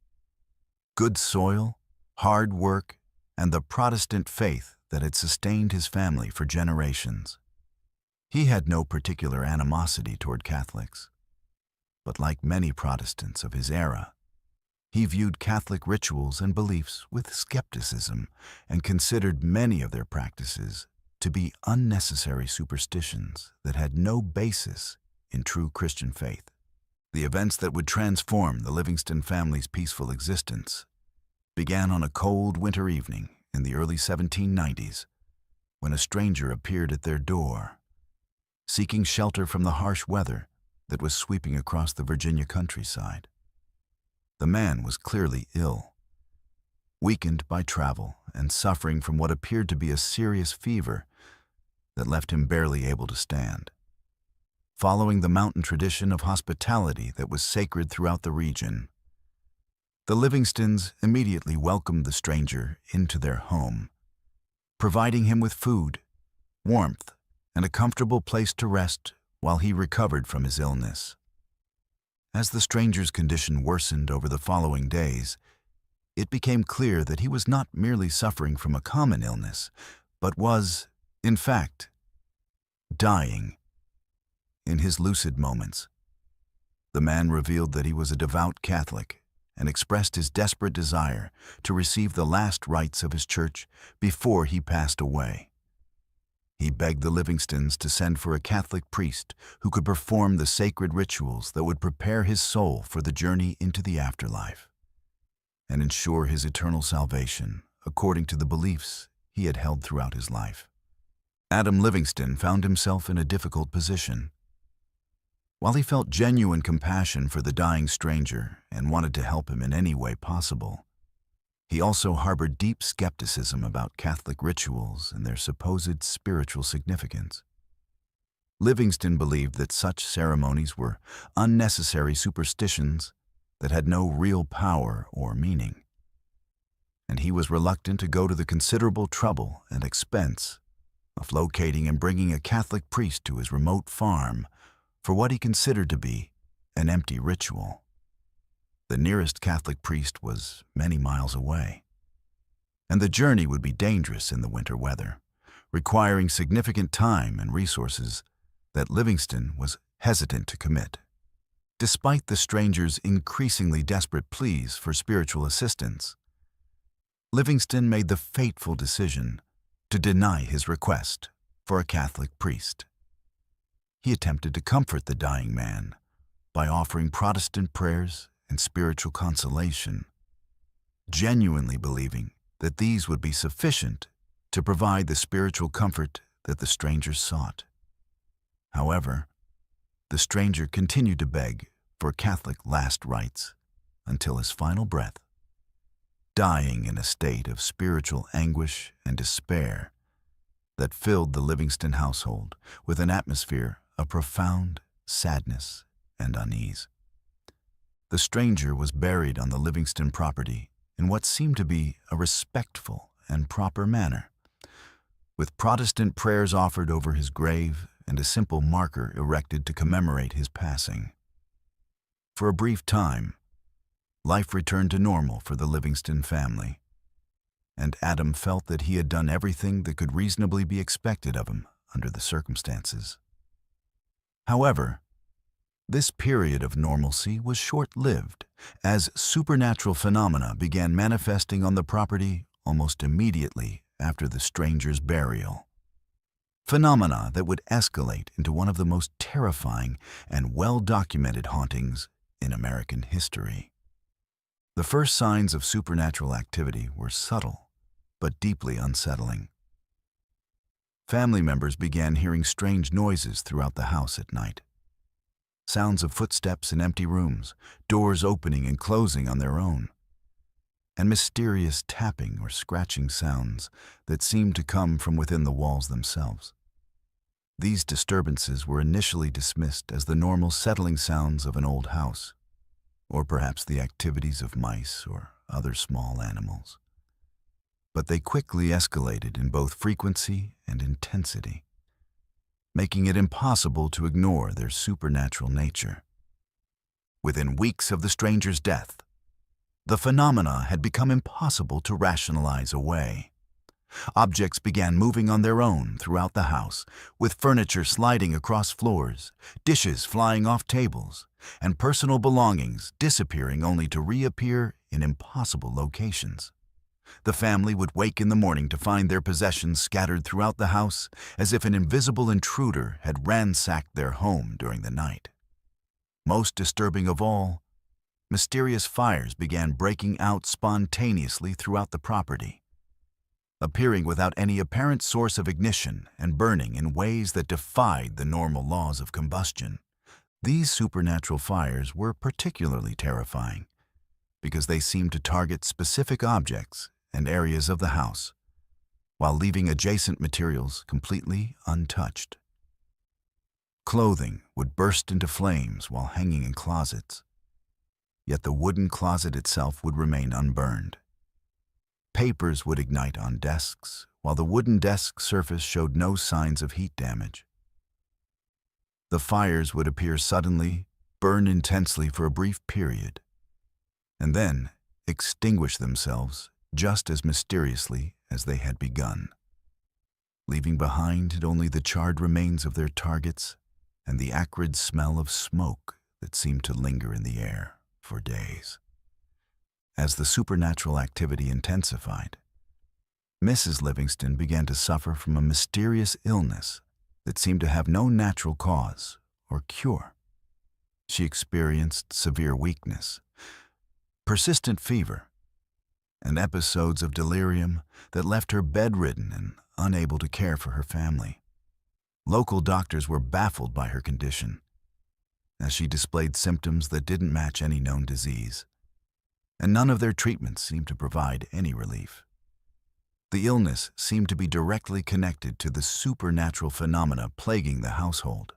Speaker 1: good soil, hard work, and the Protestant faith that had sustained his family for generations. He had no particular animosity toward Catholics, but like many Protestants of his era, he viewed Catholic rituals and beliefs with skepticism and considered many of their practices to be unnecessary superstitions that had no basis in true Christian faith. The events that would transform the Livingston family's peaceful existence began on a cold winter evening in the early 1790s when a stranger appeared at their door, seeking shelter from the harsh weather that was sweeping across the Virginia countryside. The man was clearly ill, weakened by travel and suffering from what appeared to be a serious fever that left him barely able to stand. Following the mountain tradition of hospitality that was sacred throughout the region, the Livingstons immediately welcomed the stranger into their home, providing him with food, warmth, and a comfortable place to rest while he recovered from his illness. As the stranger's condition worsened over the following days, it became clear that he was not merely suffering from a common illness, but was, in fact, dying. In his lucid moments, the man revealed that he was a devout Catholic and expressed his desperate desire to receive the last rites of his church before he passed away. He begged the Livingstons to send for a Catholic priest who could perform the sacred rituals that would prepare his soul for the journey into the afterlife and ensure his eternal salvation according to the beliefs he had held throughout his life. Adam Livingston found himself in a difficult position. While he felt genuine compassion for the dying stranger and wanted to help him in any way possible, he also harbored deep skepticism about Catholic rituals and their supposed spiritual significance. Livingston believed that such ceremonies were unnecessary superstitions that had no real power or meaning, and he was reluctant to go to the considerable trouble and expense of locating and bringing a Catholic priest to his remote farm for what he considered to be an empty ritual. The nearest Catholic priest was many miles away, and the journey would be dangerous in the winter weather, requiring significant time and resources that Livingston was hesitant to commit. Despite the stranger's increasingly desperate pleas for spiritual assistance, Livingston made the fateful decision to deny his request for a Catholic priest. He attempted to comfort the dying man by offering Protestant prayers and spiritual consolation, genuinely believing that these would be sufficient to provide the spiritual comfort that the stranger sought. However, the stranger continued to beg for Catholic last rites until his final breath, dying in a state of spiritual anguish and despair that filled the Livingston household with an atmosphere of profound sadness and unease. The stranger was buried on the Livingston property in what seemed to be a respectful and proper manner, with Protestant prayers offered over his grave and a simple marker erected to commemorate his passing. For a brief time, life returned to normal for the Livingston family, and Adam felt that he had done everything that could reasonably be expected of him under the circumstances. However, this period of normalcy was short-lived, as supernatural phenomena began manifesting on the property almost immediately after the stranger's burial. phenomena that would escalate into one of the most terrifying and well-documented hauntings in American history. The first signs of supernatural activity were subtle, but deeply unsettling. Family members began hearing strange noises throughout the house at night. Sounds of footsteps in empty rooms, doors opening and closing on their own, and mysterious tapping or scratching sounds that seemed to come from within the walls themselves. These disturbances were initially dismissed as the normal settling sounds of an old house, or perhaps the activities of mice or other small animals. But they quickly escalated in both frequency and intensity, making it impossible to ignore their supernatural nature. Within weeks of the stranger's death, the phenomena had become impossible to rationalize away. Objects began moving on their own throughout the house, with furniture sliding across floors, dishes flying off tables, and personal belongings disappearing only to reappear in impossible locations. The family would wake in the morning to find their possessions scattered throughout the house as if an invisible intruder had ransacked their home during the night. Most disturbing of all, mysterious fires began breaking out spontaneously throughout the property, appearing without any apparent source of ignition and burning in ways that defied the normal laws of combustion. These supernatural fires were particularly terrifying because they seemed to target specific objects and areas of the house, while leaving adjacent materials completely untouched. Clothing would burst into flames while hanging in closets, yet the wooden closet itself would remain unburned. Papers would ignite on desks, while the wooden desk surface showed no signs of heat damage. The fires would appear suddenly, burn intensely for a brief period, and then extinguish themselves just as mysteriously as they had begun, leaving behind only the charred remains of their targets and the acrid smell of smoke that seemed to linger in the air for days. As the supernatural activity intensified, Mrs. Livingston began to suffer from a mysterious illness that seemed to have no natural cause or cure. She experienced severe weakness, persistent fever, and episodes of delirium that left her bedridden and unable to care for her family. Local doctors were baffled by her condition, as she displayed symptoms that didn't match any known disease, and none of their treatments seemed to provide any relief. The illness seemed to be directly connected to the supernatural phenomena plaguing the household,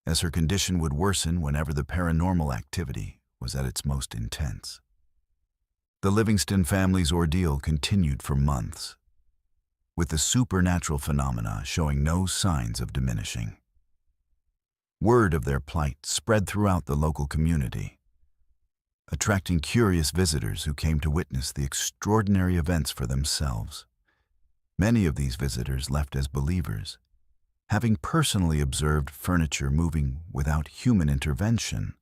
Speaker 1: as her condition would worsen whenever the paranormal activity was at its most intense. The Livingston family's ordeal continued for months, with the supernatural phenomena showing no signs of diminishing. Word of their plight spread throughout the local community, attracting curious visitors who came to witness the extraordinary events for themselves. Many of these visitors left as believers, having personally observed furniture moving without human intervention,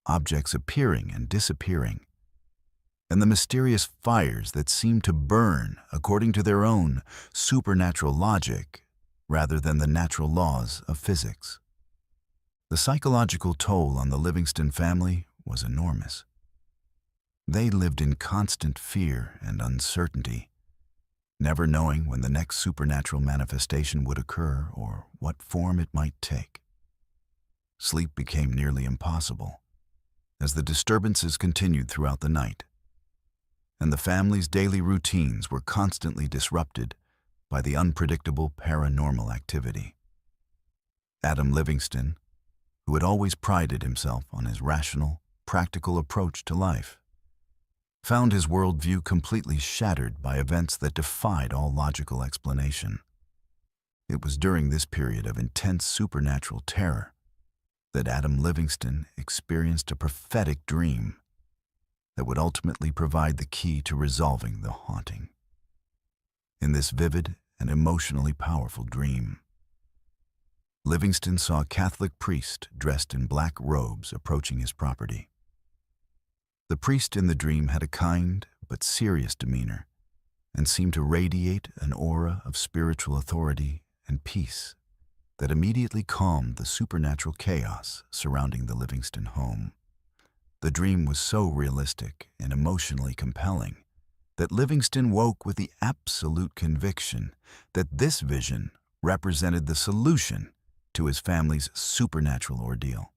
Speaker 1: objects appearing and disappearing, and the mysterious fires that seemed to burn according to their own supernatural logic rather than the natural laws of physics. The psychological toll on the Livingston family was enormous. They lived in constant fear and uncertainty, never knowing when the next supernatural manifestation would occur or what form it might take. Sleep became nearly impossible as the disturbances continued throughout the night, and the family's daily routines were constantly disrupted by the unpredictable paranormal activity. Adam Livingston, who had always prided himself on his rational, practical approach to life, found his worldview completely shattered by events that defied all logical explanation. It was during this period of intense supernatural terror that Adam Livingston experienced a prophetic dream that would ultimately provide the key to resolving the haunting. In this vivid and emotionally powerful dream, Livingston saw a Catholic priest dressed in black robes approaching his property. The priest in the dream had a kind but serious demeanor and seemed to radiate an aura of spiritual authority and peace that immediately calmed the supernatural chaos surrounding the Livingston home. The dream was so realistic and emotionally compelling that Livingston woke with the absolute conviction that this vision represented the solution to his family's supernatural ordeal.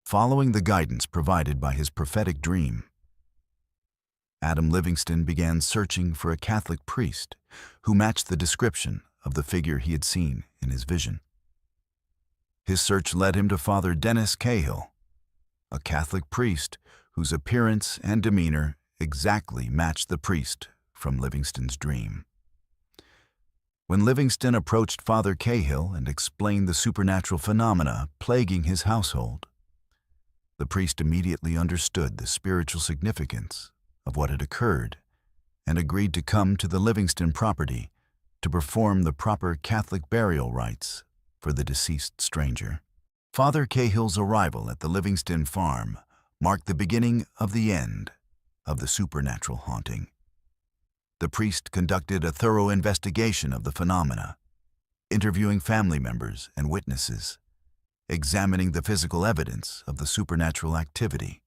Speaker 1: Following the guidance provided by his prophetic dream, Adam Livingston began searching for a Catholic priest who matched the description of the figure he had seen in his vision. His search led him to Father Dennis Cahill, a Catholic priest whose appearance and demeanor exactly matched the priest from Livingston's dream. When Livingston approached Father Cahill and explained the supernatural phenomena plaguing his household, the priest immediately understood the spiritual significance of what had occurred and agreed to come to the Livingston property to perform the proper Catholic burial rites for the deceased stranger. Father Cahill's arrival at the Livingston farm marked the beginning of the end of the supernatural haunting. The priest conducted a thorough investigation of the phenomena, interviewing family members and witnesses, examining the physical evidence of the supernatural activity,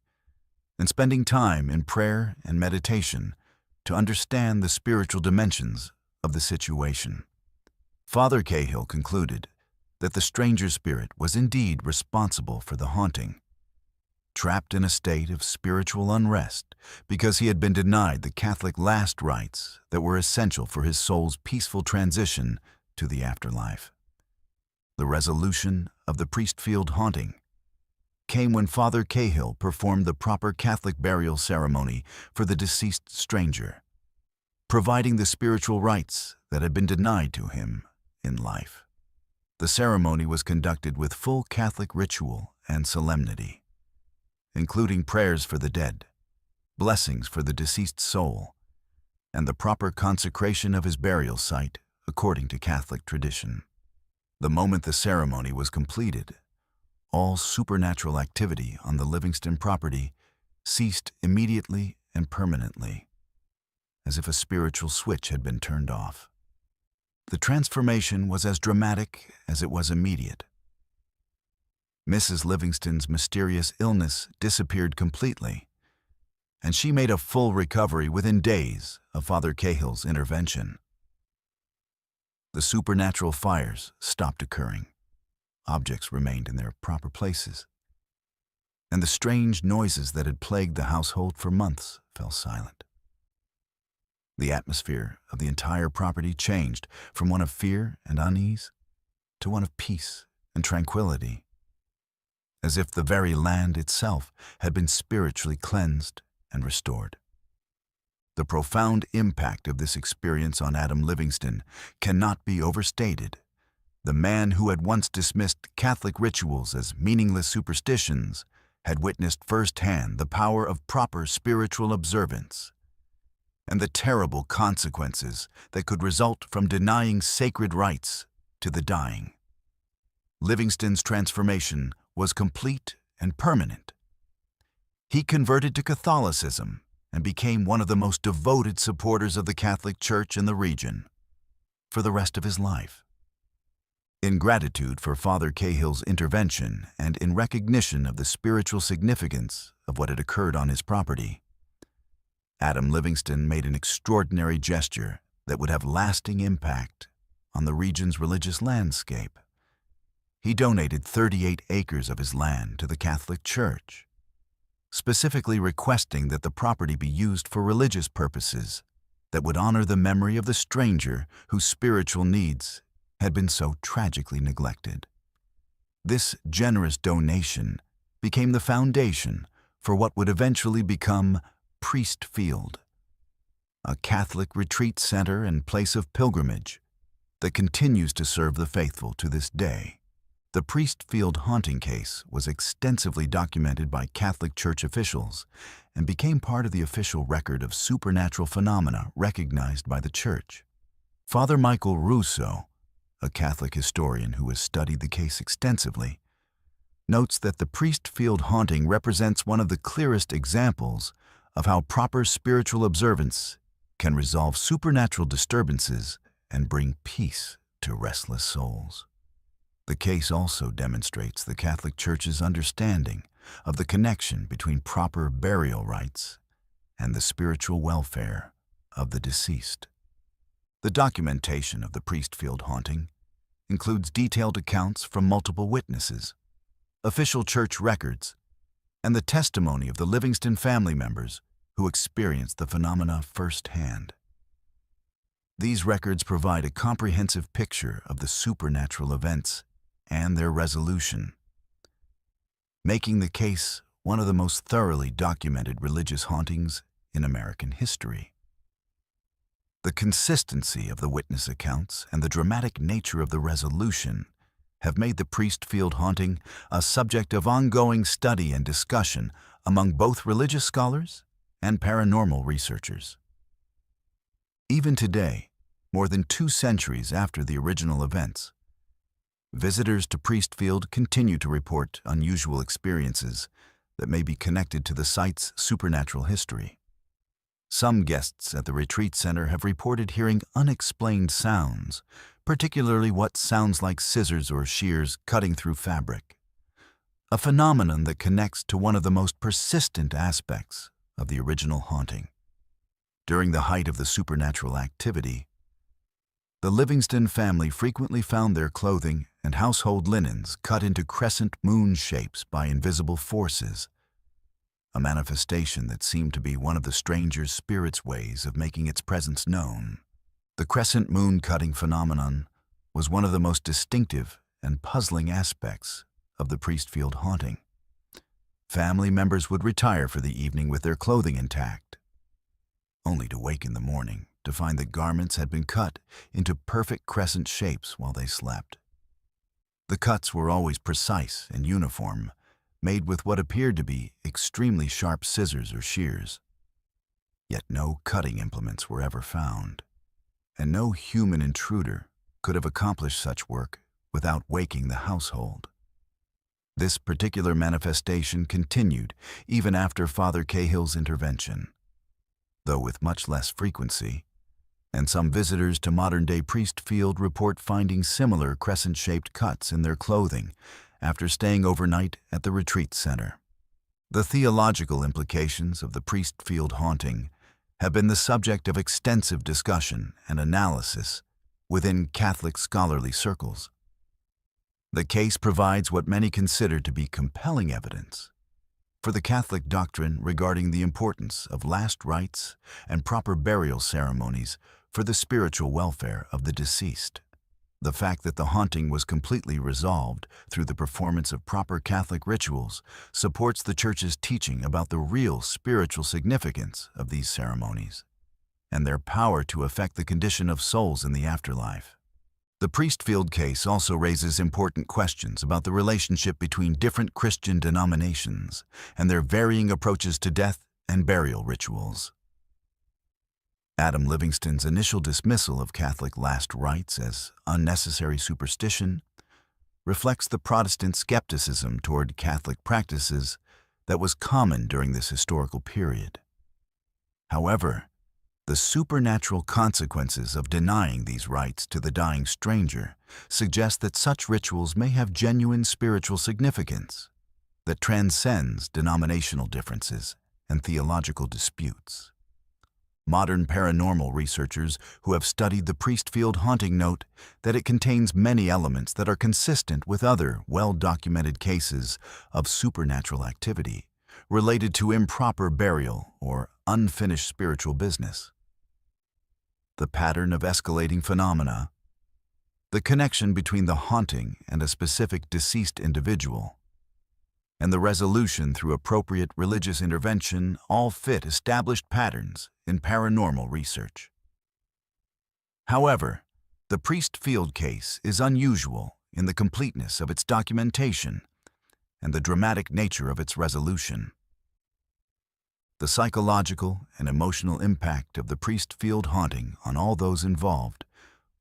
Speaker 1: and spending time in prayer and meditation to understand the spiritual dimensions of the situation. Father Cahill concluded that the stranger spirit was indeed responsible for the haunting, trapped in a state of spiritual unrest because he had been denied the Catholic last rites that were essential for his soul's peaceful transition to the afterlife. The resolution of the Priestfield Haunting came when Father Cahill performed the proper Catholic burial ceremony for the deceased stranger, providing the spiritual rites that had been denied to him in life. The ceremony was conducted with full Catholic ritual and solemnity, including prayers for the dead, blessings for the deceased soul, and the proper consecration of his burial site according to Catholic tradition. The moment the ceremony was completed, all supernatural activity on the Livingston property ceased immediately and permanently, as if a spiritual switch had been turned off. The transformation was as dramatic as it was immediate. Mrs. Livingston's mysterious illness disappeared completely, and she made a full recovery within days of Father Cahill's intervention. The supernatural fires stopped occurring, objects remained in their proper places, and the strange noises that had plagued the household for months fell silent. The atmosphere of the entire property changed from one of fear and unease to one of peace and tranquility, as if the very land itself had been spiritually cleansed and restored. The profound impact of this experience on Adam Livingston cannot be overstated. The man who had once dismissed Catholic rituals as meaningless superstitions had witnessed firsthand the power of proper spiritual observance and the terrible consequences that could result from denying sacred rites to the dying. Livingston's transformation was complete and permanent. He converted to Catholicism and became one of the most devoted supporters of the Catholic Church in the region for the rest of his life. In gratitude for Father Cahill's intervention and in recognition of the spiritual significance of what had occurred on his property, Adam Livingston made an extraordinary gesture that would have lasting impact on the region's religious landscape. He donated 38 acres of his land to the Catholic Church, specifically requesting that the property be used for religious purposes that would honor the memory of the stranger whose spiritual needs had been so tragically neglected. This generous donation became the foundation for what would eventually become Priestfield, a Catholic retreat center and place of pilgrimage that continues to serve the faithful to this day. The Priestfield haunting case was extensively documented by Catholic Church officials and became part of the official record of supernatural phenomena recognized by the Church. Father Michael Russo, a Catholic historian who has studied the case extensively, notes that the Priestfield haunting represents one of the clearest examples of how proper spiritual observance can resolve supernatural disturbances and bring peace to restless souls. The case also demonstrates the Catholic Church's understanding of the connection between proper burial rites and the spiritual welfare of the deceased. The documentation of the Priestfield haunting includes detailed accounts from multiple witnesses, official church records, and the testimony of the Livingston family members who experienced the phenomena firsthand. These records provide a comprehensive picture of the supernatural events and their resolution, making the case one of the most thoroughly documented religious hauntings in American history. The consistency of the witness accounts and the dramatic nature of the resolution have made the Priestfield haunting a subject of ongoing study and discussion among both religious scholars and paranormal researchers. Even today, more than 2 centuries after the original events, visitors to Priestfield continue to report unusual experiences that may be connected to the site's supernatural history. Some guests at the retreat center have reported hearing unexplained sounds, particularly what sounds like scissors or shears cutting through fabric, a phenomenon that connects to one of the most persistent aspects of the original haunting. During the height of the supernatural activity, the Livingston family frequently found their clothing and household linens cut into crescent moon shapes by invisible forces, a manifestation that seemed to be one of the stranger's spirit's ways of making its presence known. The crescent moon cutting phenomenon was one of the most distinctive and puzzling aspects of the Priestfield haunting. Family members would retire for the evening with their clothing intact, only to wake in the morning to find that garments had been cut into perfect crescent shapes while they slept. The cuts were always precise and uniform, made with what appeared to be extremely sharp scissors or shears. Yet no cutting implements were ever found, and no human intruder could have accomplished such work without waking the household. This particular manifestation continued even after Father Cahill's intervention, though with much less frequency, and some visitors to modern-day Priestfield report finding similar crescent-shaped cuts in their clothing after staying overnight at the retreat center. The theological implications of the Priestfield haunting have been the subject of extensive discussion and analysis within Catholic scholarly circles. The case provides what many consider to be compelling evidence for the Catholic doctrine regarding the importance of last rites and proper burial ceremonies for the spiritual welfare of the deceased. The fact that the haunting was completely resolved through the performance of proper Catholic rituals supports the Church's teaching about the real spiritual significance of these ceremonies and their power to affect the condition of souls in the afterlife. The Priestfield case also raises important questions about the relationship between different Christian denominations and their varying approaches to death and burial rituals. Adam Livingston's initial dismissal of Catholic last rites as unnecessary superstition reflects the Protestant skepticism toward Catholic practices that was common during this historical period. However, the supernatural consequences of denying these rites to the dying stranger suggest that such rituals may have genuine spiritual significance that transcends denominational differences and theological disputes. Modern paranormal researchers who have studied the Priestfield haunting note that it contains many elements that are consistent with other well-documented cases of supernatural activity related to improper burial or unfinished spiritual business. The pattern of escalating phenomena, the connection between the haunting and a specific deceased individual, and the resolution through appropriate religious intervention all fit established patterns in paranormal research. However, the Priestfield case is unusual in the completeness of its documentation and the dramatic nature of its resolution. The psychological and emotional impact of the Priestfield haunting on all those involved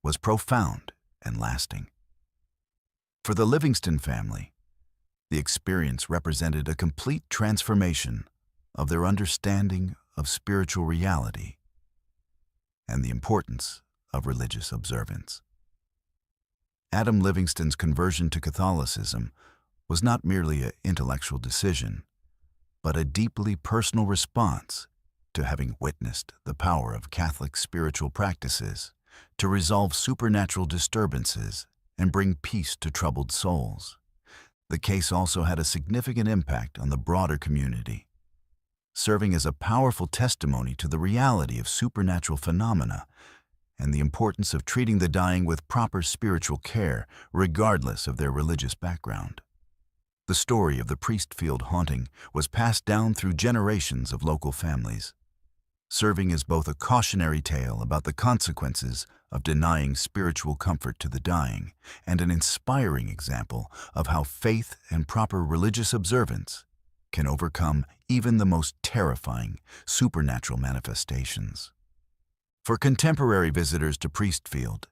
Speaker 1: was profound and lasting. For the Livingston family, the experience represented a complete transformation of their understanding of spiritual reality and the importance of religious observance. Adam Livingston's conversion to Catholicism was not merely an intellectual decision, but a deeply personal response to having witnessed the power of Catholic spiritual practices to resolve supernatural disturbances and bring peace to troubled souls. The case also had a significant impact on the broader community, serving as a powerful testimony to the reality of supernatural phenomena and the importance of treating the dying with proper spiritual care, regardless of their religious background. The story of the Priestfield Haunting was passed down through generations of local families, serving as both a cautionary tale about the consequences of denying spiritual comfort to the dying and an inspiring example of how faith and proper religious observance can overcome even the most terrifying supernatural manifestations. For contemporary visitors to Priestfield,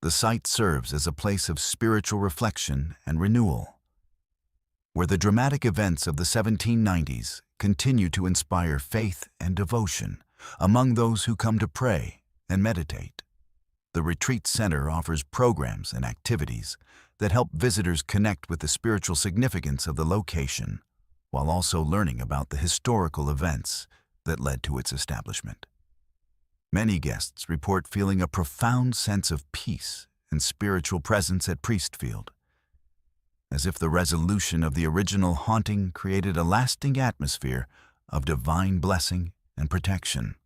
Speaker 1: the site serves as a place of spiritual reflection and renewal, where the dramatic events of the 1790s continue to inspire faith and devotion among those who come to pray and meditate. The retreat center offers programs and activities that help visitors connect with the spiritual significance of the location, while also learning about the historical events that led to its establishment. Many guests report feeling a profound sense of peace and spiritual presence at Priestfield, as if the resolution of the original haunting created a lasting atmosphere of divine blessing and protection.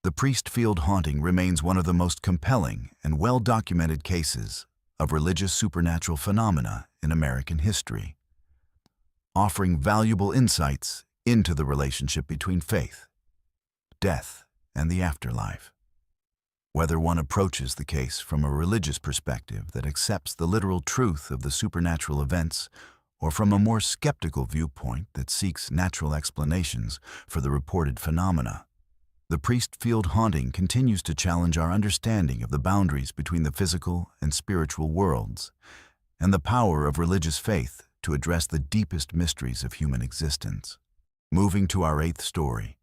Speaker 1: The Priestfield Haunting remains one of the most compelling and well-documented cases of religious supernatural phenomena in American history, offering valuable insights into the relationship between faith, death, and the afterlife. Whether one approaches the case from a religious perspective that accepts the literal truth of the supernatural events, or from a more skeptical viewpoint that seeks natural explanations for the reported phenomena, the Priestfield Haunting continues to challenge our understanding of the boundaries between the physical and spiritual worlds, and the power of religious faith to address the deepest mysteries of human existence. Moving to our eighth story,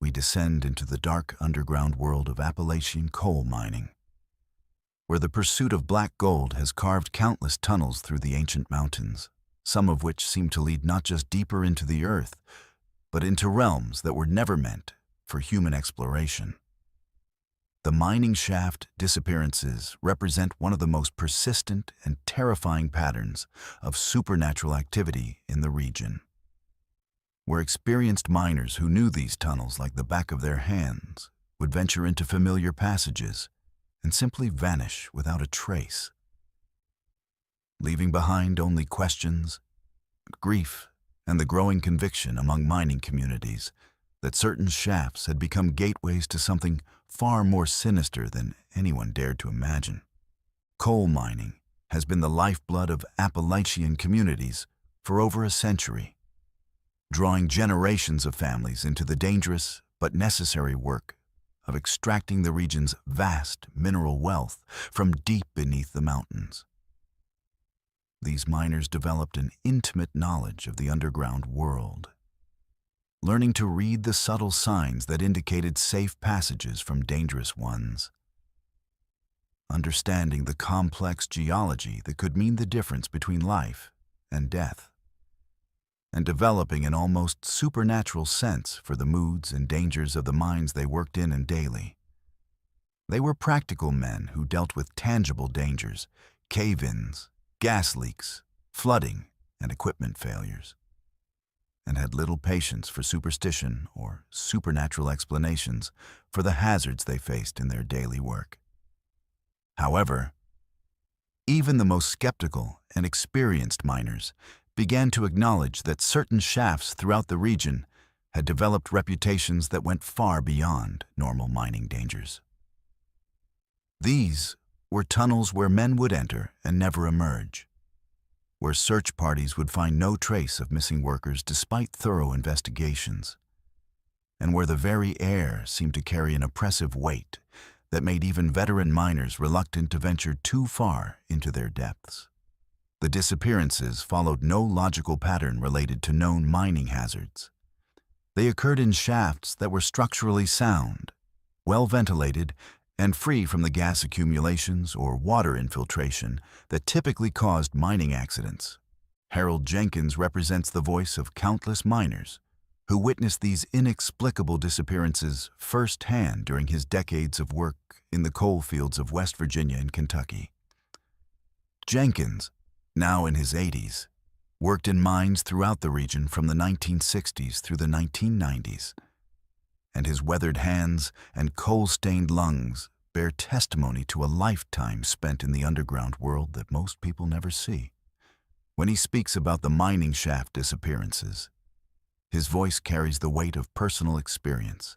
Speaker 1: we descend into the dark underground world of Appalachian coal mining, where the pursuit of black gold has carved countless tunnels through the ancient mountains, some of which seem to lead not just deeper into the earth, but into realms that were never meant for human exploration. The mining shaft disappearances represent one of the most persistent and terrifying patterns of supernatural activity in the region, where experienced miners who knew these tunnels like the back of their hands would venture into familiar passages and simply vanish without a trace, leaving behind only questions, grief, and the growing conviction among mining communities that certain shafts had become gateways to something far more sinister than anyone dared to imagine. Coal mining has been the lifeblood of Appalachian communities for over a century, drawing generations of families into the dangerous but necessary work of extracting the region's vast mineral wealth from deep beneath the mountains. These miners developed an intimate knowledge of the underground world, learning to read the subtle signs that indicated safe passages from dangerous ones, understanding the complex geology that could mean the difference between life and death, and developing an almost supernatural sense for the moods and dangers of the mines they worked in and daily. They were practical men who dealt with tangible dangers, cave-ins, gas leaks, flooding, and equipment failures, and had little patience for superstition or supernatural explanations for the hazards they faced in their daily work. However, even the most skeptical and experienced miners began to acknowledge that certain shafts throughout the region had developed reputations that went far beyond normal mining dangers. These were tunnels where men would enter and never emerge, where search parties would find no trace of missing workers despite thorough investigations, and where the very air seemed to carry an oppressive weight that made even veteran miners reluctant to venture too far into their depths. The disappearances followed no logical pattern related to known mining hazards. They occurred in shafts that were structurally sound, well ventilated, and free from the gas accumulations or water infiltration that typically caused mining accidents. Harold Jenkins represents the voice of countless miners who witnessed these inexplicable disappearances firsthand during his decades of work in the coal fields of West Virginia and Kentucky. Jenkins, now in his 80s, worked in mines throughout the region from the 1960s through the 1990s, and his weathered hands and coal-stained lungs bear testimony to a lifetime spent in the underground world that most people never see. When he speaks about the mining shaft disappearances, his voice carries the weight of personal experience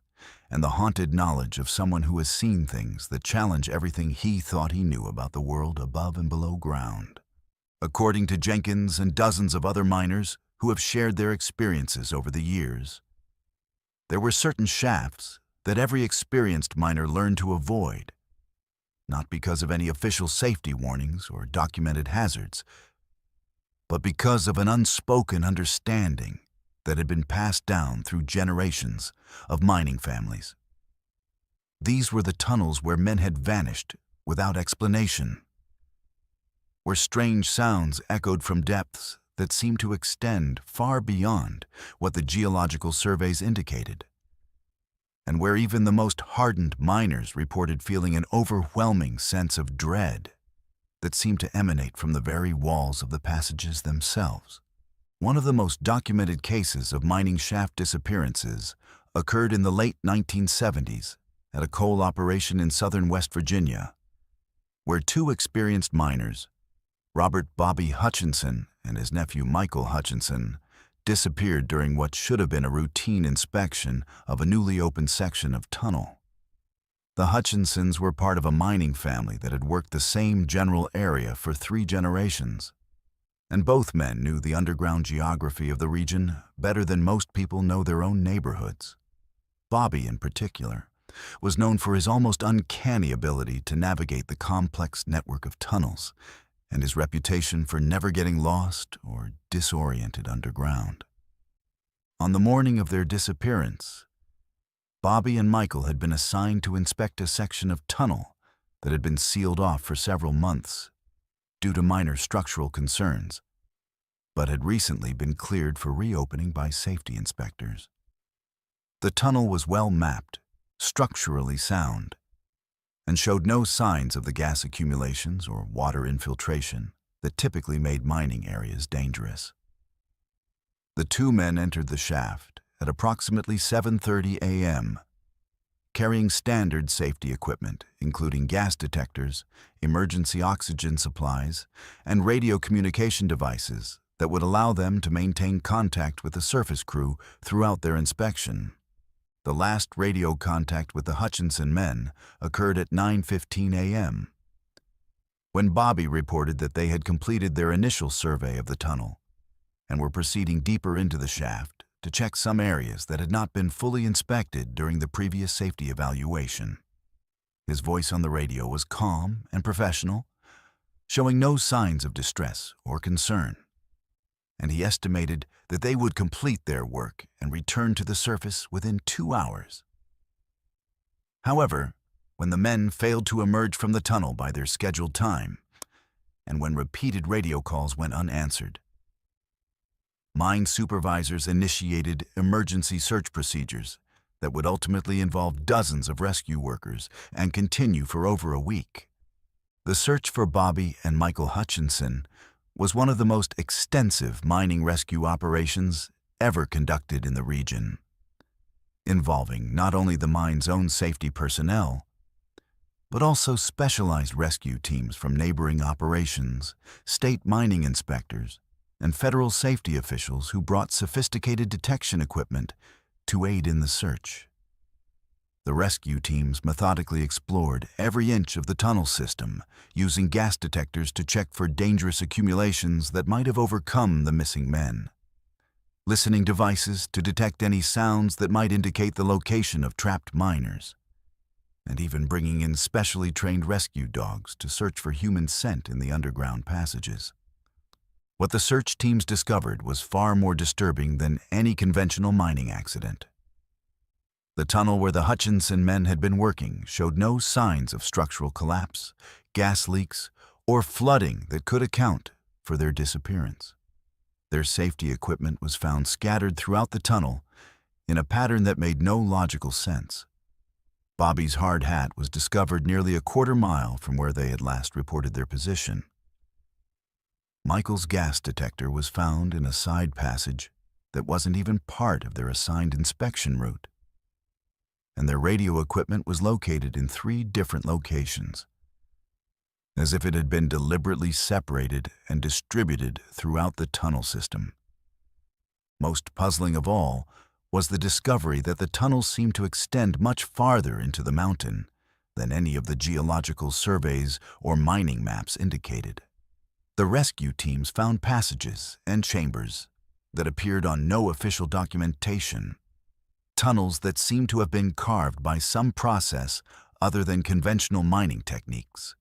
Speaker 1: and the haunted knowledge of someone who has seen things that challenge everything he thought he knew about the world above and below ground. According to Jenkins and dozens of other miners who have shared their experiences over the years, there were certain shafts that every experienced miner learned to avoid, not because of any official safety warnings or documented hazards, but because of an unspoken understanding that had been passed down through generations of mining families. These were the tunnels where men had vanished without explanation, where strange sounds echoed from depths that seemed to extend far beyond what the geological surveys indicated, and where even the most hardened miners reported feeling an overwhelming sense of dread that seemed to emanate from the very walls of the passages themselves. One of the most documented cases of mining shaft disappearances occurred in the late 1970s at a coal operation in southern West Virginia, where two experienced miners, Robert Bobby Hutchinson and his nephew Michael Hutchinson, disappeared during what should have been a routine inspection of a newly opened section of tunnel. The Hutchinsons were part of a mining family that had worked the same general area for 3 generations, and both men knew the underground geography of the region better than most people know their own neighborhoods. Bobby, in particular, was known for his almost uncanny ability to navigate the complex network of tunnels and his reputation for never getting lost or disoriented underground. On the morning of their disappearance, Bobby and Michael had been assigned to inspect a section of tunnel that had been sealed off for several months due to minor structural concerns, but had recently been cleared for reopening by safety inspectors. The tunnel was well mapped, structurally sound, and showed no signs of the gas accumulations or water infiltration that typically made mining areas dangerous. The 2 men entered the shaft at approximately 7:30 a.m., carrying standard safety equipment, including gas detectors, emergency oxygen supplies, and radio communication devices that would allow them to maintain contact with the surface crew throughout their inspection. The last radio contact with the Hutchinson men occurred at 9:15 a.m., when Bobby reported that they had completed their initial survey of the tunnel and were proceeding deeper into the shaft to check some areas that had not been fully inspected during the previous safety evaluation. His voice on the radio was calm and professional, showing no signs of distress or concern, and he estimated that they would complete their work and return to the surface within 2 hours. However, when the men failed to emerge from the tunnel by their scheduled time, and when repeated radio calls went unanswered, mine supervisors initiated emergency search procedures that would ultimately involve dozens of rescue workers and continue for over a week. The search for Bobby and Michael Hutchinson was one of the most extensive mining rescue operations ever conducted in the region, involving not only the mine's own safety personnel, but also specialized rescue teams from neighboring operations, state mining inspectors, and federal safety officials who brought sophisticated detection equipment to aid in the search. The rescue teams methodically explored every inch of the tunnel system, using gas detectors to check for dangerous accumulations that might have overcome the missing men, listening devices to detect any sounds that might indicate the location of trapped miners, and even bringing in specially trained rescue dogs to search for human scent in the underground passages. What the search teams discovered was far more disturbing than any conventional mining accident. The tunnel where the Hutchinson men had been working showed no signs of structural collapse, gas leaks, or flooding that could account for their disappearance. Their safety equipment was found scattered throughout the tunnel in a pattern that made no logical sense. Bobby's hard hat was discovered nearly a quarter-mile from where they had last reported their position. Michael's gas detector was found in a side passage that wasn't even part of their assigned inspection route. And their radio equipment was located in 3 different locations, as if it had been deliberately separated and distributed throughout the tunnel system. Most puzzling of all was the discovery that the tunnel seemed to extend much farther into the mountain than any of the geological surveys or mining maps indicated. The rescue teams found passages and chambers that appeared on no official documentation, tunnels that seemed to have been carved by some process other than conventional mining techniques,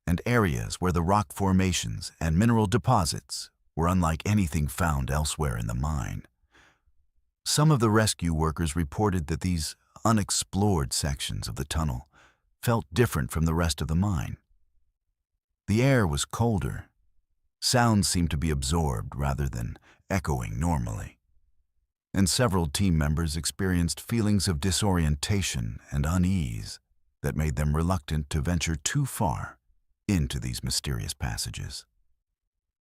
Speaker 1: and areas where the rock formations and mineral deposits were unlike anything found elsewhere in the mine. Some of the rescue workers reported that these unexplored sections of the tunnel felt different from the rest of the mine. The air was colder. Sounds seemed to be absorbed rather than echoing normally. And several team members experienced feelings of disorientation and unease that made them reluctant to venture too far into these mysterious passages.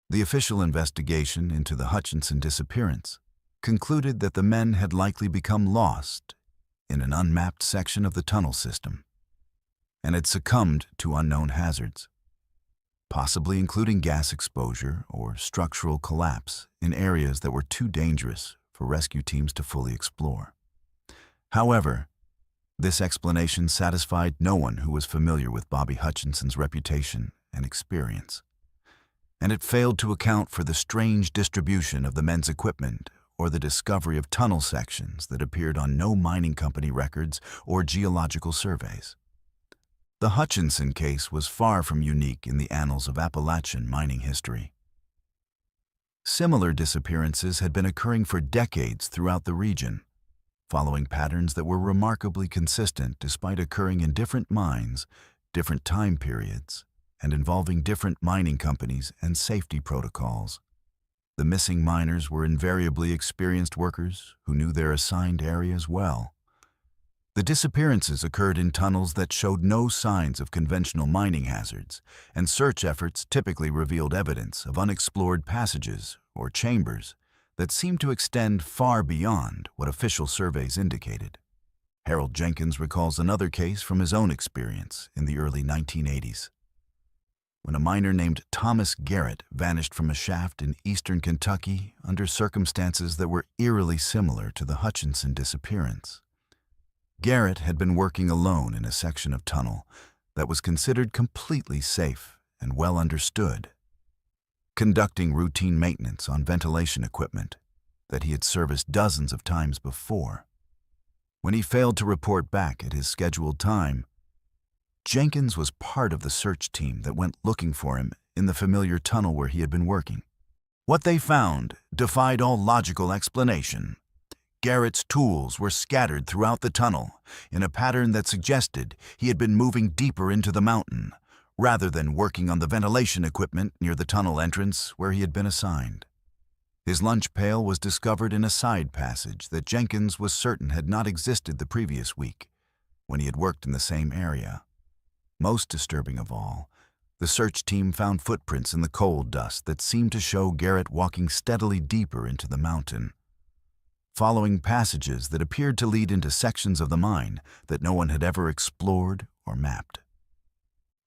Speaker 1: The official investigation into the Hutchinson disappearance concluded that the men had likely become lost in an unmapped section of the tunnel system and had succumbed to unknown hazards, possibly including gas exposure or structural collapse in areas that were too dangerous for rescue teams to fully explore. However, this explanation satisfied no one who was familiar with Bobby Hutchinson's reputation and experience, and it failed to account for the strange distribution of the men's equipment or the discovery of tunnel sections that appeared on no mining company records or geological surveys. The Hutchinson case was far from unique in the annals of Appalachian mining history. Similar disappearances had been occurring for decades throughout the region, following patterns that were remarkably consistent despite occurring in different mines, different time periods, and involving different mining companies and safety protocols. The missing miners were invariably experienced workers who knew their assigned areas well. The disappearances occurred in tunnels that showed no signs of conventional mining hazards, and search efforts typically revealed evidence of unexplored passages or chambers that seemed to extend far beyond what official surveys indicated. Harold Jenkins recalls another case from his own experience in the early 1980s. When a miner named Thomas Garrett vanished from a shaft in eastern Kentucky under circumstances that were eerily similar to the Hutchinson disappearance. Garrett had been working alone in a section of tunnel that was considered completely safe and well understood, conducting routine maintenance on ventilation equipment that he had serviced dozens of times before. When he failed to report back at his scheduled time, Jenkins was part of the search team that went looking for him in the familiar tunnel where he had been working. What they found defied all logical explanation. Garrett's tools were scattered throughout the tunnel in a pattern that suggested he had been moving deeper into the mountain, rather than working on the ventilation equipment near the tunnel entrance where he had been assigned. His lunch pail was discovered in a side passage that Jenkins was certain had not existed the previous week, when he had worked in the same area. Most disturbing of all, the search team found footprints in the coal dust that seemed to show Garrett walking steadily deeper into the mountain, following passages that appeared to lead into sections of the mine that no one had ever explored or mapped.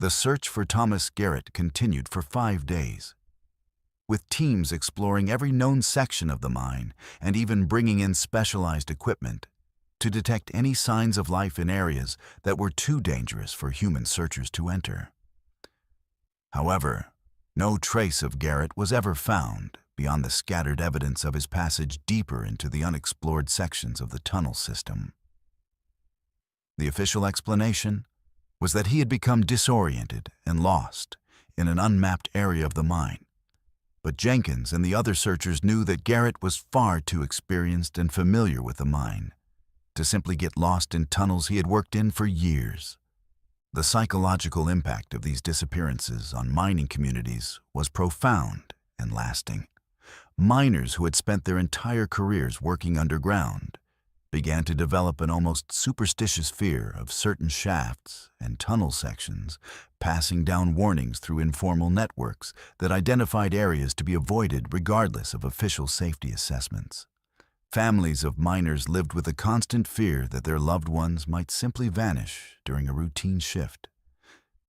Speaker 1: The search for Thomas Garrett continued for 5 days, with teams exploring every known section of the mine and even bringing in specialized equipment to detect any signs of life in areas that were too dangerous for human searchers to enter. However, no trace of Garrett was ever found beyond the scattered evidence of his passage deeper into the unexplored sections of the tunnel system. The official explanation was that he had become disoriented and lost in an unmapped area of the mine, but Jenkins and the other searchers knew that Garrett was far too experienced and familiar with the mine to simply get lost in tunnels he had worked in for years. The psychological impact of these disappearances on mining communities was profound and lasting. Miners who had spent their entire careers working underground began to develop an almost superstitious fear of certain shafts and tunnel sections, passing down warnings through informal networks that identified areas to be avoided regardless of official safety assessments. Families of miners lived with a constant fear that their loved ones might simply vanish during a routine shift,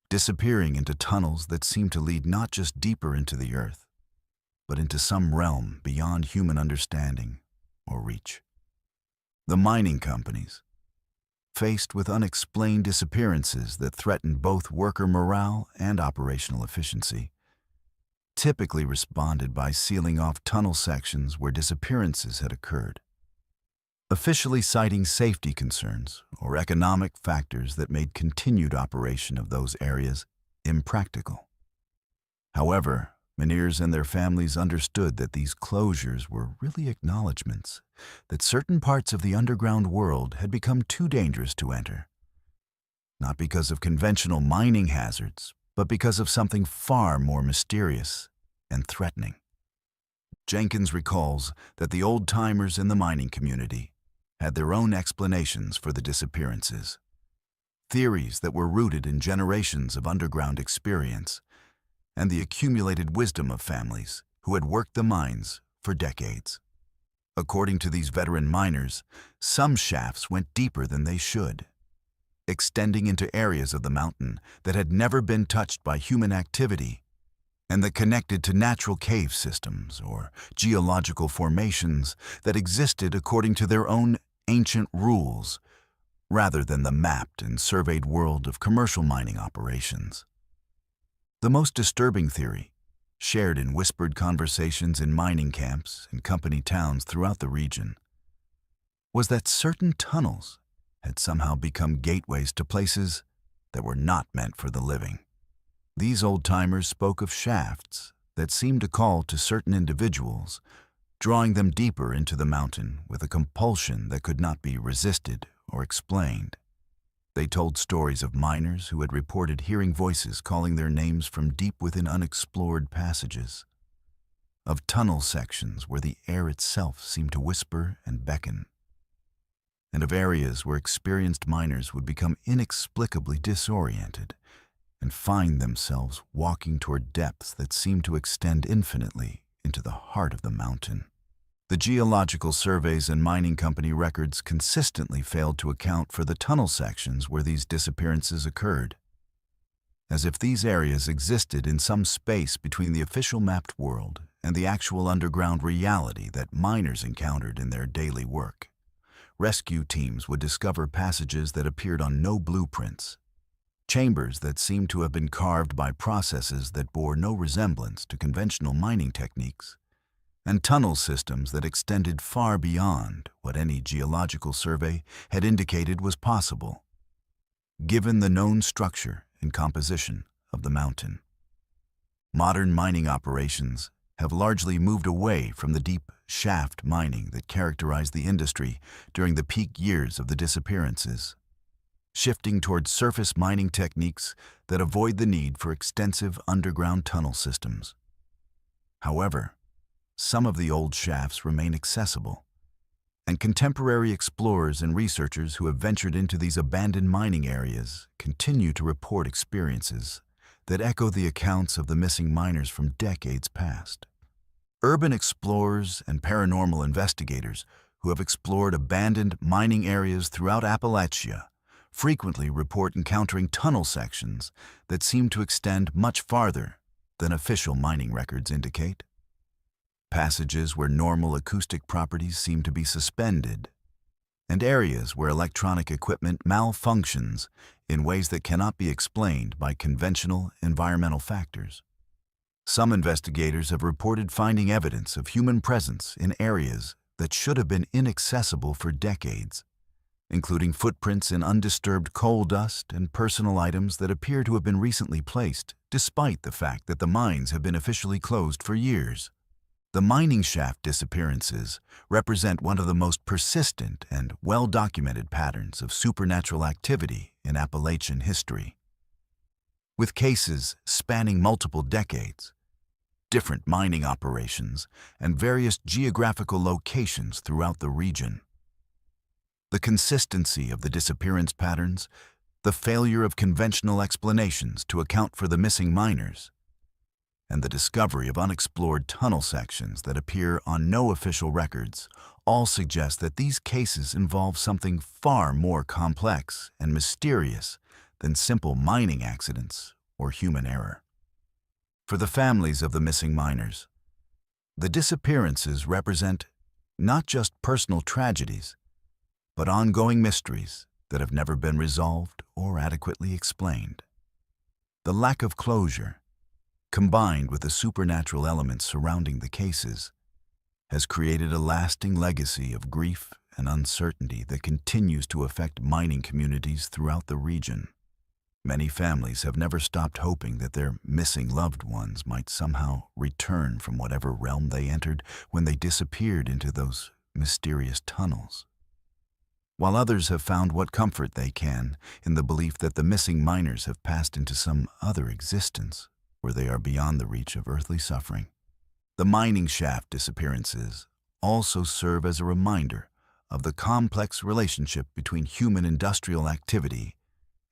Speaker 1: disappearing into tunnels that seemed to lead not just deeper into the earth, but into some realm beyond human understanding or reach. The mining companies, faced with unexplained disappearances that threatened both worker morale and operational efficiency, typically responded by sealing off tunnel sections where disappearances had occurred, officially citing safety concerns or economic factors that made continued operation of those areas impractical. However, Meniers and their families understood that these closures were really acknowledgments that certain parts of the underground world had become too dangerous to enter, not because of conventional mining hazards, but because of something far more mysterious and threatening. Jenkins recalls that the old-timers in the mining community had their own explanations for the disappearances, theories that were rooted in generations of underground experience and the accumulated wisdom of families who had worked the mines for decades. According to these veteran miners, some shafts went deeper than they should, extending into areas of the mountain that had never been touched by human activity and that connected to natural cave systems or geological formations that existed according to their own ancient rules rather than the mapped and surveyed world of commercial mining operations. The most disturbing theory, shared in whispered conversations in mining camps and company towns throughout the region, was that certain tunnels had somehow become gateways to places that were not meant for the living. These old-timers spoke of shafts that seemed to call to certain individuals, drawing them deeper into the mountain with a compulsion that could not be resisted or explained. They told stories of miners who had reported hearing voices calling their names from deep within unexplored passages, of tunnel sections where the air itself seemed to whisper and beckon, and of areas where experienced miners would become inexplicably disoriented and find themselves walking toward depths that seemed to extend infinitely into the heart of the mountain. The geological surveys and mining company records consistently failed to account for the tunnel sections where these disappearances occurred, as if these areas existed in some space between the official mapped world and the actual underground reality that miners encountered in their daily work. Rescue teams would discover passages that appeared on no blueprints, chambers that seemed to have been carved by processes that bore no resemblance to conventional mining techniques, and tunnel systems that extended far beyond what any geological survey had indicated was possible, given the known structure and composition of the mountain. Modern mining operations have largely moved away from the deep shaft mining that characterized the industry during the peak years of the disappearances, shifting towards surface mining techniques that avoid the need for extensive underground tunnel systems. However, some of the old shafts remain accessible, and contemporary explorers and researchers who have ventured into these abandoned mining areas continue to report experiences that echo the accounts of the missing miners from decades past. Urban explorers and paranormal investigators who have explored abandoned mining areas throughout Appalachia frequently report encountering tunnel sections that seem to extend much farther than official mining records indicate. Passages where normal acoustic properties seem to be suspended, and areas where electronic equipment malfunctions in ways that cannot be explained by conventional environmental factors. Some investigators have reported finding evidence of human presence in areas that should have been inaccessible for decades, including footprints in undisturbed coal dust and personal items that appear to have been recently placed, despite the fact that the mines have been officially closed for years. The mining shaft disappearances represent one of the most persistent and well-documented patterns of supernatural activity in Appalachian history. With cases spanning multiple decades, different mining operations, and various geographical locations throughout the region. The consistency of the disappearance patterns, the failure of conventional explanations to account for the missing miners, and the discovery of unexplored tunnel sections that appear on no official records all suggest that these cases involve something far more complex and mysterious than simple mining accidents or human error. For the families of the missing miners, the disappearances represent not just personal tragedies, but ongoing mysteries that have never been resolved or adequately explained. The lack of closure, combined with the supernatural elements surrounding the cases, has created a lasting legacy of grief and uncertainty that continues to affect mining communities throughout the region. Many families have never stopped hoping that their missing loved ones might somehow return from whatever realm they entered when they disappeared into those mysterious tunnels. While others have found what comfort they can in the belief that the missing miners have passed into some other existence where they are beyond the reach of earthly suffering. The mining shaft disappearances also serve as a reminder of the complex relationship between human industrial activity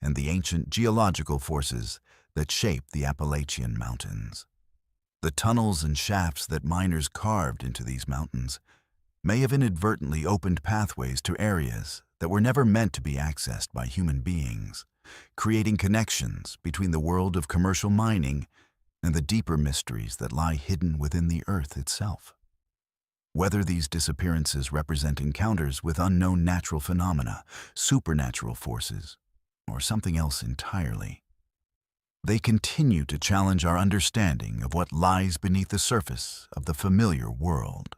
Speaker 1: and the ancient geological forces that shape the Appalachian Mountains. The tunnels and shafts that miners carved into these mountains may have inadvertently opened pathways to areas that were never meant to be accessed by human beings, creating connections between the world of commercial mining and the deeper mysteries that lie hidden within the earth itself. Whether these disappearances represent encounters with unknown natural phenomena, supernatural forces, or something else entirely, they continue to challenge our understanding of what lies beneath the surface of the familiar world,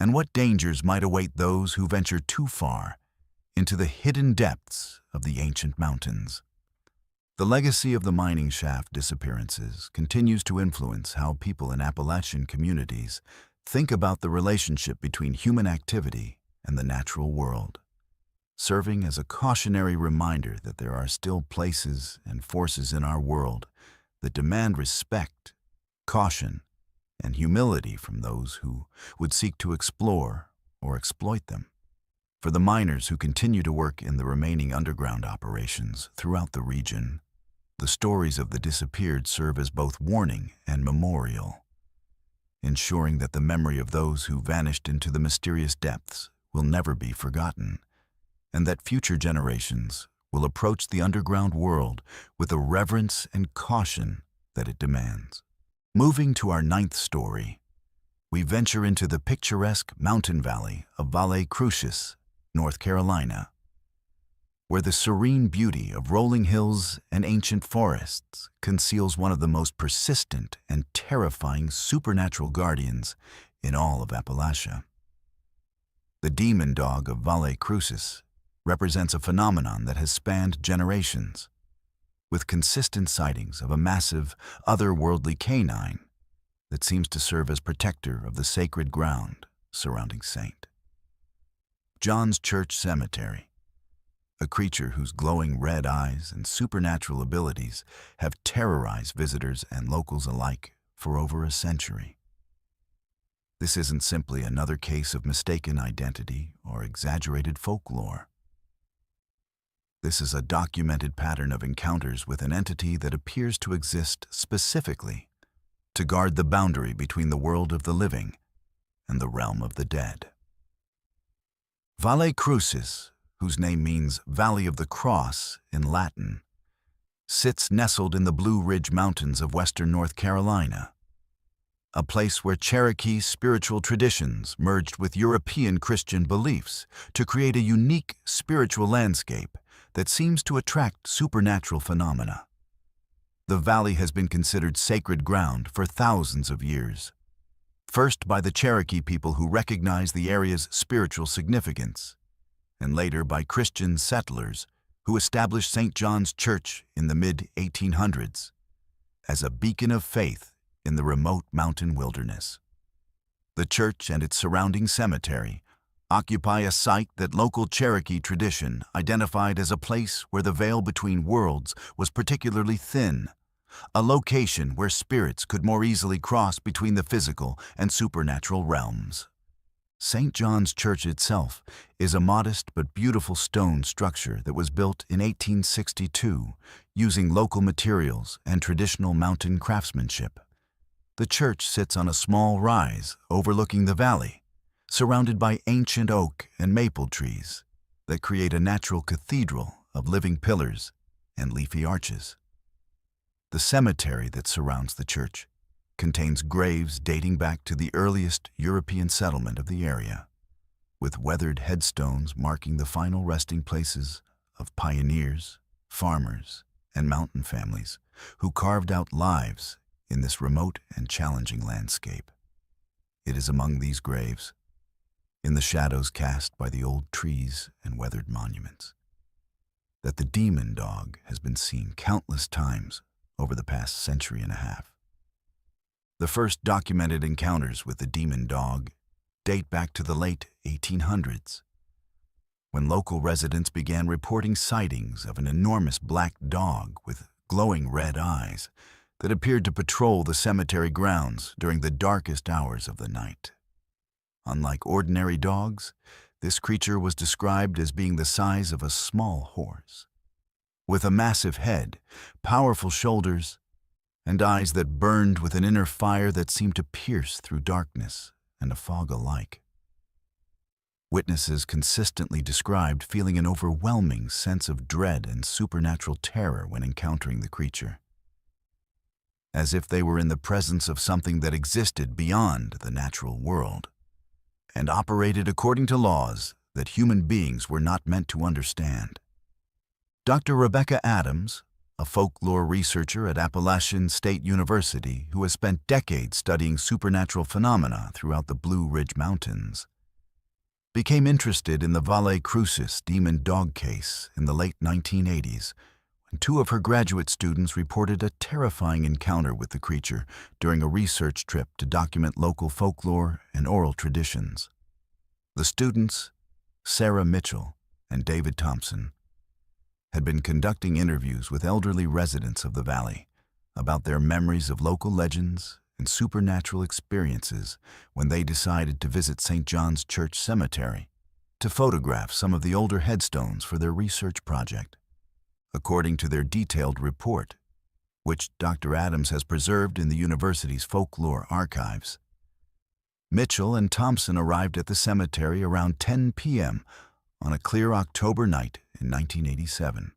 Speaker 1: and what dangers might await those who venture too far into the hidden depths of the ancient mountains. The legacy of the mining shaft disappearances continues to influence how people in Appalachian communities think about the relationship between human activity and the natural world, serving as a cautionary reminder that there are still places and forces in our world that demand respect, caution, and humility from those who would seek to explore or exploit them. For the miners who continue to work in the remaining underground operations throughout the region, the stories of the disappeared serve as both warning and memorial, ensuring that the memory of those who vanished into the mysterious depths will never be forgotten, and that future generations will approach the underground world with the reverence and caution that it demands. Moving to our ninth story, we venture into the picturesque mountain valley of Valle Crucis, North Carolina, where the serene beauty of rolling hills and ancient forests conceals one of the most persistent and terrifying supernatural guardians in all of Appalachia. The demon dog of Valle Crucis represents a phenomenon that has spanned generations, with consistent sightings of a massive, otherworldly canine that seems to serve as protector of the sacred ground surrounding St. John's Church Cemetery, a creature whose glowing red eyes and supernatural abilities have terrorized visitors and locals alike for over a century. This isn't simply another case of mistaken identity or exaggerated folklore. This is a documented pattern of encounters with an entity that appears to exist specifically to guard the boundary between the world of the living and the realm of the dead. Valle Crucis, whose name means Valley of the Cross in Latin, sits nestled in the Blue Ridge Mountains of western North Carolina, a place where Cherokee spiritual traditions merged with European Christian beliefs to create a unique spiritual landscape that seems to attract supernatural phenomena. The valley has been considered sacred ground for thousands of years, first by the Cherokee people who recognized the area's spiritual significance, and later by Christian settlers who established St. John's Church in the mid-1800s as a beacon of faith in the remote mountain wilderness. The church and its surrounding cemetery occupy a site that local Cherokee tradition identified as a place where the veil between worlds was particularly thin, a location where spirits could more easily cross between the physical and supernatural realms. St. John's Church itself is a modest but beautiful stone structure that was built in 1862 using local materials and traditional mountain craftsmanship. The church sits on a small rise overlooking the valley, surrounded by ancient oak and maple trees that create a natural cathedral of living pillars and leafy arches. The cemetery that surrounds the church contains graves dating back to the earliest European settlement of the area, with weathered headstones marking the final resting places of pioneers, farmers, and mountain families who carved out lives in this remote and challenging landscape. It is among these graves, in the shadows cast by the old trees and weathered monuments, that the demon dog has been seen countless times over the past century and a half. The first documented encounters with the demon dog date back to the late 1800s, when local residents began reporting sightings of an enormous black dog with glowing red eyes that appeared to patrol the cemetery grounds during the darkest hours of the night. Unlike ordinary dogs, this creature was described as being the size of a small horse, with a massive head, powerful shoulders, and eyes that burned with an inner fire that seemed to pierce through darkness and a fog alike. Witnesses consistently described feeling an overwhelming sense of dread and supernatural terror when encountering the creature, as if they were in the presence of something that existed beyond the natural world and operated according to laws that human beings were not meant to understand. Dr. Rebecca Adams, a folklore researcher at Appalachian State University who has spent decades studying supernatural phenomena throughout the Blue Ridge Mountains, became interested in the Valle Crucis demon dog case in the late 1980s when two of her graduate students reported a terrifying encounter with the creature during a research trip to document local folklore and oral traditions. The students, Sarah Mitchell and David Thompson, had been conducting interviews with elderly residents of the valley about their memories of local legends and supernatural experiences when they decided to visit St. John's Church Cemetery to photograph some of the older headstones for their research project. According to their detailed report, which Dr. Adams has preserved in the university's folklore archives, Mitchell and Thompson arrived at the cemetery around 10 p.m. on a clear October night in 1987,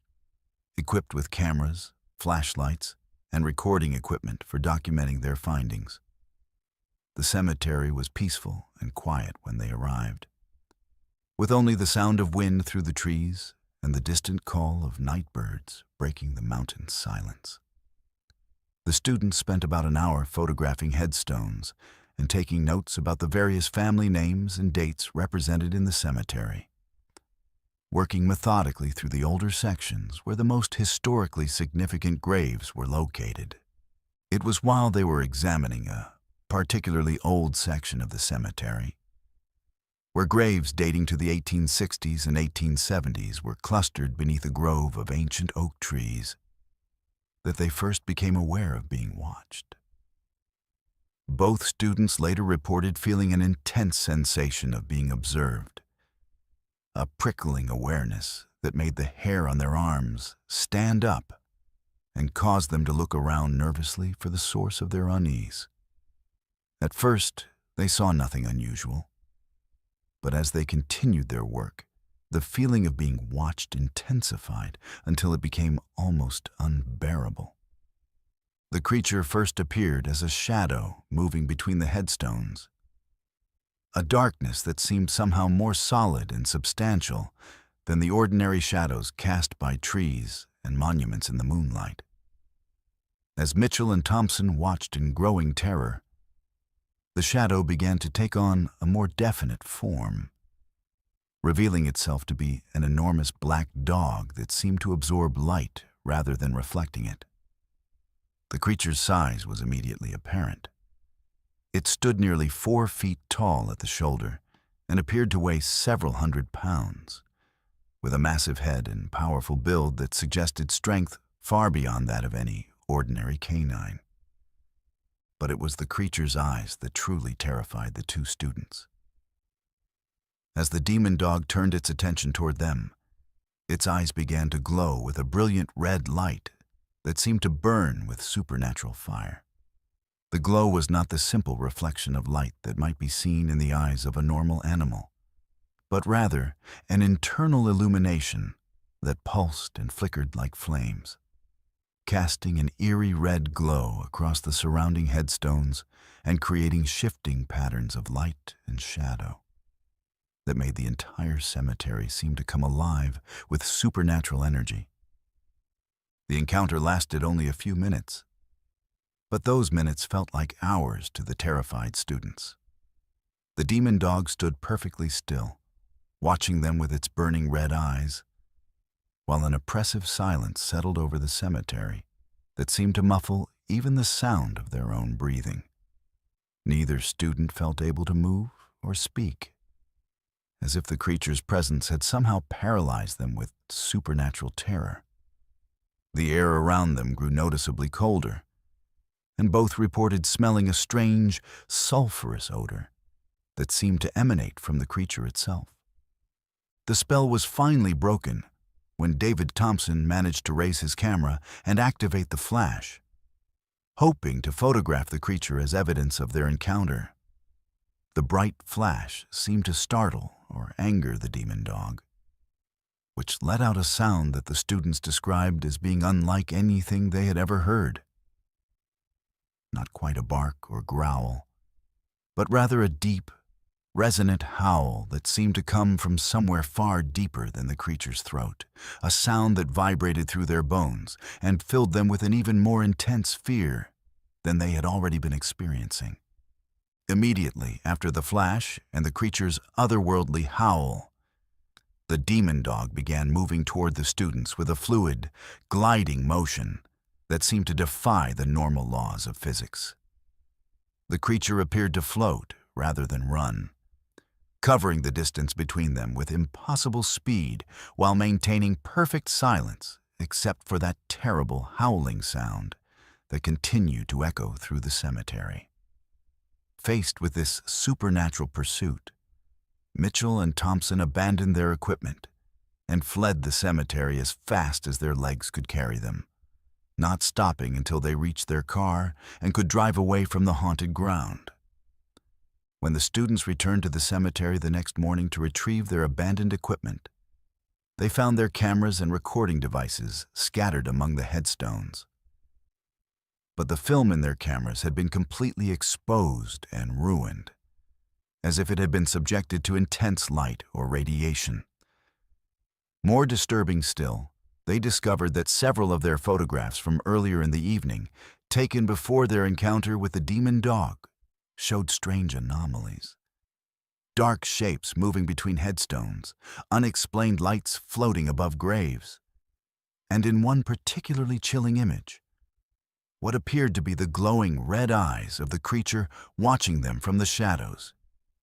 Speaker 1: equipped with cameras, flashlights, and recording equipment for documenting their findings. The cemetery was peaceful and quiet when they arrived, with only the sound of wind through the trees and the distant call of night birds breaking the mountain's silence. The students spent about an hour photographing headstones and taking notes about the various family names and dates represented in the cemetery, working methodically through the older sections where the most historically significant graves were located. It was while they were examining a particularly old section of the cemetery, where graves dating to the 1860s and 1870s were clustered beneath a grove of ancient oak trees, that they first became aware of being watched. Both students later reported feeling an intense sensation of being observed, a prickling awareness that made the hair on their arms stand up and caused them to look around nervously for the source of their unease. At first, they saw nothing unusual, but as they continued their work, the feeling of being watched intensified until it became almost unbearable. The creature first appeared as a shadow moving between the headstones, a darkness that seemed somehow more solid and substantial than the ordinary shadows cast by trees and monuments in the moonlight. As Mitchell and Thompson watched in growing terror, the shadow began to take on a more definite form, revealing itself to be an enormous black dog that seemed to absorb light rather than reflecting it. The creature's size was immediately apparent. It stood nearly 4 feet tall at the shoulder and appeared to weigh several hundred pounds, with a massive head and powerful build that suggested strength far beyond that of any ordinary canine. But it was the creature's eyes that truly terrified the two students. As the demon dog turned its attention toward them, its eyes began to glow with a brilliant red light that seemed to burn with supernatural fire. The glow was not the simple reflection of light that might be seen in the eyes of a normal animal, but rather an internal illumination that pulsed and flickered like flames, casting an eerie red glow across the surrounding headstones and creating shifting patterns of light and shadow that made the entire cemetery seem to come alive with supernatural energy. The encounter lasted only a few minutes, but those minutes felt like hours to the terrified students. The demon dog stood perfectly still, watching them with its burning red eyes, while an oppressive silence settled over the cemetery that seemed to muffle even the sound of their own breathing. Neither student felt able to move or speak, as if the creature's presence had somehow paralyzed them with supernatural terror. The air around them grew noticeably colder, and both reported smelling a strange, sulfurous odor that seemed to emanate from the creature itself. The spell was finally broken when David Thompson managed to raise his camera and activate the flash, hoping to photograph the creature as evidence of their encounter. The bright flash seemed to startle or anger the demon dog, which let out a sound that the students described as being unlike anything they had ever heard. Not quite a bark or growl, but rather a deep, resonant howl that seemed to come from somewhere far deeper than the creature's throat, a sound that vibrated through their bones and filled them with an even more intense fear than they had already been experiencing. Immediately after the flash and the creature's otherworldly howl, the demon dog began moving toward the students with a fluid, gliding motion that seemed to defy the normal laws of physics. The creature appeared to float rather than run, covering the distance between them with impossible speed while maintaining perfect silence except for that terrible howling sound that continued to echo through the cemetery. Faced with this supernatural pursuit, Mitchell and Thompson abandoned their equipment and fled the cemetery as fast as their legs could carry them, not stopping until they reached their car and could drive away from the haunted ground. When the students returned to the cemetery the next morning to retrieve their abandoned equipment, they found their cameras and recording devices scattered among the headstones. But the film in their cameras had been completely exposed and ruined, as if it had been subjected to intense light or radiation. More disturbing still, they discovered that several of their photographs from earlier in the evening, taken before their encounter with the demon dog, showed strange anomalies. Dark shapes moving between headstones, unexplained lights floating above graves, and in one particularly chilling image, what appeared to be the glowing red eyes of the creature watching them from the shadows,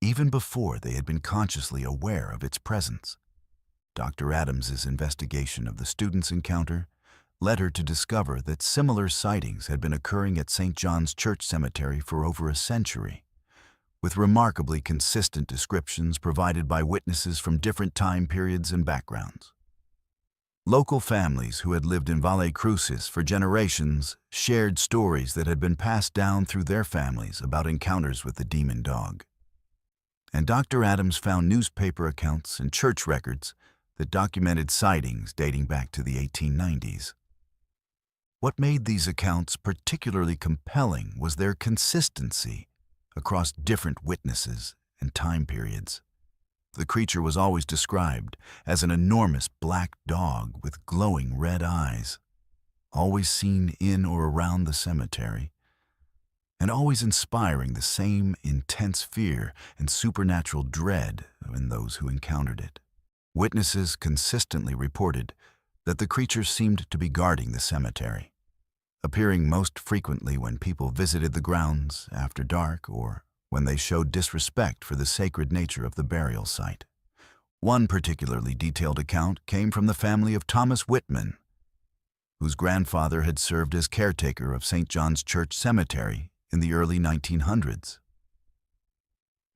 Speaker 1: even before they had been consciously aware of its presence. Dr. Adams's investigation of the students' encounter led her to discover that similar sightings had been occurring at St. John's Church Cemetery for over a century, with remarkably consistent descriptions provided by witnesses from different time periods and backgrounds. Local families who had lived in Valle Crucis for generations shared stories that had been passed down through their families about encounters with the demon dog. And Dr. Adams found newspaper accounts and church records that documented sightings dating back to the 1890s. What made these accounts particularly compelling was their consistency across different witnesses and time periods. The creature was always described as an enormous black dog with glowing red eyes, always seen in or around the cemetery, and always inspiring the same intense fear and supernatural dread in those who encountered it. Witnesses consistently reported that the creature seemed to be guarding the cemetery, appearing most frequently when people visited the grounds after dark or when they showed disrespect for the sacred nature of the burial site. One particularly detailed account came from the family of Thomas Whitman, whose grandfather had served as caretaker of St. John's Church Cemetery in the early 1900s.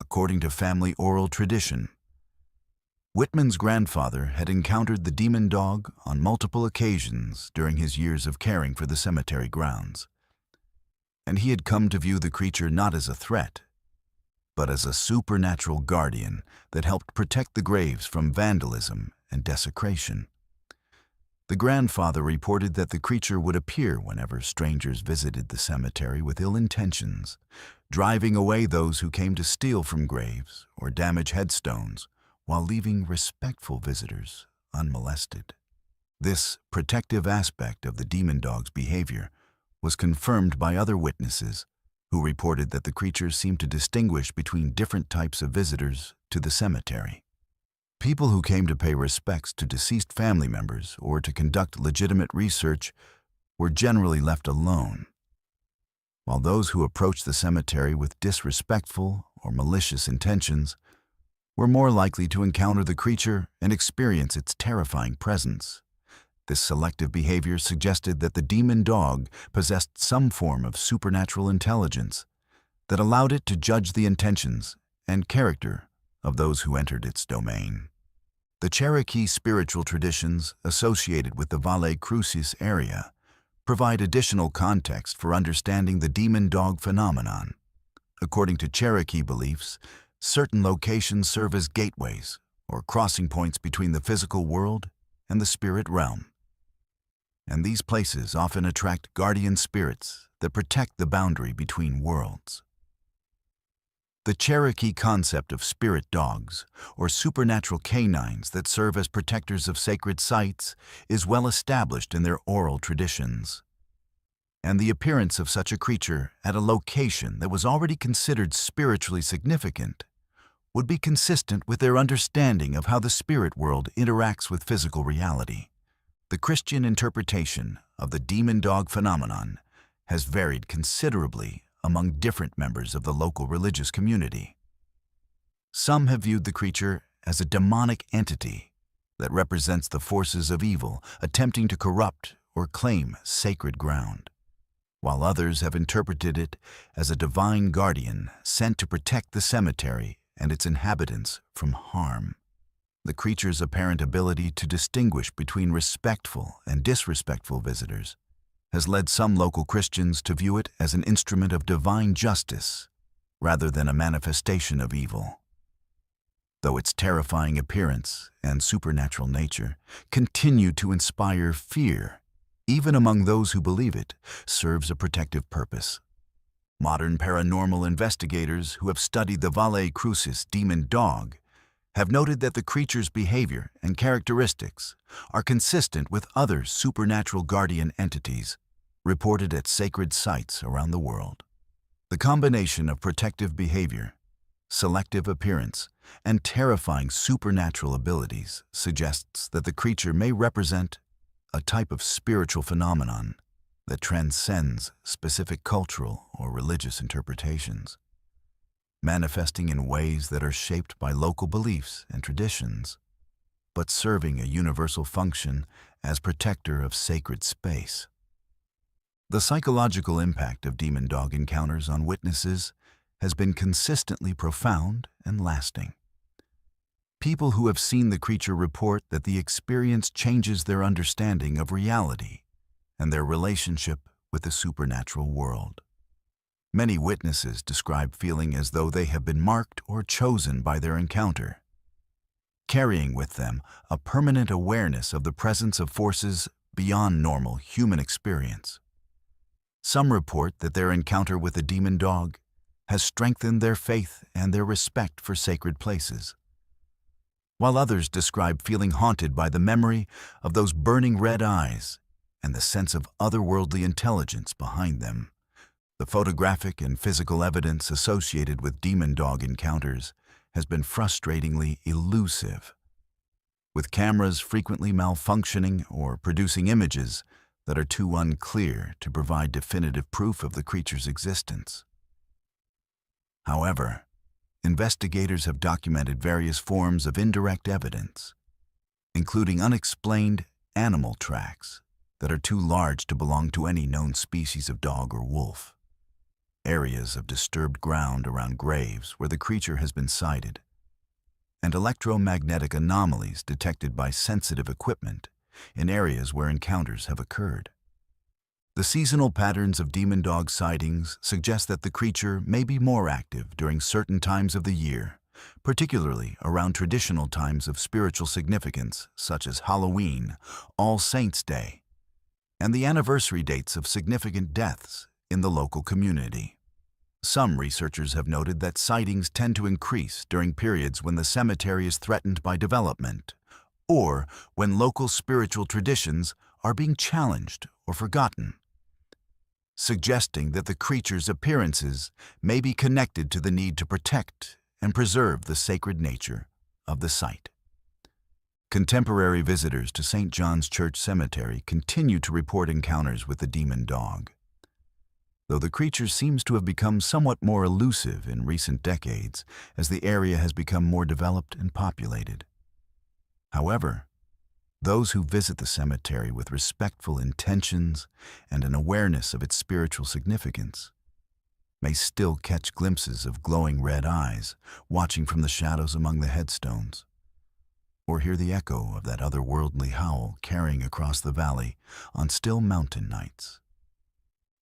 Speaker 1: According to family oral tradition, Whitman's grandfather had encountered the demon dog on multiple occasions during his years of caring for the cemetery grounds, and he had come to view the creature not as a threat, but as a supernatural guardian that helped protect the graves from vandalism and desecration. The grandfather reported that the creature would appear whenever strangers visited the cemetery with ill intentions, driving away those who came to steal from graves or damage headstones, while leaving respectful visitors unmolested. This protective aspect of the demon dog's behavior was confirmed by other witnesses who reported that the creature seemed to distinguish between different types of visitors to the cemetery. People who came to pay respects to deceased family members or to conduct legitimate research were generally left alone, while those who approached the cemetery with disrespectful or malicious intentions were more likely to encounter the creature and experience its terrifying presence. This selective behavior suggested that the demon dog possessed some form of supernatural intelligence that allowed it to judge the intentions and character of those who entered its domain. The Cherokee spiritual traditions associated with the Valle Crucis area provide additional context for understanding the demon dog phenomenon. According to Cherokee beliefs, certain locations serve as gateways or crossing points between the physical world and the spirit realm. And these places often attract guardian spirits that protect the boundary between worlds. The Cherokee concept of spirit dogs, or supernatural canines that serve as protectors of sacred sites, is well established in their oral traditions. And the appearance of such a creature at a location that was already considered spiritually significant would be consistent with their understanding of how the spirit world interacts with physical reality. The Christian interpretation of the demon dog phenomenon has varied considerably among different members of the local religious community. Some have viewed the creature as a demonic entity that represents the forces of evil attempting to corrupt or claim sacred ground, while others have interpreted it as a divine guardian sent to protect the cemetery and its inhabitants from harm. The creature's apparent ability to distinguish between respectful and disrespectful visitors has led some local Christians to view it as an instrument of divine justice rather than a manifestation of evil. Though its terrifying appearance and supernatural nature continue to inspire fear, even among those who believe it serves a protective purpose. Modern paranormal investigators who have studied the Valle Crucis demon dog have noted that the creature's behavior and characteristics are consistent with other supernatural guardian entities reported at sacred sites around the world. The combination of protective behavior, selective appearance, and terrifying supernatural abilities suggests that the creature may represent a type of spiritual phenomenon that transcends specific cultural or religious interpretations, manifesting in ways that are shaped by local beliefs and traditions, but serving a universal function as protector of sacred space. The psychological impact of demon dog encounters on witnesses has been consistently profound and lasting. People who have seen the creature report that the experience changes their understanding of reality and their relationship with the supernatural world. Many witnesses describe feeling as though they have been marked or chosen by their encounter, carrying with them a permanent awareness of the presence of forces beyond normal human experience. Some report that their encounter with the demon dog has strengthened their faith and their respect for sacred places, while others describe feeling haunted by the memory of those burning red eyes and the sense of otherworldly intelligence behind them. The photographic and physical evidence associated with demon dog encounters has been frustratingly elusive, with cameras frequently malfunctioning or producing images that are too unclear to provide definitive proof of the creature's existence. However, investigators have documented various forms of indirect evidence, including unexplained animal tracks that are too large to belong to any known species of dog or wolf, areas of disturbed ground around graves where the creature has been sighted, and electromagnetic anomalies detected by sensitive equipment in areas where encounters have occurred. The seasonal patterns of demon dog sightings suggest that the creature may be more active during certain times of the year, particularly around traditional times of spiritual significance such as Halloween, All Saints' Day, and the anniversary dates of significant deaths in the local community. Some researchers have noted that sightings tend to increase during periods when the cemetery is threatened by development, or when local spiritual traditions are being challenged or forgotten, suggesting that the creature's appearances may be connected to the need to protect and preserve the sacred nature of the site. Contemporary visitors to St. John's Church Cemetery continue to report encounters with the demon dog, though the creature seems to have become somewhat more elusive in recent decades as the area has become more developed and populated. However, those who visit the cemetery with respectful intentions and an awareness of its spiritual significance may still catch glimpses of glowing red eyes watching from the shadows among the headstones, or hear the echo of that otherworldly howl carrying across the valley on still mountain nights.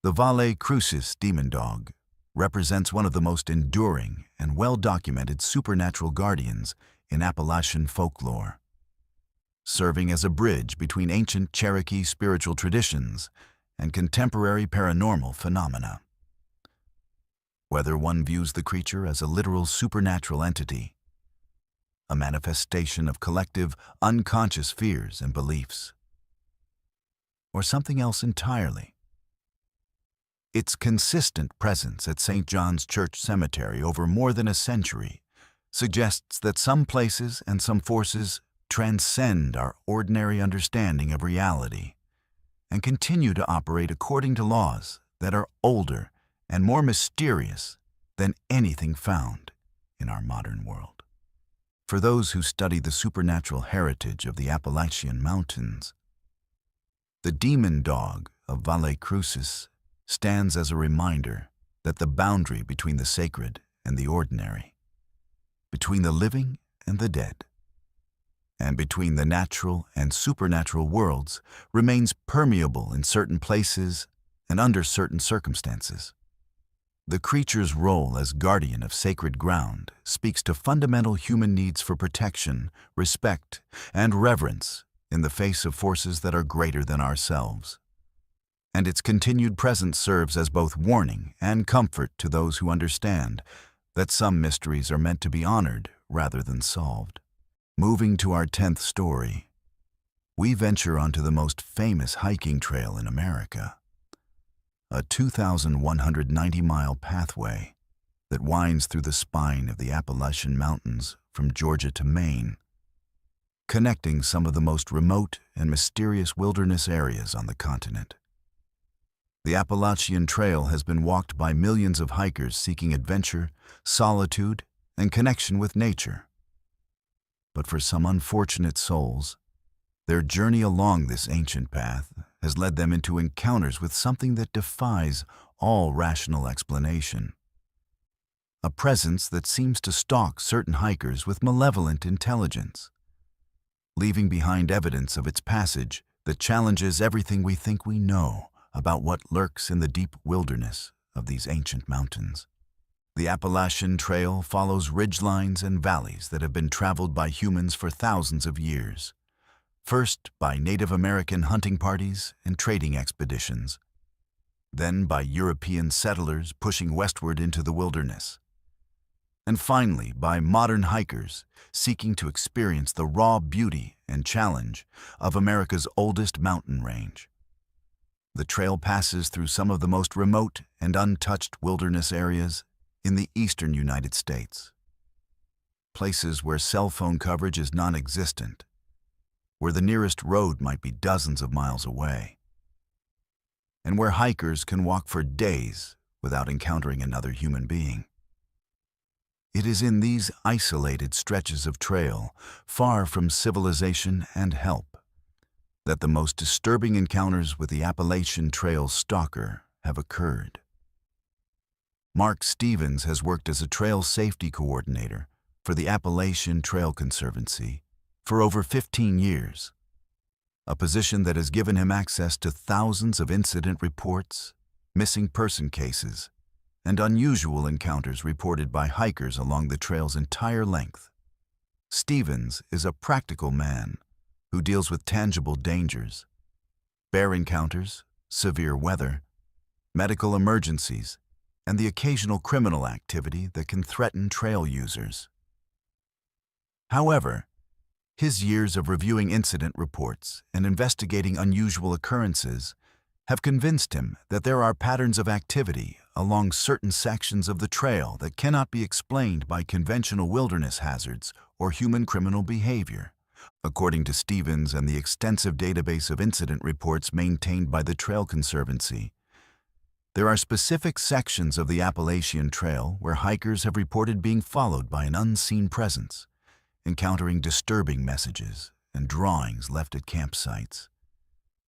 Speaker 1: The Valle Crucis demon dog represents one of the most enduring and well-documented supernatural guardians in Appalachian folklore, serving as a bridge between ancient Cherokee spiritual traditions and contemporary paranormal phenomena. Whether one views the creature as a literal supernatural entity, a manifestation of collective unconscious fears and beliefs, or something else entirely, its consistent presence at St. John's Church Cemetery over more than a century suggests that some places and some forces transcend our ordinary understanding of reality and continue to operate according to laws that are older and more mysterious than anything found in our modern world. For those who study the supernatural heritage of the Appalachian Mountains, the demon dog of Valle Crucis stands as a reminder that the boundary between the sacred and the ordinary, between the living and the dead, and between the natural and supernatural worlds remains permeable in certain places and under certain circumstances. The creature's role as guardian of sacred ground speaks to fundamental human needs for protection, respect, and reverence in the face of forces that are greater than ourselves. And its continued presence serves as both warning and comfort to those who understand that some mysteries are meant to be honored rather than solved. Moving to our 10th story, we venture onto the most famous hiking trail in America, a 2,190-mile pathway that winds through the spine of the Appalachian Mountains from Georgia to Maine, connecting some of the most remote and mysterious wilderness areas on the continent. The Appalachian Trail has been walked by millions of hikers seeking adventure, solitude, and connection with nature. But for some unfortunate souls, their journey along this ancient path has led them into encounters with something that defies all rational explanation. A presence that seems to stalk certain hikers with malevolent intelligence, leaving behind evidence of its passage that challenges everything we think we know about what lurks in the deep wilderness of these ancient mountains. The Appalachian Trail follows ridgelines and valleys that have been traveled by humans for thousands of years, first by Native American hunting parties and trading expeditions, then by European settlers pushing westward into the wilderness, and finally by modern hikers seeking to experience the raw beauty and challenge of America's oldest mountain range. The trail passes through some of the most remote and untouched wilderness areas in the eastern United States, places where cell phone coverage is non-existent, where the nearest road might be dozens of miles away, and where hikers can walk for days without encountering another human being. It is in these isolated stretches of trail, far from civilization and help, that the most disturbing encounters with the Appalachian Trail stalker have occurred. Mark Stevens has worked as a trail safety coordinator for the Appalachian Trail Conservancy for over 15 years, a position that has given him access to thousands of incident reports, missing person cases, and unusual encounters reported by hikers along the trail's entire length. Stevens is a practical man who deals with tangible dangers, bear encounters, severe weather, medical emergencies, and the occasional criminal activity that can threaten trail users. However, his years of reviewing incident reports and investigating unusual occurrences have convinced him that there are patterns of activity along certain sections of the trail that cannot be explained by conventional wilderness hazards or human criminal behavior. According to Stevens and the extensive database of incident reports maintained by the Trail Conservancy, there are specific sections of the Appalachian Trail where hikers have reported being followed by an unseen presence, encountering disturbing messages and drawings left at campsites,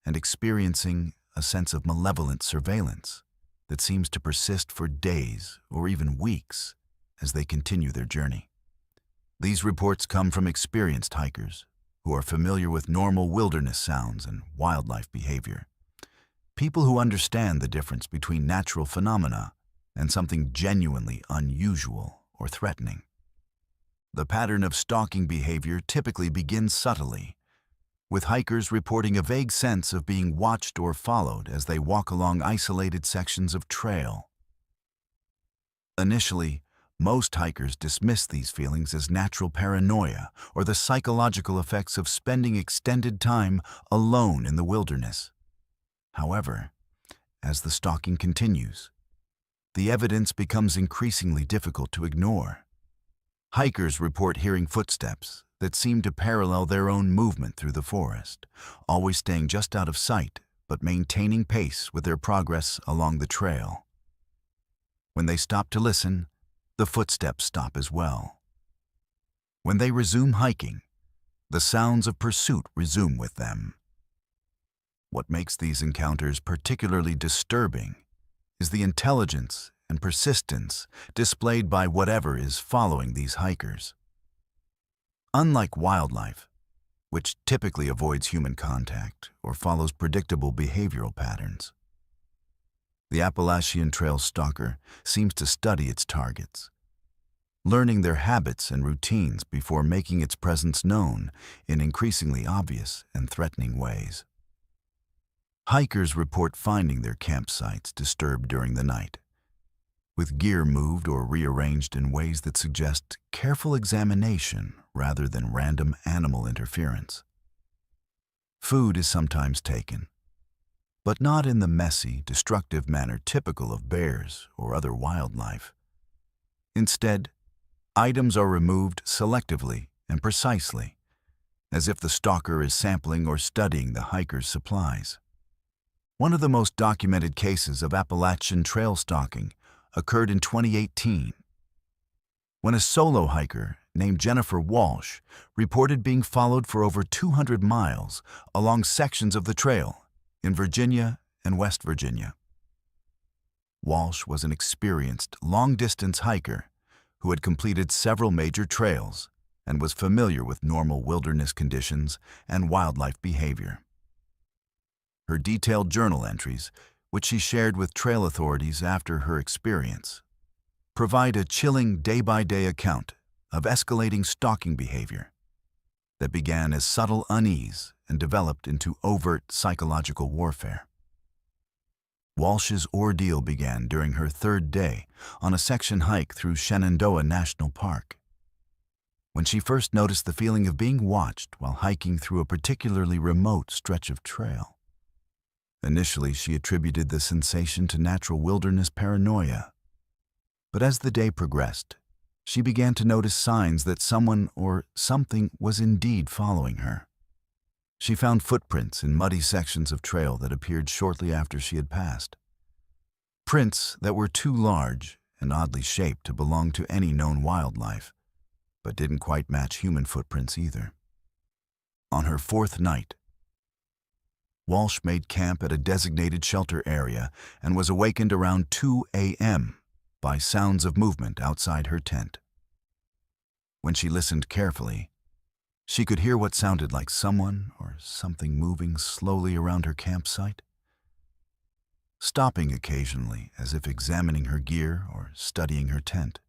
Speaker 1: and experiencing a sense of malevolent surveillance that seems to persist for days or even weeks as they continue their journey. These reports come from experienced hikers who are familiar with normal wilderness sounds and wildlife behavior, people who understand the difference between natural phenomena and something genuinely unusual or threatening. The pattern of stalking behavior typically begins subtly, with hikers reporting a vague sense of being watched or followed as they walk along isolated sections of trail. Initially, most hikers dismiss these feelings as natural paranoia or the psychological effects of spending extended time alone in the wilderness. However, as the stalking continues, the evidence becomes increasingly difficult to ignore. Hikers report hearing footsteps that seem to parallel their own movement through the forest, always staying just out of sight but maintaining pace with their progress along the trail. When they stop to listen, the footsteps stop as well. When they resume hiking, the sounds of pursuit resume with them. What makes these encounters particularly disturbing is the intelligence and persistence displayed by whatever is following these hikers. Unlike wildlife, which typically avoids human contact or follows predictable behavioral patterns, the Appalachian Trail stalker seems to study its targets, learning their habits and routines before making its presence known in increasingly obvious and threatening ways. Hikers report finding their campsites disturbed during the night, with gear moved or rearranged in ways that suggest careful examination rather than random animal interference. Food is sometimes taken, but not in the messy, destructive manner typical of bears or other wildlife. Instead, items are removed selectively and precisely, as if the stalker is sampling or studying the hiker's supplies. One of the most documented cases of Appalachian trail stalking occurred in 2018, when a solo hiker named Jennifer Walsh reported being followed for over 200 miles along sections of the trail in Virginia and West Virginia. Walsh was an experienced, long-distance hiker who had completed several major trails and was familiar with normal wilderness conditions and wildlife behavior. Her detailed journal entries, which she shared with trail authorities after her experience, provide a chilling day-by-day account of escalating stalking behavior that began as subtle unease and developed into overt psychological warfare. Walsh's ordeal began during her third day on a section hike through Shenandoah National Park, when she first noticed the feeling of being watched while hiking through a particularly remote stretch of trail. Initially, she attributed the sensation to natural wilderness paranoia, but as the day progressed, she began to notice signs that someone or something was indeed following her. She found footprints in muddy sections of trail that appeared shortly after she had passed. Prints that were too large and oddly shaped to belong to any known wildlife, but didn't quite match human footprints either. On her fourth night, Walsh made camp at a designated shelter area and was awakened around 2 a.m. by sounds of movement outside her tent. When she listened carefully, she could hear what sounded like someone or something moving slowly around her campsite, stopping occasionally as if examining her gear or studying her tent.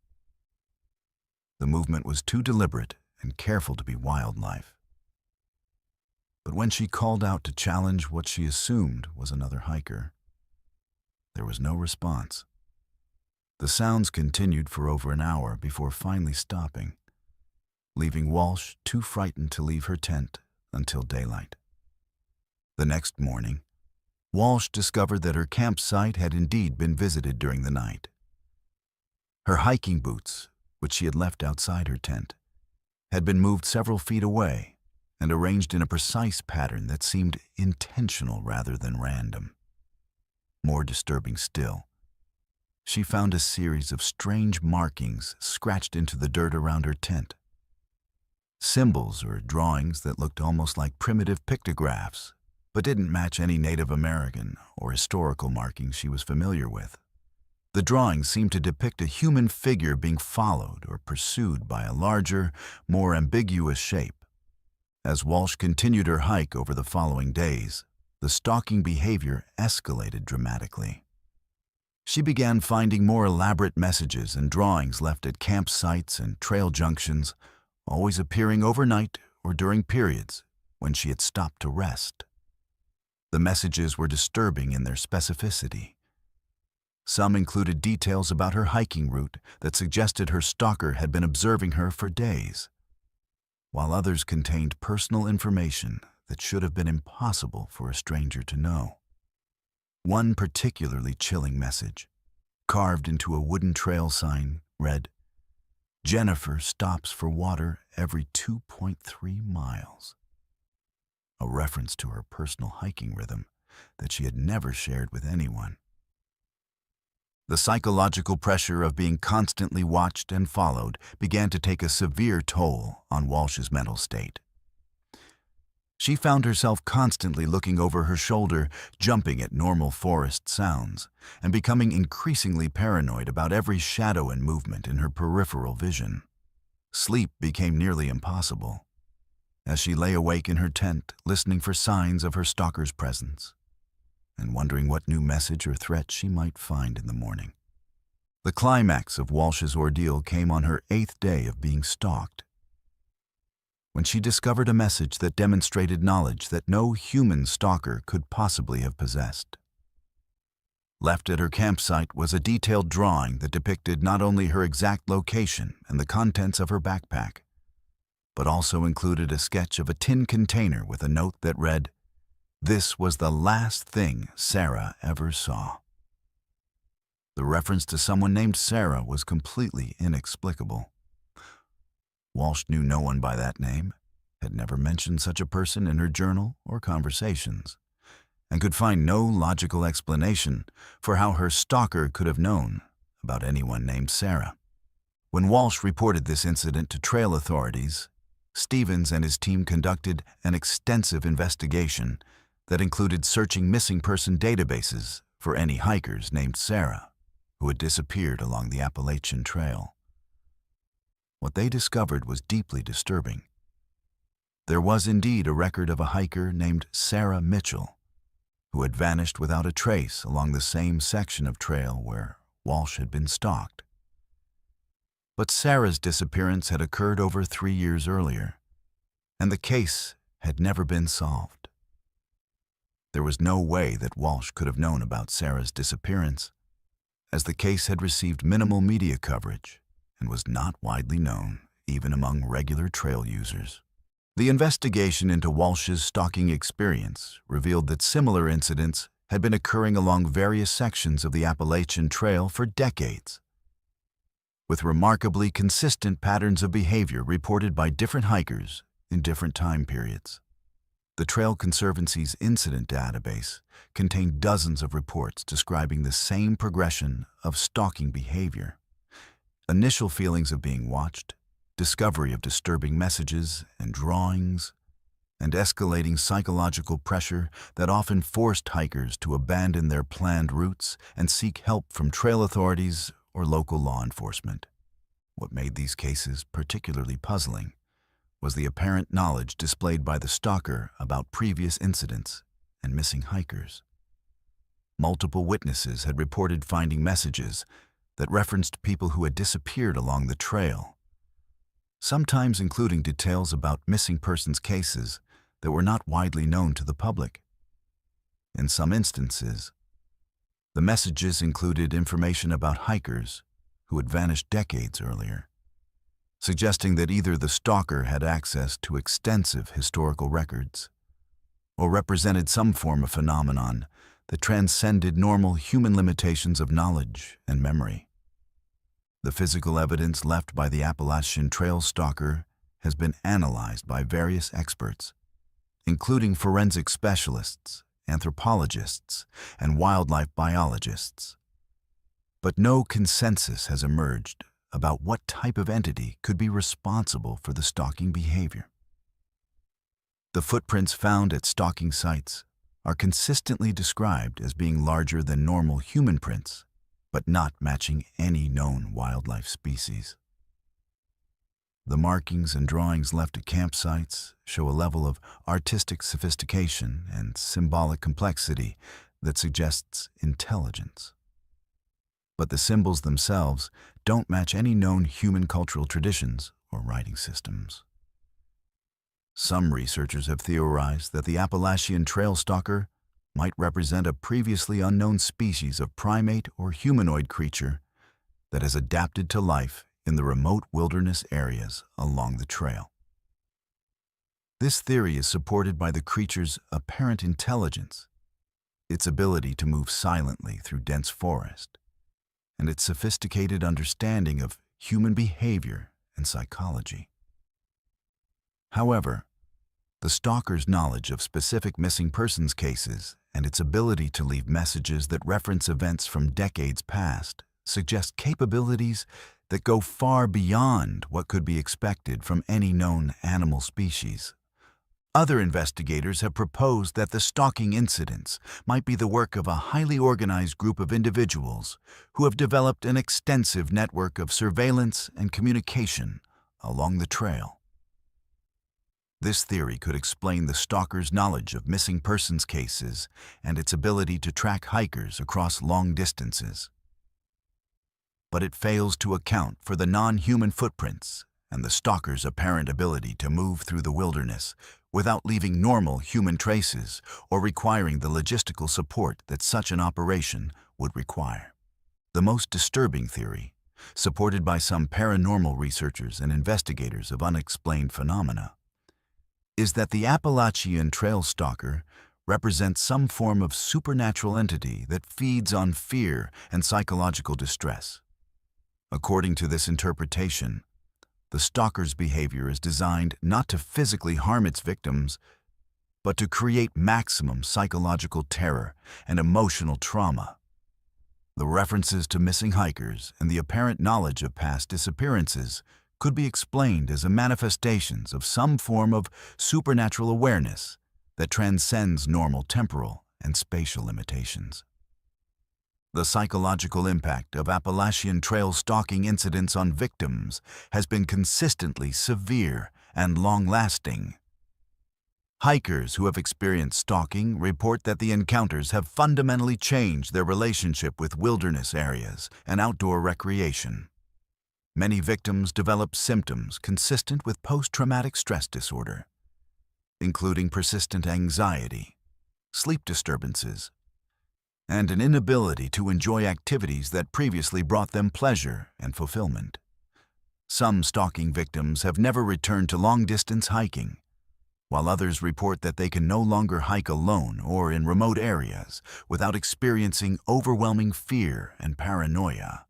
Speaker 1: The movement was too deliberate and careful to be wildlife. But when she called out to challenge what she assumed was another hiker, there was no response. The sounds continued for over an hour before finally stopping, leaving Walsh too frightened to leave her tent until daylight. The next morning, Walsh discovered that her campsite had indeed been visited during the night. Her hiking boots, which she had left outside her tent, had been moved several feet away and arranged in a precise pattern that seemed intentional rather than random. More disturbing still, she found a series of strange markings scratched into the dirt around her tent. Symbols or drawings that looked almost like primitive pictographs, but didn't match any Native American or historical markings she was familiar with. The drawings seemed to depict a human figure being followed or pursued by a larger, more ambiguous shape. As Walsh continued her hike over the following days, the stalking behavior escalated dramatically. She began finding more elaborate messages and drawings left at campsites and trail junctions, always appearing overnight or during periods when she had stopped to rest. The messages were disturbing in their specificity. Some included details about her hiking route that suggested her stalker had been observing her for days, while others contained personal information that should have been impossible for a stranger to know. One particularly chilling message, carved into a wooden trail sign, read, "Jennifer stops for water every 2.3 miles. A reference to her personal hiking rhythm that she had never shared with anyone. The psychological pressure of being constantly watched and followed began to take a severe toll on Walsh's mental state. She found herself constantly looking over her shoulder, jumping at normal forest sounds, and becoming increasingly paranoid about every shadow and movement in her peripheral vision. Sleep became nearly impossible, as she lay awake in her tent, listening for signs of her stalker's presence, and wondering what new message or threat she might find in the morning. The climax of Walsh's ordeal came on her 8th day of being stalked, when she discovered a message that demonstrated knowledge that no human stalker could possibly have possessed. Left at her campsite was a detailed drawing that depicted not only her exact location and the contents of her backpack, but also included a sketch of a tin container with a note that read, "This was the last thing Sarah ever saw." The reference to someone named Sarah was completely inexplicable. Walsh knew no one by that name, had never mentioned such a person in her journal or conversations, and could find no logical explanation for how her stalker could have known about anyone named Sarah. When Walsh reported this incident to trail authorities, Stevens and his team conducted an extensive investigation that included searching missing person databases for any hikers named Sarah who had disappeared along the Appalachian Trail. What they discovered was deeply disturbing. There was indeed a record of a hiker named Sarah Mitchell, who had vanished without a trace along the same section of trail where Walsh had been stalked. But Sarah's disappearance had occurred over 3 years earlier, and the case had never been solved. There was no way that Walsh could have known about Sarah's disappearance, as the case had received minimal media coverage and was not widely known, even among regular trail users. The investigation into Walsh's stalking experience revealed that similar incidents had been occurring along various sections of the Appalachian Trail for decades, with remarkably consistent patterns of behavior reported by different hikers in different time periods. The Trail Conservancy's incident database contained dozens of reports describing the same progression of stalking behavior. Initial feelings of being watched, discovery of disturbing messages and drawings, and escalating psychological pressure that often forced hikers to abandon their planned routes and seek help from trail authorities or local law enforcement. What made these cases particularly puzzling was the apparent knowledge displayed by the stalker about previous incidents and missing hikers. Multiple witnesses had reported finding messages that referenced people who had disappeared along the trail, sometimes including details about missing persons cases that were not widely known to the public. In some instances, the messages included information about hikers who had vanished decades earlier, suggesting that either the stalker had access to extensive historical records or represented some form of phenomenon that transcended normal human limitations of knowledge and memory. The physical evidence left by the Appalachian Trail stalker has been analyzed by various experts, including forensic specialists, anthropologists, and wildlife biologists. But no consensus has emerged about what type of entity could be responsible for the stalking behavior. The footprints found at stalking sites are consistently described as being larger than normal human prints, but not matching any known wildlife species. The markings and drawings left at campsites show a level of artistic sophistication and symbolic complexity that suggests intelligence. But the symbols themselves don't match any known human cultural traditions or writing systems. Some researchers have theorized that the Appalachian Trail stalker might represent a previously unknown species of primate or humanoid creature that has adapted to life in the remote wilderness areas along the trail. This theory is supported by the creature's apparent intelligence, its ability to move silently through dense forest, and its sophisticated understanding of human behavior and psychology. However, the stalker's knowledge of specific missing persons cases and its ability to leave messages that reference events from decades past suggest capabilities that go far beyond what could be expected from any known animal species. Other investigators have proposed that the stalking incidents might be the work of a highly organized group of individuals who have developed an extensive network of surveillance and communication along the trail. This theory could explain the stalker's knowledge of missing persons cases and its ability to track hikers across long distances. But it fails to account for the non-human footprints and the stalker's apparent ability to move through the wilderness without leaving normal human traces or requiring the logistical support that such an operation would require. The most disturbing theory, supported by some paranormal researchers and investigators of unexplained phenomena, is that the Appalachian Trail stalker represents some form of supernatural entity that feeds on fear and psychological distress. According to this interpretation, the stalker's behavior is designed not to physically harm its victims, but to create maximum psychological terror and emotional trauma. The references to missing hikers and the apparent knowledge of past disappearances could be explained as manifestations of some form of supernatural awareness that transcends normal temporal and spatial limitations. The psychological impact of Appalachian Trail stalking incidents on victims has been consistently severe and long-lasting. Hikers who have experienced stalking report that the encounters have fundamentally changed their relationship with wilderness areas and outdoor recreation. Many victims develop symptoms consistent with post-traumatic stress disorder, including persistent anxiety, sleep disturbances, and an inability to enjoy activities that previously brought them pleasure and fulfillment. Some stalking victims have never returned to long-distance hiking, while others report that they can no longer hike alone or in remote areas without experiencing overwhelming fear and paranoia.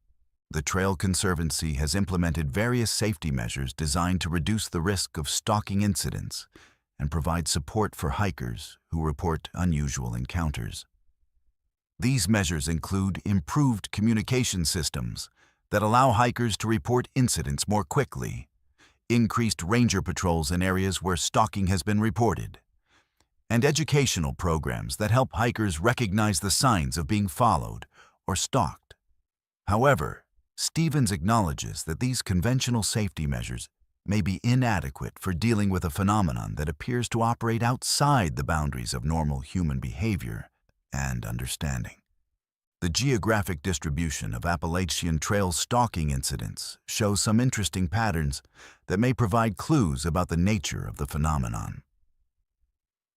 Speaker 1: The Trail Conservancy has implemented various safety measures designed to reduce the risk of stalking incidents, and provide support for hikers who report unusual encounters. These measures include improved communication systems that allow hikers to report incidents more quickly, increased ranger patrols in areas where stalking has been reported, and educational programs that help hikers recognize the signs of being followed or stalked. However, Stevens acknowledges that these conventional safety measures may be inadequate for dealing with a phenomenon that appears to operate outside the boundaries of normal human behavior and understanding. The geographic distribution of Appalachian Trail stalking incidents shows some interesting patterns that may provide clues about the nature of the phenomenon.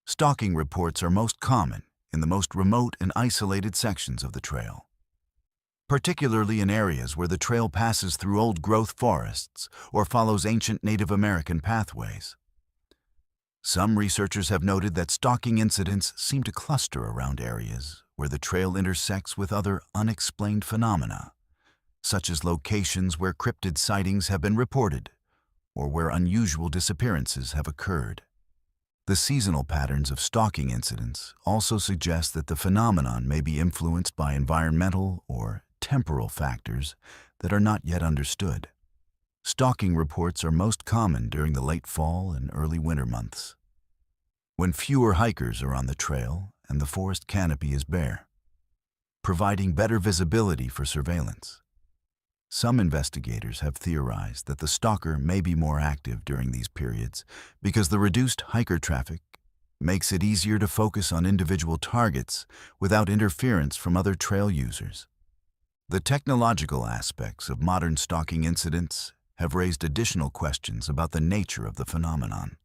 Speaker 1: Stalking reports are most common in the most remote and isolated sections of the trail, particularly in areas where the trail passes through old-growth forests or follows ancient Native American pathways. Some researchers have noted that stalking incidents seem to cluster around areas where the trail intersects with other unexplained phenomena, such as locations where cryptid sightings have been reported or where unusual disappearances have occurred. The seasonal patterns of stalking incidents also suggest that the phenomenon may be influenced by environmental or temporal factors that are not yet understood. Stalking reports are most common during the late fall and early winter months, when fewer hikers are on the trail and the forest canopy is bare, providing better visibility for surveillance. Some investigators have theorized that the stalker may be more active during these periods because the reduced hiker traffic makes it easier to focus on individual targets without interference from other trail users. The technological aspects of modern stalking incidents have raised additional questions about the nature of the phenomenon.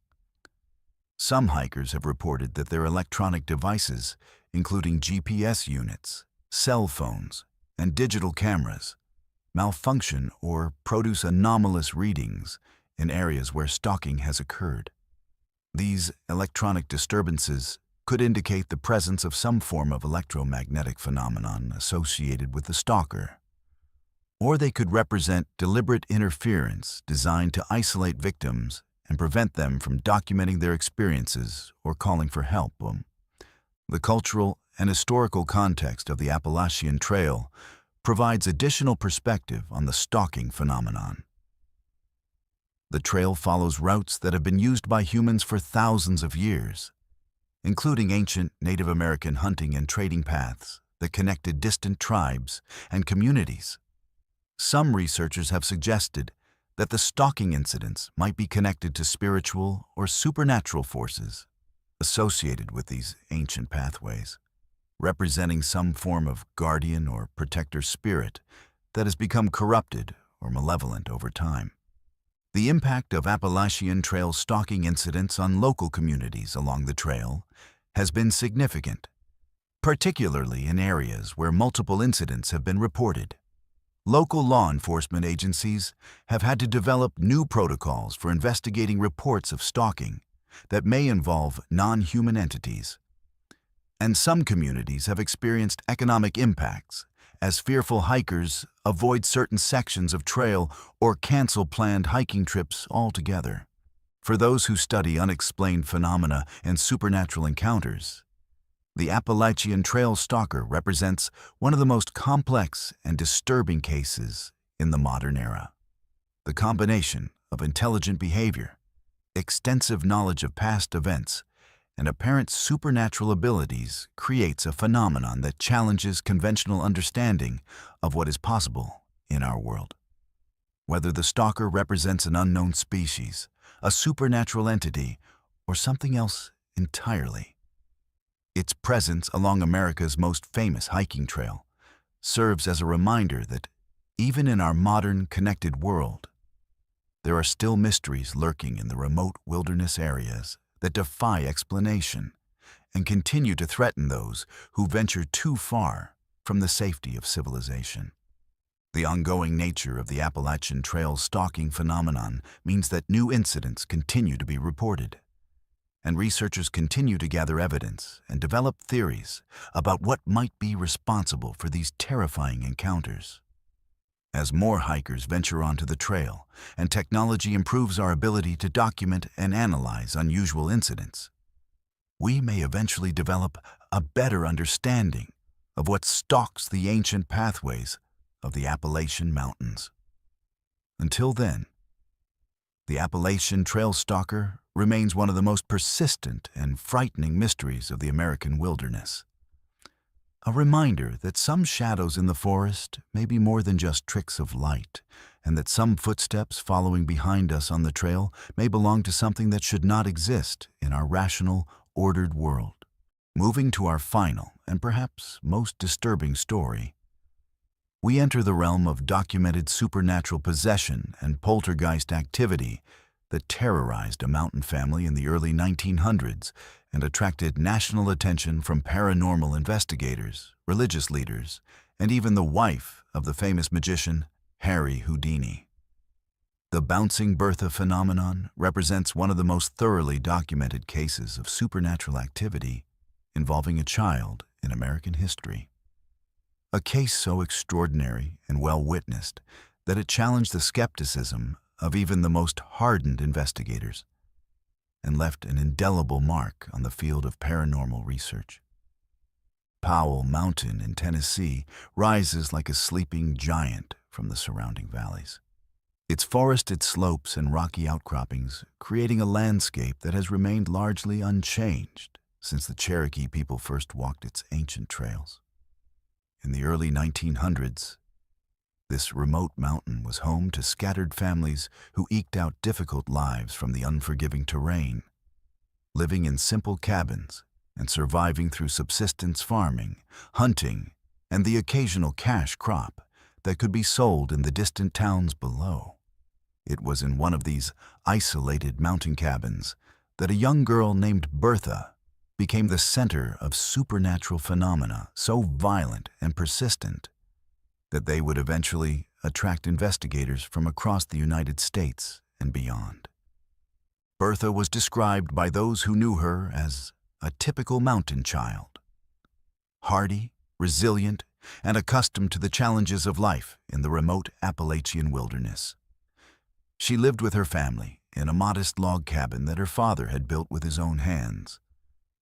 Speaker 1: Some hikers have reported that their electronic devices, including GPS units, cell phones, and digital cameras, malfunction or produce anomalous readings in areas where stalking has occurred. These electronic disturbances could indicate the presence of some form of electromagnetic phenomenon associated with the stalker, or they could represent deliberate interference designed to isolate victims and prevent them from documenting their experiences or calling for help. The cultural and historical context of the Appalachian Trail provides additional perspective on the stalking phenomenon. The trail follows routes that have been used by humans for thousands of years, including ancient Native American hunting and trading paths that connected distant tribes and communities. Some researchers have suggested that the stalking incidents might be connected to spiritual or supernatural forces associated with these ancient pathways, representing some form of guardian or protector spirit that has become corrupted or malevolent over time. The impact of Appalachian Trail stalking incidents on local communities along the trail has been significant, particularly in areas where multiple incidents have been reported. Local law enforcement agencies have had to develop new protocols for investigating reports of stalking that may involve non-human entities. And some communities have experienced economic impacts as fearful hikers avoid certain sections of trail or cancel planned hiking trips altogether. For those who study unexplained phenomena and supernatural encounters, the Appalachian Trail stalker represents one of the most complex and disturbing cases in the modern era. The combination of intelligent behavior, extensive knowledge of past events, and apparent supernatural abilities creates a phenomenon that challenges conventional understanding of what is possible in our world. Whether the stalker represents an unknown species, a supernatural entity, or something else entirely, its presence along America's most famous hiking trail serves as a reminder that even in our modern connected world, there are still mysteries lurking in the remote wilderness areas that defy explanation and continue to threaten those who venture too far from the safety of civilization. The ongoing nature of the Appalachian Trail stalking phenomenon means that new incidents continue to be reported, and researchers continue to gather evidence and develop theories about what might be responsible for these terrifying encounters. As more hikers venture onto the trail and technology improves our ability to document and analyze unusual incidents, we may eventually develop a better understanding of what stalks the ancient pathways of the Appalachian Mountains. Until then, the Appalachian Trail Stalker remains one of the most persistent and frightening mysteries of the American wilderness. A reminder that some shadows in the forest may be more than just tricks of light, and that some footsteps following behind us on the trail may belong to something that should not exist in our rational, ordered world. Moving to our final and perhaps most disturbing story, we enter the realm of documented supernatural possession and poltergeist activity that terrorized a mountain family in the early 1900s and attracted national attention from paranormal investigators, religious leaders, and even the wife of the famous magician Harry Houdini. The bouncing Bertha phenomenon represents one of the most thoroughly documented cases of supernatural activity involving a child in American history. A case so extraordinary and well-witnessed that it challenged the skepticism of even the most hardened investigators and left an indelible mark on the field of paranormal research. Powell Mountain in Tennessee rises like a sleeping giant from the surrounding valleys, its forested slopes and rocky outcroppings creating a landscape that has remained largely unchanged since the Cherokee people first walked its ancient trails. In the early 1900s, this remote mountain was home to scattered families who eked out difficult lives from the unforgiving terrain, living in simple cabins and surviving through subsistence farming, hunting, and the occasional cash crop that could be sold in the distant towns below. It was in one of these isolated mountain cabins that a young girl named Bertha became the center of supernatural phenomena so violent and persistent that they would eventually attract investigators from across the United States and beyond. Bertha was described by those who knew her as a typical mountain child, hardy, resilient, and accustomed to the challenges of life in the remote Appalachian wilderness. She lived with her family in a modest log cabin that her father had built with his own hands,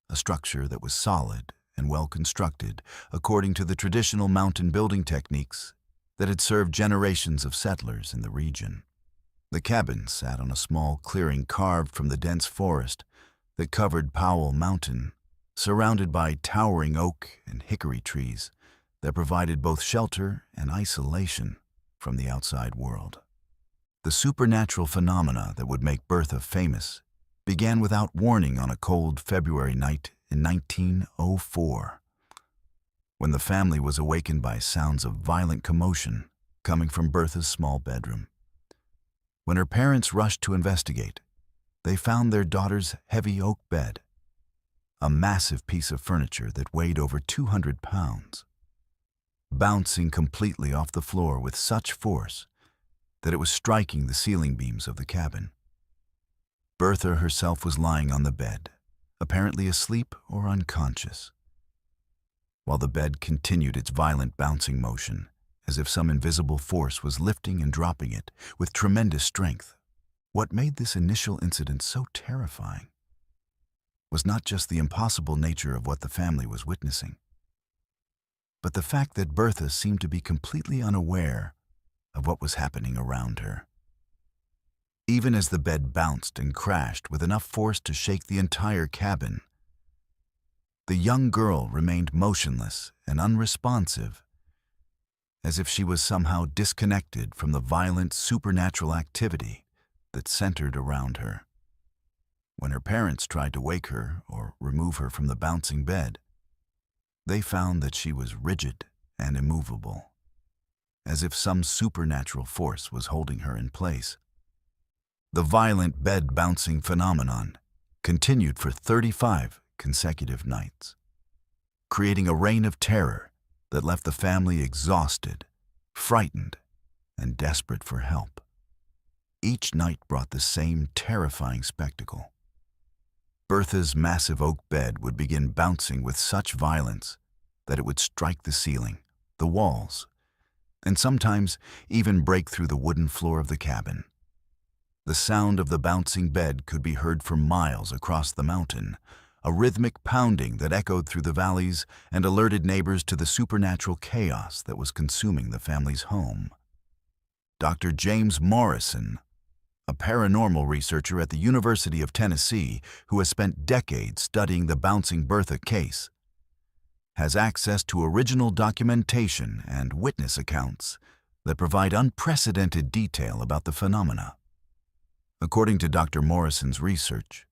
Speaker 1: a structure that was solid and well constructed according to the traditional mountain building techniques that had served generations of settlers in the region. The cabin sat on a small clearing carved from the dense forest that covered Powell Mountain, surrounded by towering oak and hickory trees that provided both shelter and isolation from the outside world. The supernatural phenomena that would make Bertha famous began without warning on a cold February night in 1904, when the family was awakened by sounds of violent commotion coming from Bertha's small bedroom. When her parents rushed to investigate, they found their daughter's heavy oak bed, a massive piece of furniture that weighed over 200 pounds, bouncing completely off the floor with such force that it was striking the ceiling beams of the cabin. Bertha herself was lying on the bed, apparently asleep or unconscious, while the bed continued its violent bouncing motion, as if some invisible force was lifting and dropping it with tremendous strength. What made this initial incident so terrifying was not just the impossible nature of what the family was witnessing, but the fact that Bertha seemed to be completely unaware of what was happening around her. Even as the bed bounced and crashed with enough force to shake the entire cabin, the young girl remained motionless and unresponsive, as if she was somehow disconnected from the violent supernatural activity that centered around her. When her parents tried to wake her or remove her from the bouncing bed, they found that she was rigid and immovable, as if some supernatural force was holding her in place. The violent bed-bouncing phenomenon continued for 35 consecutive nights, creating a reign of terror that left the family exhausted, frightened, and desperate for help. Each night brought the same terrifying spectacle. Bertha's massive oak bed would begin bouncing with such violence that it would strike the ceiling, the walls, and sometimes even break through the wooden floor of the cabin. The sound of the bouncing bed could be heard for miles across the mountain, a rhythmic pounding that echoed through the valleys and alerted neighbors to the supernatural chaos that was consuming the family's home. Dr. James Morrison, a paranormal researcher at the University of Tennessee who has spent decades studying the Bouncing Bertha case, has access to original documentation and witness accounts that provide unprecedented detail about the phenomena. According to Dr. Morrison's research,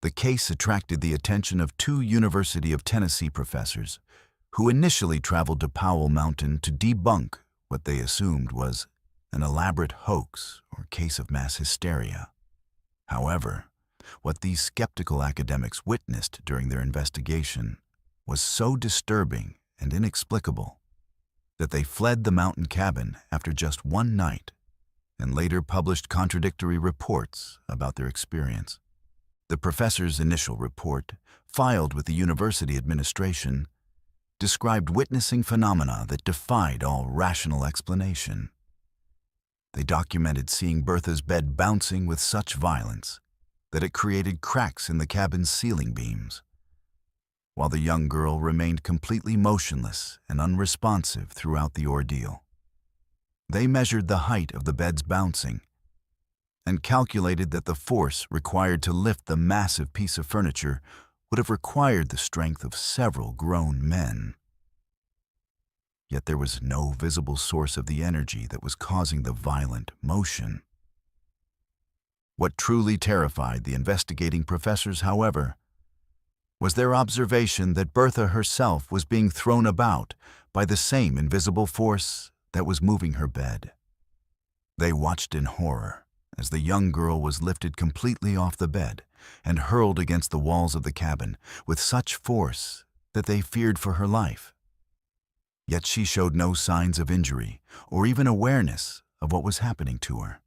Speaker 1: the case attracted the attention of two University of Tennessee professors who initially traveled to Powell Mountain to debunk what they assumed was an elaborate hoax or case of mass hysteria. However, what these skeptical academics witnessed during their investigation was so disturbing and inexplicable that they fled the mountain cabin after just one night and later published contradictory reports about their experience. The professor's initial report, filed with the university administration, described witnessing phenomena that defied all rational explanation. They documented seeing Bertha's bed bouncing with such violence that it created cracks in the cabin's ceiling beams, while the young girl remained completely motionless and unresponsive throughout the ordeal. They measured the height of the bed's bouncing and calculated that the force required to lift the massive piece of furniture would have required the strength of several grown men. Yet there was no visible source of the energy that was causing the violent motion. What truly terrified the investigating professors, however, was their observation that Bertha herself was being thrown about by the same invisible force that was moving her bed. They watched in horror as the young girl was lifted completely off the bed and hurled against the walls of the cabin with such force that they feared for her life. Yet she showed no signs of injury or even awareness of what was happening to her.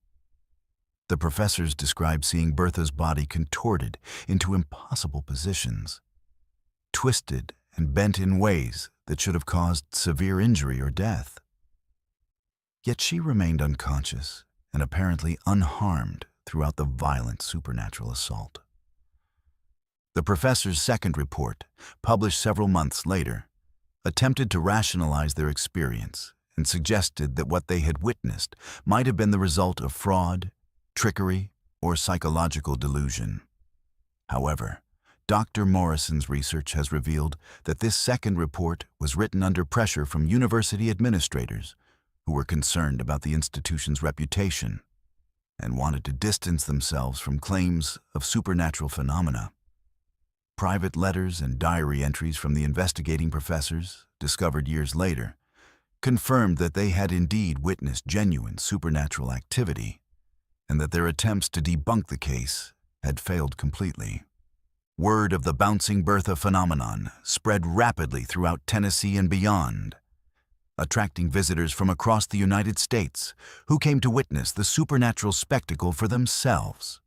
Speaker 1: The professors described seeing Bertha's body contorted into impossible positions, twisted and bent in ways that should have caused severe injury or death. Yet she remained unconscious and apparently unharmed throughout the violent supernatural assault. The professor's second report, published several months later, attempted to rationalize their experience and suggested that what they had witnessed might have been the result of fraud, trickery, or psychological delusion. However, Dr. Morrison's research has revealed that this second report was written under pressure from university administrators who were concerned about the institution's reputation and wanted to distance themselves from claims of supernatural phenomena. Private letters and diary entries from the investigating professors, discovered years later, confirmed that they had indeed witnessed genuine supernatural activity and that their attempts to debunk the case had failed completely. Word of the Bouncing Bertha phenomenon spread rapidly throughout Tennessee and beyond, attracting visitors from across the United States who came to witness the supernatural spectacle for themselves.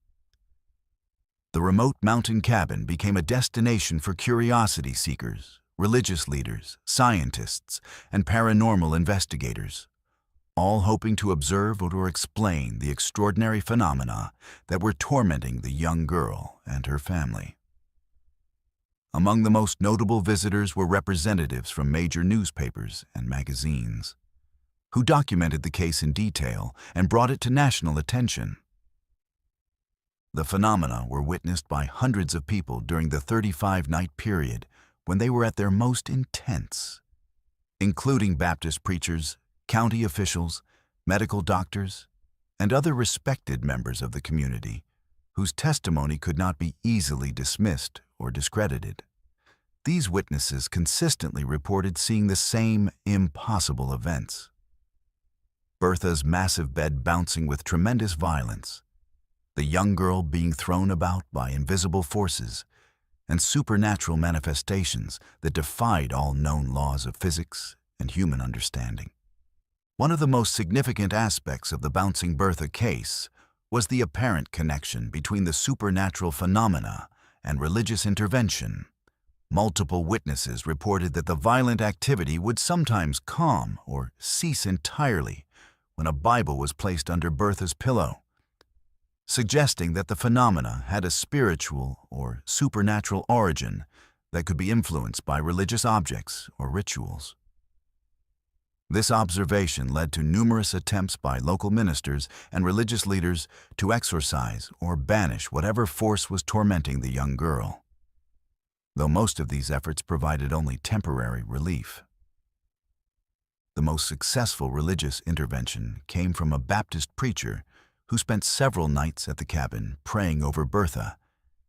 Speaker 1: The remote mountain cabin became a destination for curiosity seekers, religious leaders, scientists, and paranormal investigators, all hoping to observe or explain the extraordinary phenomena that were tormenting the young girl and her family. Among the most notable visitors were representatives from major newspapers and magazines, who documented the case in detail and brought it to national attention. The phenomena were witnessed by hundreds of people during the 35-night period when they were at their most intense, including Baptist preachers, county officials, medical doctors, and other respected members of the community whose testimony could not be easily dismissed or discredited. These witnesses consistently reported seeing the same impossible events: Bertha's massive bed bouncing with tremendous violence, the young girl being thrown about by invisible forces, and supernatural manifestations that defied all known laws of physics and human understanding. One of the most significant aspects of the Bouncing Bertha case was the apparent connection between the supernatural phenomena and religious intervention. Multiple witnesses reported that the violent activity would sometimes calm or cease entirely when a Bible was placed under Bertha's pillow, suggesting that the phenomena had a spiritual or supernatural origin that could be influenced by religious objects or rituals. This observation led to numerous attempts by local ministers and religious leaders to exorcise or banish whatever force was tormenting the young girl, though most of these efforts provided only temporary relief. The most successful religious intervention came from a Baptist preacher who spent several nights at the cabin praying over Bertha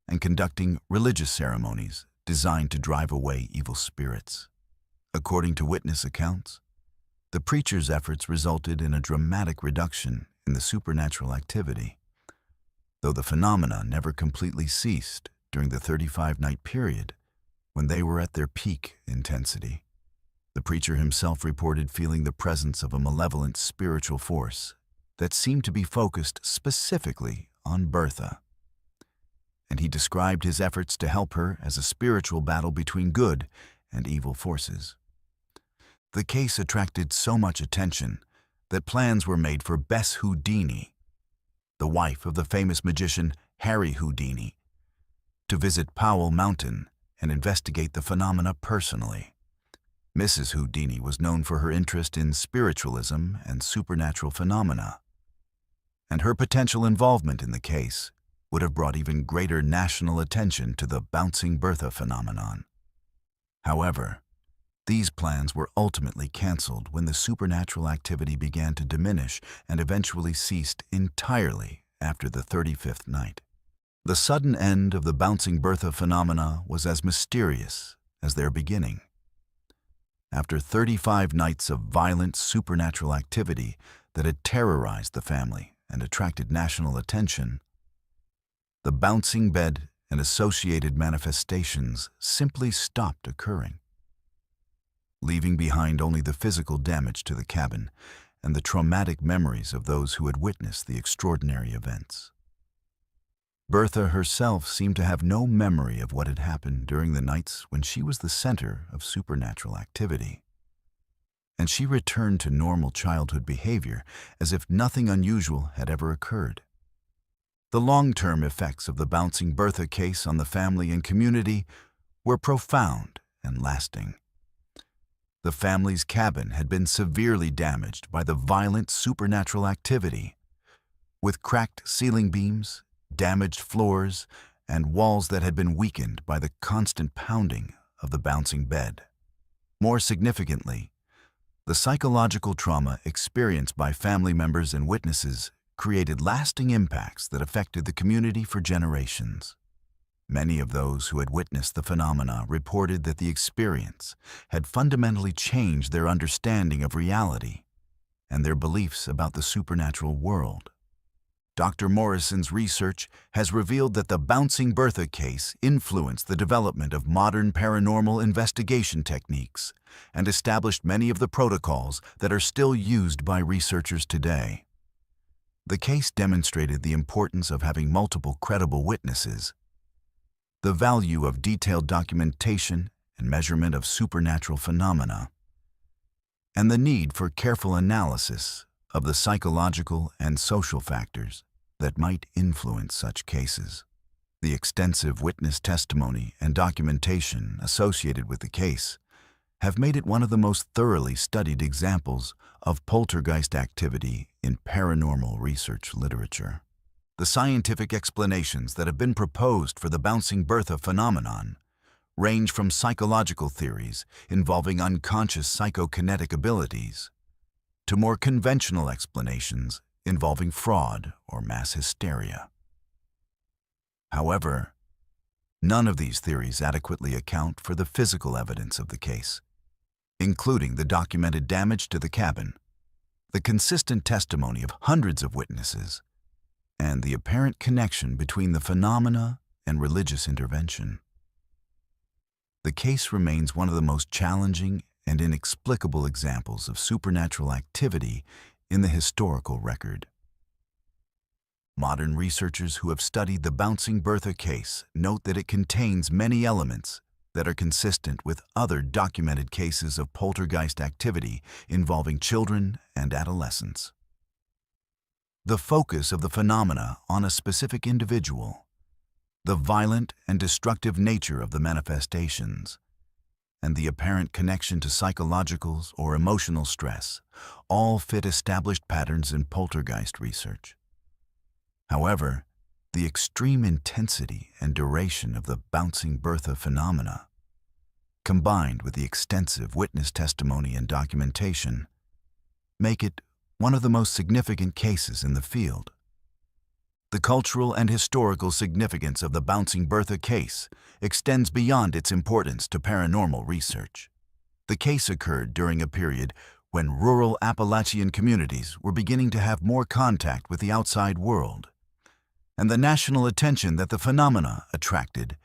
Speaker 1: and conducting religious ceremonies designed to drive away evil spirits. According to witness accounts, the preacher's efforts resulted in a dramatic reduction in the supernatural activity, though the phenomena never completely ceased during the 35-night period when they were at their peak intensity. The preacher himself reported feeling the presence of a malevolent spiritual force that seemed to be focused specifically on Bertha, and he described his efforts to help her as a spiritual battle between good and evil forces. The case attracted so much attention that plans were made for Bess Houdini, the wife of the famous magician Harry Houdini, to visit Powell Mountain and investigate the phenomena personally. Mrs. Houdini was known for her interest in spiritualism and supernatural phenomena, and her potential involvement in the case would have brought even greater national attention to the bouncing Bertha phenomenon. However, these plans were ultimately canceled when the supernatural activity began to diminish and eventually ceased entirely after the 35th night. The sudden end of the bouncing Bertha phenomena was as mysterious as their beginning. After 35 nights of violent supernatural activity that had terrorized the family and attracted national attention, the bouncing bed and associated manifestations simply stopped occurring, leaving behind only the physical damage to the cabin and the traumatic memories of those who had witnessed the extraordinary events. Bertha herself seemed to have no memory of what had happened during the nights when she was the center of supernatural activity, and she returned to normal childhood behavior as if nothing unusual had ever occurred. The long-term effects of the bouncing Bertha case on the family and community were profound and lasting. The family's cabin had been severely damaged by the violent supernatural activity, with cracked ceiling beams, damaged floors, and walls that had been weakened by the constant pounding of the bouncing bed. More significantly, the psychological trauma experienced by family members and witnesses created lasting impacts that affected the community for generations. Many of those who had witnessed the phenomena reported that the experience had fundamentally changed their understanding of reality and their beliefs about the supernatural world. Dr. Morrison's research has revealed that the bouncing Bertha case influenced the development of modern paranormal investigation techniques and established many of the protocols that are still used by researchers today. The case demonstrated the importance of having multiple credible witnesses, the value of detailed documentation and measurement of supernatural phenomena, and the need for careful analysis of the psychological and social factors that might influence such cases. The extensive witness testimony and documentation associated with the case have made it one of the most thoroughly studied examples of poltergeist activity in paranormal research literature. The scientific explanations that have been proposed for the bouncing Bertha phenomenon range from psychological theories involving unconscious psychokinetic abilities to more conventional explanations involving fraud or mass hysteria. However, none of these theories adequately account for the physical evidence of the case, including the documented damage to the cabin, the consistent testimony of hundreds of witnesses, and the apparent connection between the phenomena and religious intervention. The case remains one of the most challenging and inexplicable examples of supernatural activity in the historical record. Modern researchers who have studied the bouncing Bertha case note that it contains many elements that are consistent with other documented cases of poltergeist activity involving children and adolescents. The focus of the phenomena on a specific individual, the violent and destructive nature of the manifestations, and the apparent connection to psychological or emotional stress all fit established patterns in poltergeist research. However, the extreme intensity and duration of the bouncing Bertha phenomena, combined with the extensive witness testimony and documentation, make it one of the most significant cases in the field. The cultural and historical significance of the Bouncing Bertha case extends beyond its importance to paranormal research. The case occurred during a period when rural Appalachian communities were beginning to have more contact with the outside world, and the national attention that the phenomena attracted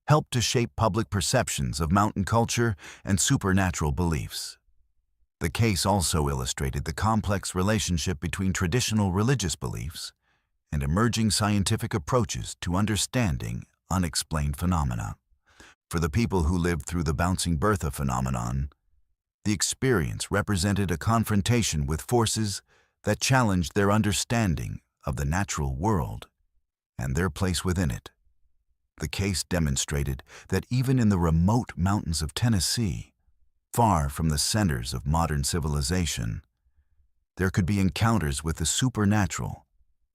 Speaker 1: helped to shape public perceptions of mountain culture and supernatural beliefs. The case also illustrated the complex relationship between traditional religious beliefs and emerging scientific approaches to understanding unexplained phenomena. For the people who lived through the Bouncing Bertha phenomenon, the experience represented a confrontation with forces that challenged their understanding of the natural world and their place within it. The case demonstrated that even in the remote mountains of Tennessee, far from the centers of modern civilization, there could be encounters with the supernatural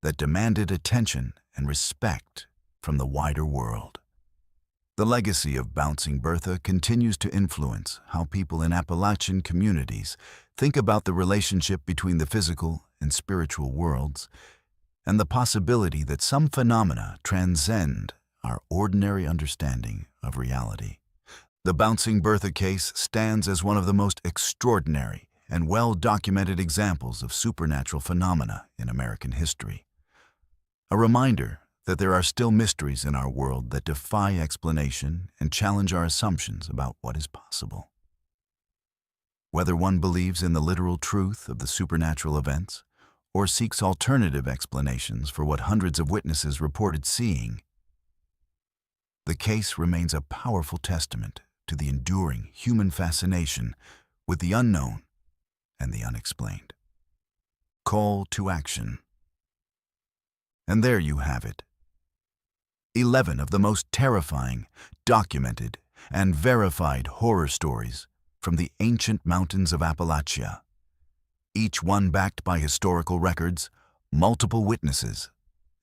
Speaker 1: that demanded attention and respect from the wider world. The legacy of Bouncing Bertha continues to influence how people in Appalachian communities think about the relationship between the physical and spiritual worlds, and the possibility that some phenomena transcend our ordinary understanding of reality. The Bouncing Bertha case stands as one of the most extraordinary and well-documented examples of supernatural phenomena in American history. A reminder that there are still mysteries in our world that defy explanation and challenge our assumptions about what is possible. Whether one believes in the literal truth of the supernatural events or seeks alternative explanations for what hundreds of witnesses reported seeing, the case remains a powerful testament to the enduring human fascination with the unknown and the unexplained. Call to action. And there you have it. 11 of the most terrifying, documented, and verified horror stories from the ancient mountains of Appalachia, each one backed by historical records, multiple witnesses,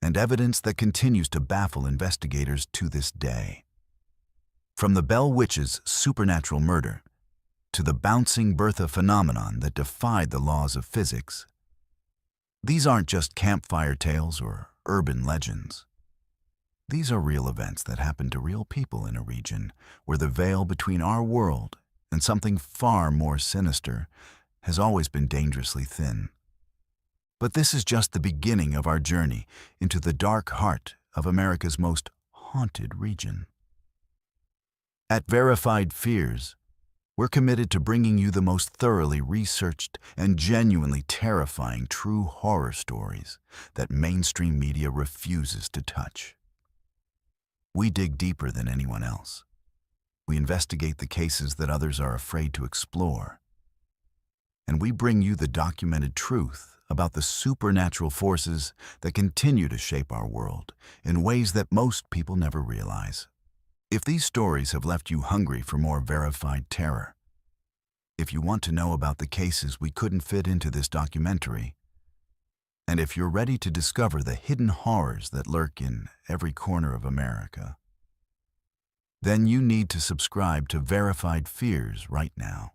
Speaker 1: and evidence that continues to baffle investigators to this day. From the Bell Witch's supernatural murder to the Bouncing Bertha phenomenon that defied the laws of physics, these aren't just campfire tales or urban legends. These are real events that happen to real people in a region where the veil between our world and something far more sinister has always been dangerously thin. But this is just the beginning of our journey into the dark heart of America's most haunted region. At Verified Fears, we're committed to bringing you the most thoroughly researched and genuinely terrifying true horror stories that mainstream media refuses to touch. We dig deeper than anyone else. We investigate the cases that others are afraid to explore. And we bring you the documented truth about the supernatural forces that continue to shape our world in ways that most people never realize. If these stories have left you hungry for more verified terror, if you want to know about the cases we couldn't fit into this documentary, and if you're ready to discover the hidden horrors that lurk in every corner of America, then you need to subscribe to Verified Fears right now.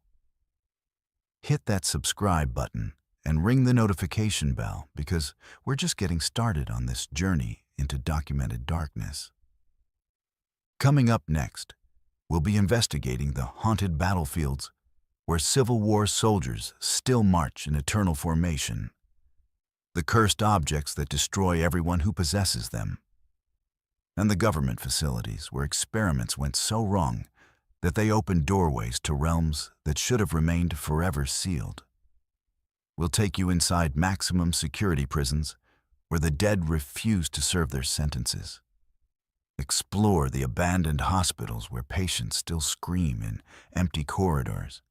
Speaker 1: Hit that subscribe button and ring the notification bell because we're just getting started on this journey into documented darkness. Coming up next, we'll be investigating the haunted battlefields where Civil War soldiers still march in eternal formation, the cursed objects that destroy everyone who possesses them, and the government facilities where experiments went so wrong that they opened doorways to realms that should have remained forever sealed. We'll take you inside maximum security prisons where the dead refuse to serve their sentences. Explore the abandoned hospitals where patients still scream in empty corridors,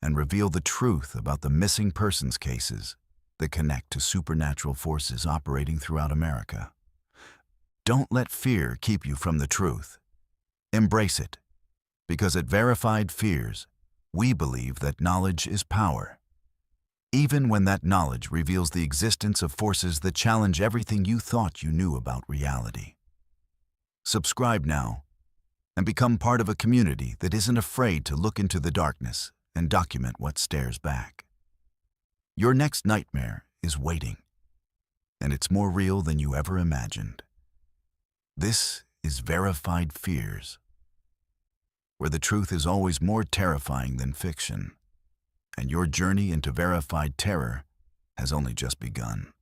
Speaker 1: and reveal the truth about the missing persons cases that connect to supernatural forces operating throughout America. Don't let fear keep you from the truth. Embrace it, because at Verified Fears, we believe that knowledge is power, even when that knowledge reveals the existence of forces that challenge everything you thought you knew about reality. Subscribe now and become part of a community that isn't afraid to look into the darkness and document what stares back. Your next nightmare is waiting, and it's more real than you ever imagined. This is Verified Fears, where the truth is always more terrifying than fiction, and your journey into verified terror has only just begun.